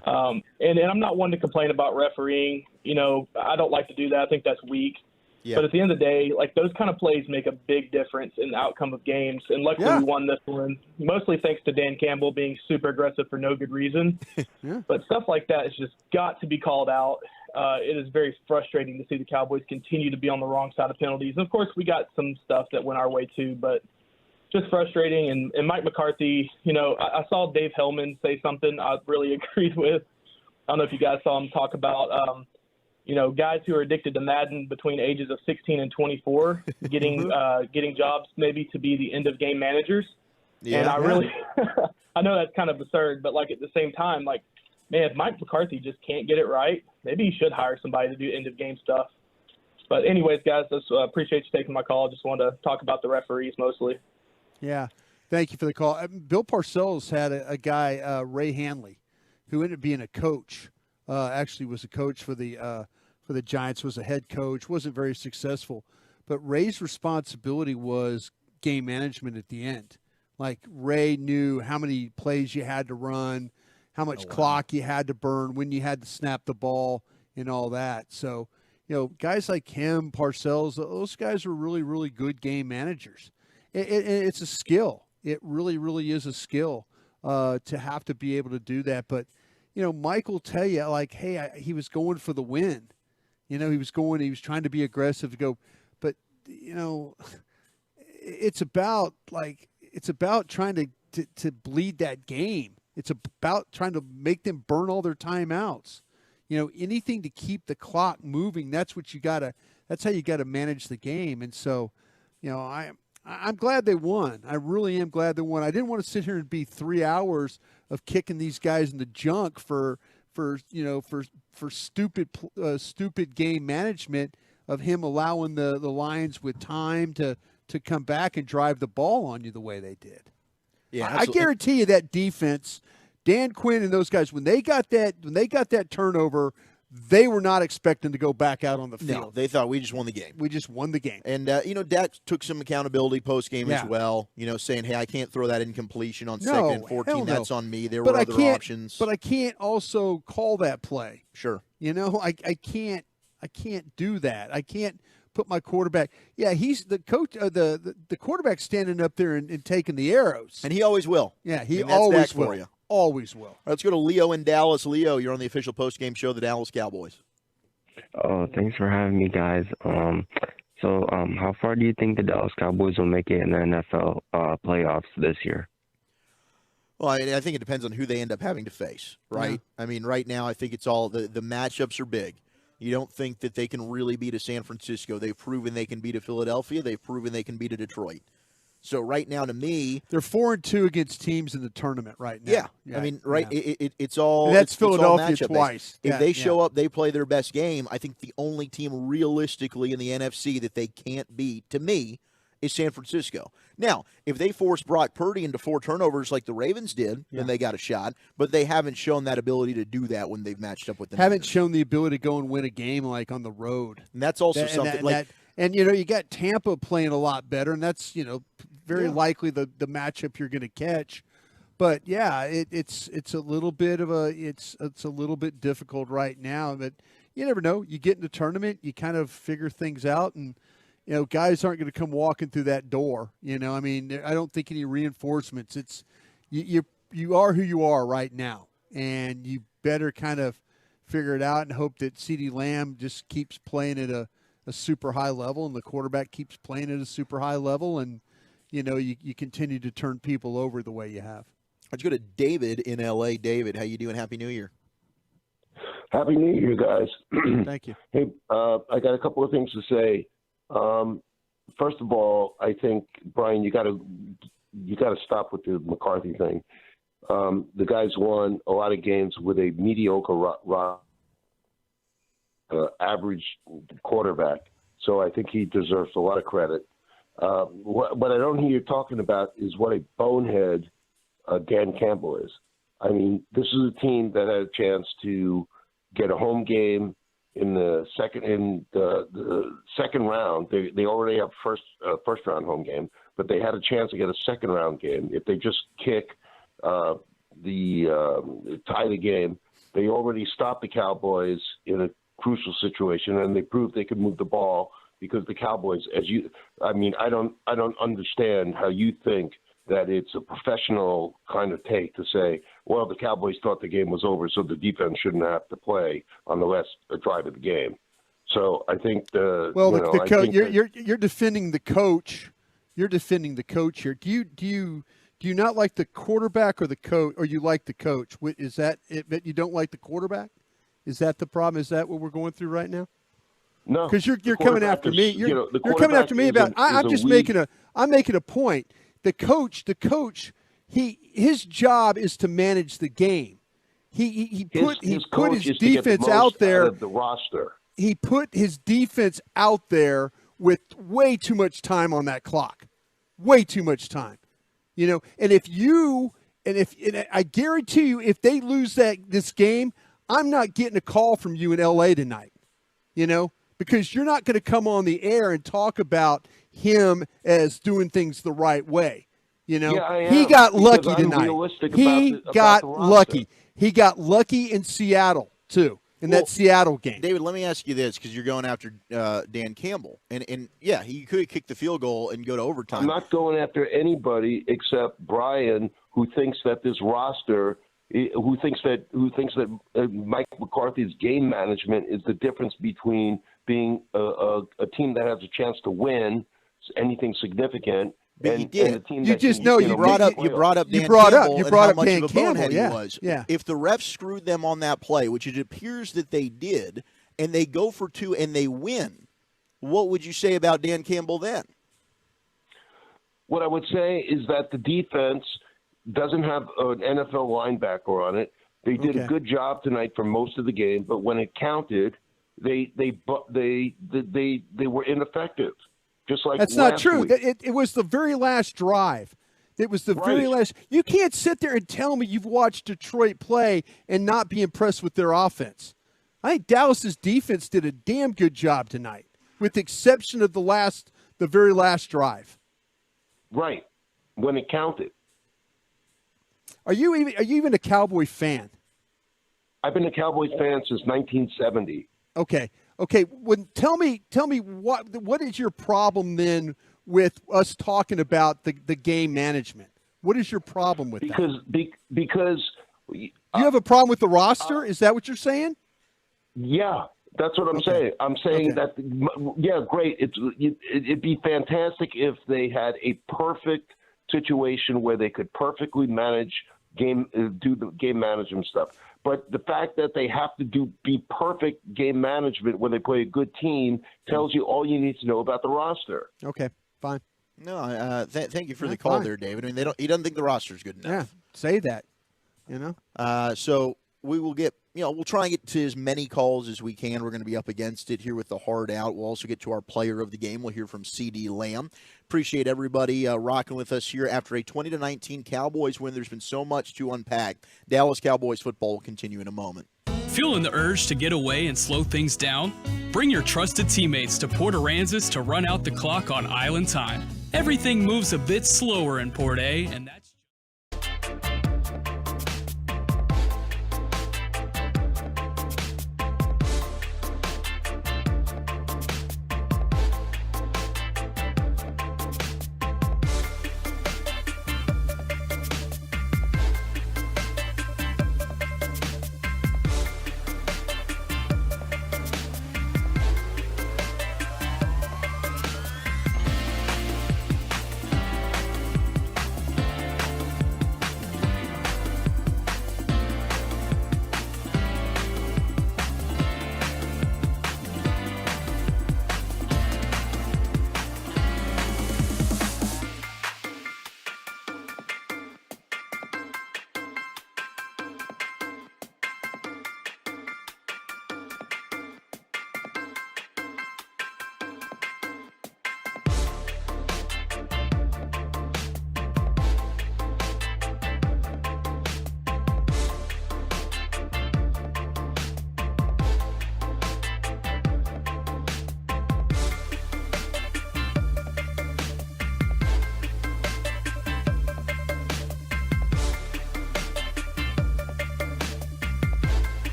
And I'm not one to complain about refereeing. I don't like to do that. I think that's weak. Yeah. But at the end of the day, those kind of plays make a big difference in the outcome of games. And luckily we won this one, mostly thanks to Dan Campbell being super aggressive for no good reason. But stuff like that has just got to be called out. It is very frustrating to see the Cowboys continue to be on the wrong side of penalties. And, of course, we got some stuff that went our way too, but just frustrating. And Mike McCarthy, I saw Dave Hellman say something I really agreed with. I don't know if you guys saw him talk about guys who are addicted to Madden between ages of 16 and 24 getting jobs maybe to be the end of game managers. Yeah, and I really I know that's kind of absurd, but at the same time, man, if Mike McCarthy just can't get it right, maybe he should hire somebody to do end of game stuff. But anyways, guys, just appreciate you taking my call. Just wanted to talk about the referees mostly. Yeah, thank you for the call. Bill Parcells had a guy, Ray Hanley, who ended up being a coach. Actually was a coach for the Giants, was a head coach, wasn't very successful. But Ray's responsibility was game management at the end. Ray knew how many plays you had to run, how much clock you had to burn, when you had to snap the ball, and all that. So, guys like him, Parcells, those guys are really, really good game managers. It's a skill. It really, really is a skill to have to be able to do that. But, Mike will tell you, hey, he was going for the win. He was trying to be aggressive to go. But, it's about trying to bleed that game. It's about trying to make them burn all their timeouts. Anything to keep the clock moving, that's how you gotta manage the game. And so, I'm glad they won. I really am glad they won. I didn't want to sit here and be 3 hours of kicking these guys in the junk for stupid game management of him allowing the Lions with time to come back and drive the ball on you the way they did. Yeah, I guarantee you that defense, Dan Quinn and those guys, when they got that turnover, they were not expecting to go back out on the field. No, they thought we just won the game. We just won the game. And, Dak took some accountability post-game as Yeah. well, saying, hey, I can't throw that incompletion on No, 2nd and 14. hell no. That's on me. There But were I other can't- options. But I can't also call that play. Sure. I can't do that. I can't put my quarterback. Yeah, he's the coach. The quarterback standing up there and taking the arrows. And he always will. Yeah, he And that's always Dak will. for you. Always will. All right, let's go to Leo in Dallas. Leo, you're on the official post-game show of the Dallas Cowboys. Oh, thanks for having me, guys. How far do you think the Dallas Cowboys will make it in the NFL playoffs this year? Well, I think it depends on who they end up having to face, right? Yeah. I mean, right now, I think it's all the matchups are big. You don't think that they can really beat a San Francisco. They've proven they can beat a Philadelphia. They've proven they can beat a Detroit. So right now, to me, they're 4-2 against teams in the tournament right now. Yeah. I mean, right? Yeah. It's all and that's it's all Philadelphia matchup-based. twice. If they show up, they play their best game. I think the only team realistically in the NFC that they can't beat, to me, is San Francisco. Now, if they force Brock Purdy into 4 turnovers like the Ravens did, then they got a shot. But they haven't shown that ability to do that when they've matched up with them. Haven't shown the ability to go and win a game like on the road. And that's also something And you got Tampa playing a lot better, and that's very likely the matchup you're going to catch. But yeah, it's a little bit of it's a little bit difficult right now. But you never know. You get in the tournament, you kind of figure things out, and guys aren't going to come walking through that door. I mean, I don't think any reinforcements. It's you are who you are right now, and you better kind of figure it out and hope that CeeDee Lamb just keeps playing at a super high level, and the quarterback keeps playing at a super high level, and you continue to turn people over the way you have. Let's go to David in L.A. David, how you doing? Happy New Year. Happy New Year, guys. Thank you. Hey, I got a couple of things to say. First of all, I think, Brian, you got to stop with the McCarthy thing. The guys won a lot of games with a mediocre average quarterback, so I think he deserves a lot of credit. What I don't hear you talking about is what a bonehead Dan Campbell is. I mean, this is a team that had a chance to get a home game in the second round. They already have first round home game, but they had a chance to get a second round game if they just kick tie the game. They already stopped the Cowboys in a crucial situation, and they proved they could move the ball because the Cowboys, I don't understand how you think that it's a professional kind of take to say, well, the Cowboys thought the game was over, so the defense shouldn't have to play on the last drive of the game. So I think you're defending the coach. You're defending the coach here. Do you not like the quarterback or the coach, or you like the coach? Is that it? That you don't like the quarterback? Is that the problem? Is that what we're going through right now? No, because you're coming after me. You're coming after me about. I'm just making a point. The coach, his job is to manage the game. He put his defense out there. Out of the roster. He put his defense out there with way too much time on that clock, way too much time. And I guarantee you, if they lose this game, I'm not getting a call from you in L.A. tonight. Because you're not going to come on the air and talk about him as doing things the right way. He got lucky tonight. He got lucky. He got lucky in Seattle too, that Seattle game. David, let me ask you this, because you're going after Dan Campbell, and yeah, he could kick the field goal and go to overtime. I'm not going after anybody except Brian, who thinks that this roster, who thinks that Mike McCarthy's game management is the difference between being a team that has a chance to win anything significant. But he did. And a team You brought up Dan Campbell. Yeah. If the refs screwed them on that play, which it appears that they did, and they go for 2 and they win, what would you say about Dan Campbell then? What I would say is that the defense doesn't have an NFL linebacker on it. They did a good job tonight for most of the game, but when it counted, they were ineffective. Just like that's not true. Week. It was the very last drive. It was the very last. You can't sit there and tell me you've watched Detroit play and not be impressed with their offense. I think Dallas's defense did a damn good job tonight, with the exception of the very last drive. Right, when it counted. Are you even a Cowboy fan? I've been a Cowboys fan since 1970. Okay. Tell me what is your problem then with us talking about the game management? What is your problem with that? Because you have a problem with the roster? Is that what you're saying? Yeah, that's what I'm saying. I'm saying that. Yeah, great. It'd be fantastic if they had a perfect situation where they could perfectly manage do the game management stuff. But the fact that they have to be perfect game management when they play a good team tells you all you need to know about the roster. Okay, fine. No, thank you for the call there, David. I mean, he doesn't think the roster is good enough. Yeah, say that. So we will get. We'll try and get to as many calls as we can. We're going to be up against it here with the hard out. We'll also get to our player of the game. We'll hear from C.D. Lamb. Appreciate everybody rocking with us here after a 20-19 Cowboys win. There's been so much to unpack. Dallas Cowboys football will continue in a moment. Feeling the urge to get away and slow things down? Bring your trusted teammates to Port Aransas to run out the clock on Island Time. Everything moves a bit slower in Port A, and that's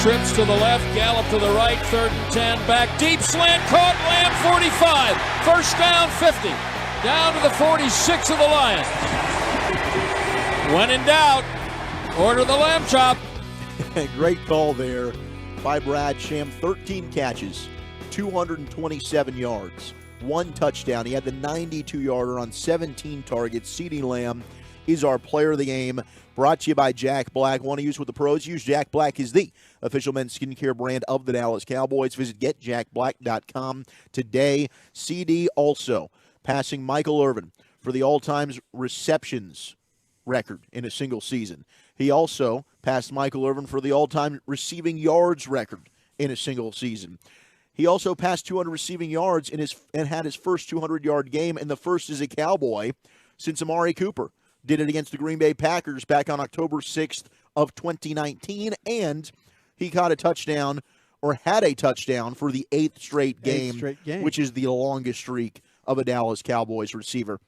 Trips to the left, Gallup to the right, 3rd and 10, back deep, slant caught, Lamb 45, first down 50, down to the 46 of the Lions. When in doubt, order the lamb chop. Great call there by Brad Sham. 13 catches, 227 yards, 1 touchdown. He had the 92-yarder on 17 targets. CeeDee Lamb is our player of the game. Brought to you by Jack Black. Want to use with the pros? Use Jack Black is the official men's skincare brand of the Dallas Cowboys. Visit getjackblack.com today. CD also passing Michael Irvin for the all-time receptions record in a single season. He also passed Michael Irvin for the all-time receiving yards record in a single season. He also passed 200 receiving yards and had his first 200-yard game, and the first as a Cowboy since Amari Cooper did it against the Green Bay Packers back on October 6th of 2019, and he caught a touchdown, or had a touchdown, for the 8th straight game, which is the longest streak of a Dallas Cowboys receiver.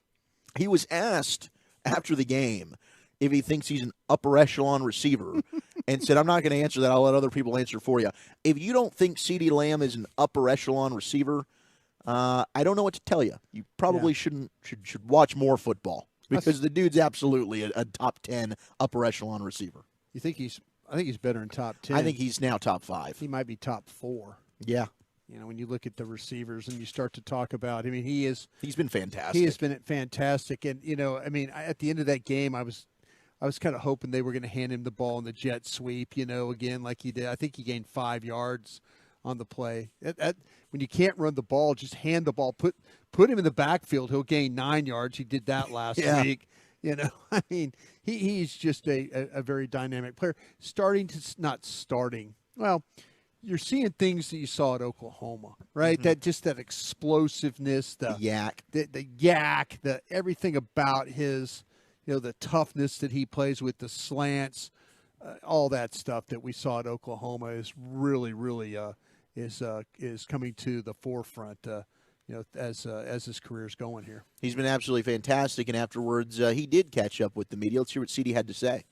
He was asked after the game if he thinks he's an upper echelon receiver and said, I'm not going to answer that. I'll let other people answer for you. If you don't think CeeDee Lamb is an upper echelon receiver, I don't know what to tell you. You probably should watch more football. Because the dude's absolutely a top 10 upper echelon receiver. I think he's better than top 10. I think he's now top 5. He might be top 4. Yeah. You know, when you look at the receivers and you start to talk about, I mean, he's been fantastic. He has been fantastic. And, you know, I mean, at the end of that game, I was kind of hoping they were going to hand him the ball in the jet sweep, you know, again, like he did. I think he gained 5 yards on the play. When you can't run the ball, just hand the ball. Put him in the backfield. He'll gain 9 yards. He did that last week. You know, I mean, he's just a very dynamic player. Not starting. Well, you're seeing things that you saw at Oklahoma, right? Mm-hmm. That explosiveness, the yak, the everything about his, you know, the toughness that he plays with, the slants, all that stuff that we saw at Oklahoma is really, really is coming to the forefront, you know, as his career's going here. He's been absolutely fantastic, and afterwards he did catch up with the media. Let's hear what CeeDee had to say.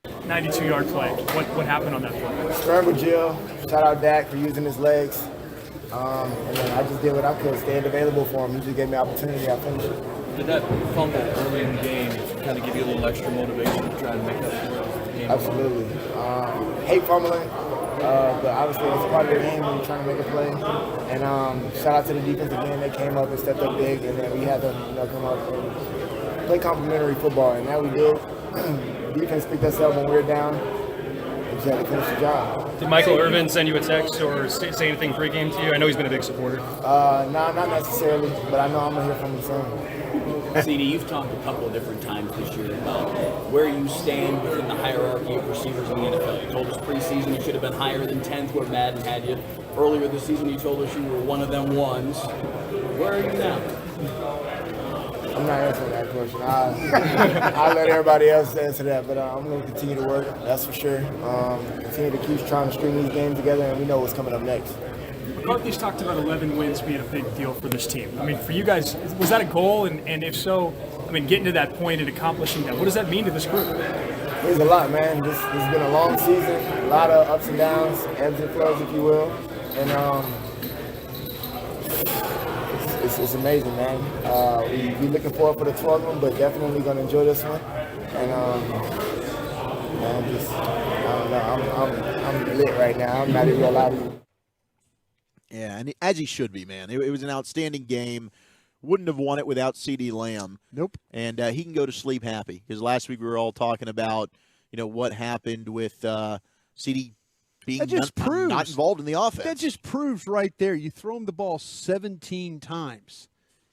92-yard play. What happened on that play? Scramble Jill. Shout out Dak for using his legs. And then I just did what I could, stayed available for him. He just gave me opportunity. I finished it. Did that fumble early in the game kind of give you a little extra motivation to try and make up for the game? Absolutely. Hate fumbling, but obviously it's part of the game when you're trying to make a play. And shout out to the defense again. They came up and stepped up big, and then we had to come up and play complimentary football, and that we did. Defense picked us up when we were down. We just had to finish the job. Did Michael Irvin send you a text or say anything pregame to you? I know he's been a big supporter. No, not necessarily, but I know I'm going to hear from him soon. CeeDee, you've talked a couple of different times this year about where you stand within the hierarchy of receivers in the NFL. You told us preseason you should have been higher than 10th where Madden had you. Earlier this season you told us you were one of them ones. Where are you now? I'm not answering that question. I'll let everybody else answer that, but I'm going to continue to work, that's for sure. Continue to keep trying to string these games together, and we know what's coming up next. McCarthy's talked about 11 wins being a big deal for this team. I mean, for you guys, was that a goal? And if so, I mean, getting to that point and accomplishing that, what does that mean to this group? It means a lot, man. This has been a long season, a lot of ups and downs, ebbs and flows, if you will. And it's amazing, man. We're looking forward for the 12th one, but definitely going to enjoy this one. And man, I don't know. I'm lit right now. I'm not even gonna lie to you. Yeah, and as he should be, man. It was an outstanding game. Wouldn't have won it without CeeDee Lamb. Nope. And he can go to sleep happy, because last week we were all talking about, you know, what happened with CeeDee being not involved in the offense. That just proves right there. You throw him the ball 17 times,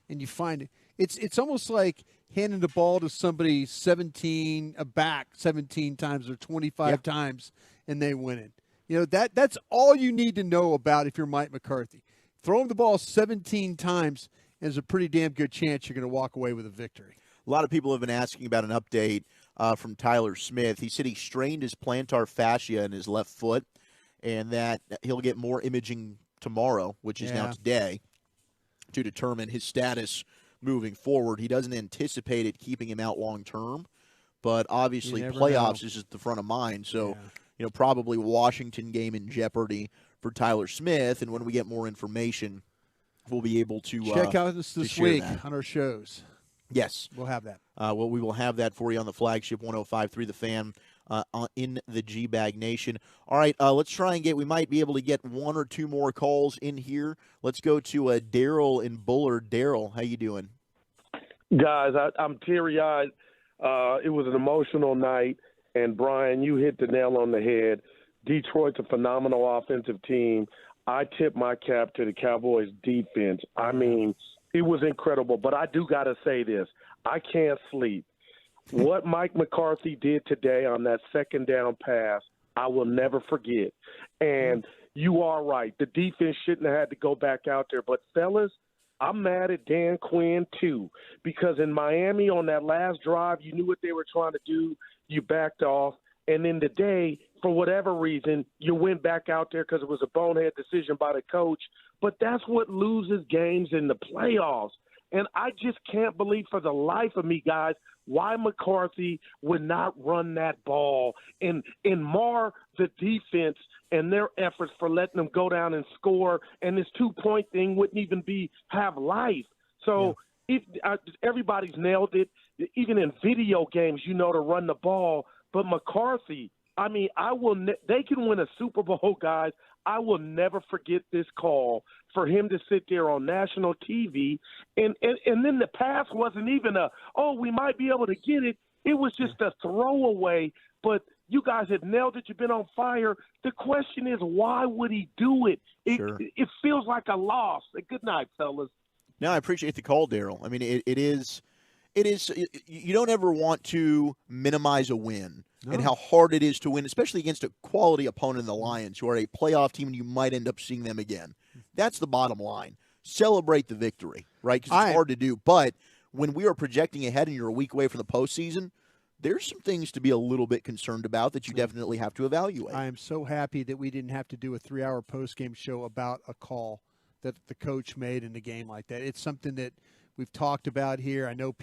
and you find it. It's almost like handing the ball to somebody 17 times or 25 times, and they win it. You know, that's all you need to know about if you're Mike McCarthy. Throw him the ball 17 times, and there's a pretty damn good chance you're going to walk away with a victory. A lot of people have been asking about an update from Tyler Smith. He said he strained his plantar fascia in his left foot, and that he'll get more imaging tomorrow, which is now today, to determine his status moving forward. He doesn't anticipate it keeping him out long term, but obviously playoffs is at the front of mind. So, probably Washington game in jeopardy for Tyler Smith. And when we get more information, we'll be able to check out this week on our shows. Yes. We'll have that. Well, we will have that for you on the flagship 105.3 The Fan in the G-Bag Nation. All right, let's try and we might be able to get one or two more calls in here. Let's go to Daryl in Bullard. Daryl, how you doing? Guys, I'm teary-eyed. It was an emotional night, and Brian, you hit the nail on the head. Detroit's a phenomenal offensive team. I tip my cap to the Cowboys' defense. I mean, it was incredible, but I do got to say this. I can't sleep. What Mike McCarthy did today on that second down pass, I will never forget. And you are right. The defense shouldn't have had to go back out there. But, fellas, I'm mad at Dan Quinn, too, because in Miami on that last drive, you knew what they were trying to do. You backed off. And then today, for whatever reason, you went back out there because it was a bonehead decision by the coach. But that's what loses games in the playoffs. And I just can't believe for the life of me, guys, why McCarthy would not run that ball and mar the defense and their efforts for letting them go down and score. And this 2-point thing wouldn't even have life. So if everybody's nailed it, even in video games, to run the ball. But McCarthy, I mean, they can win a Super Bowl, guys. I will never forget this call for him to sit there on national TV. And then the pass wasn't even we might be able to get it. It was just a throwaway. But you guys had nailed it. You've been on fire. The question is, why would he do it? It feels like a loss. Good night, fellas. No, I appreciate the call, Daryl. I mean, it is you don't ever want to minimize a win and how hard it is to win, especially against a quality opponent in the Lions, who are a playoff team and you might end up seeing them again. That's the bottom line. Celebrate the victory, right? Because it's hard to do. But when we are projecting ahead and you're a week away from the postseason, there's some things to be a little bit concerned about that you definitely have to evaluate. I am so happy that we didn't have to do a 3-hour postgame show about a call that the coach made in a game like that. It's something that we've talked about here. I know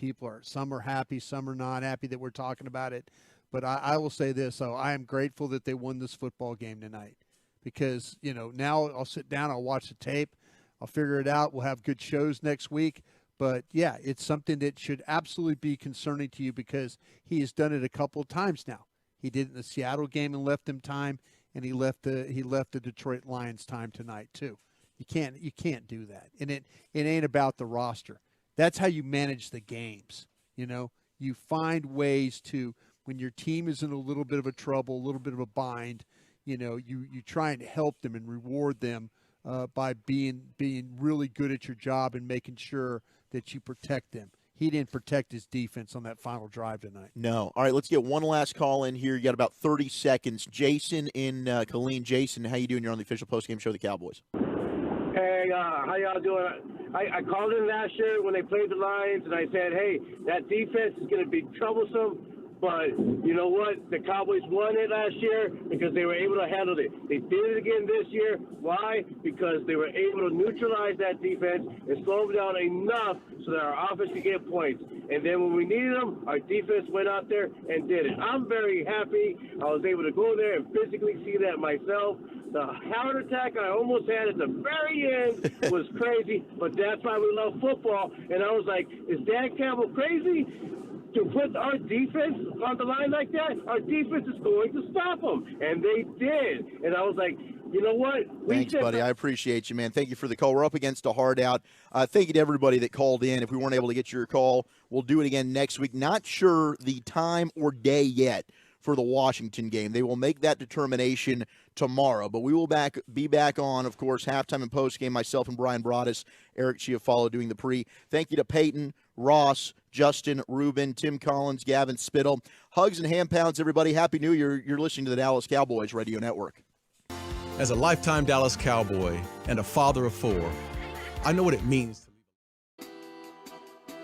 some are happy, some are not happy that we're talking about it. But I will say this, though. I am grateful that they won this football game tonight because, now I'll sit down, I'll watch the tape, I'll figure it out. We'll have good shows next week. But, yeah, it's something that should absolutely be concerning to you because he has done it a couple of times now. He did it in the Seattle game and left them time, and he left the Detroit Lions time tonight too. You can't do that. And it ain't about the roster. That's how you manage the games. You find ways to, when your team is in a little bit of a trouble, a little bit of a bind, you try and help them and reward them by being really good at your job and making sure that you protect them. He didn't protect his defense on that final drive tonight. No. All right, let's get one last call in here. You got about 30 seconds. Jason in Killeen. Jason, how you doing? You're on the official postgame show of the Cowboys. Hey, how y'all doing? I called in last year when they played the Lions, and I said, hey, that defense is going to be troublesome. But you know what? The Cowboys won it last year because they were able to handle it. They did it again this year. Why? Because they were able to neutralize that defense and slow them down enough so that our offense could get points. And then when we needed them, our defense went out there and did it. I'm very happy I was able to go there and physically see that myself. The heart attack I almost had at the very end was crazy, but that's why we love football. And I was like, is Dan Campbell crazy? To put our defense on the line like that, our defense is going to stop them. And they did. And I was like, you know what? Thanks, buddy. I appreciate you, man. Thank you for the call. We're up against a hard out. Thank you to everybody that called in. If we weren't able to get your call, we'll do it again next week. Not sure the time or day yet for the Washington game. They will make that determination tomorrow. But we will be back on, of course, halftime and postgame, myself and Bryan Broaddus, Eric Chiafalo doing the pre. Thank you to Peyton, Ross, Justin, Ruben, Tim Collins, Gavin Spittle. Hugs and hand pounds, everybody. Happy New Year. You're listening to the Dallas Cowboys Radio Network. As a lifetime Dallas Cowboy and a father of 4, I know what it means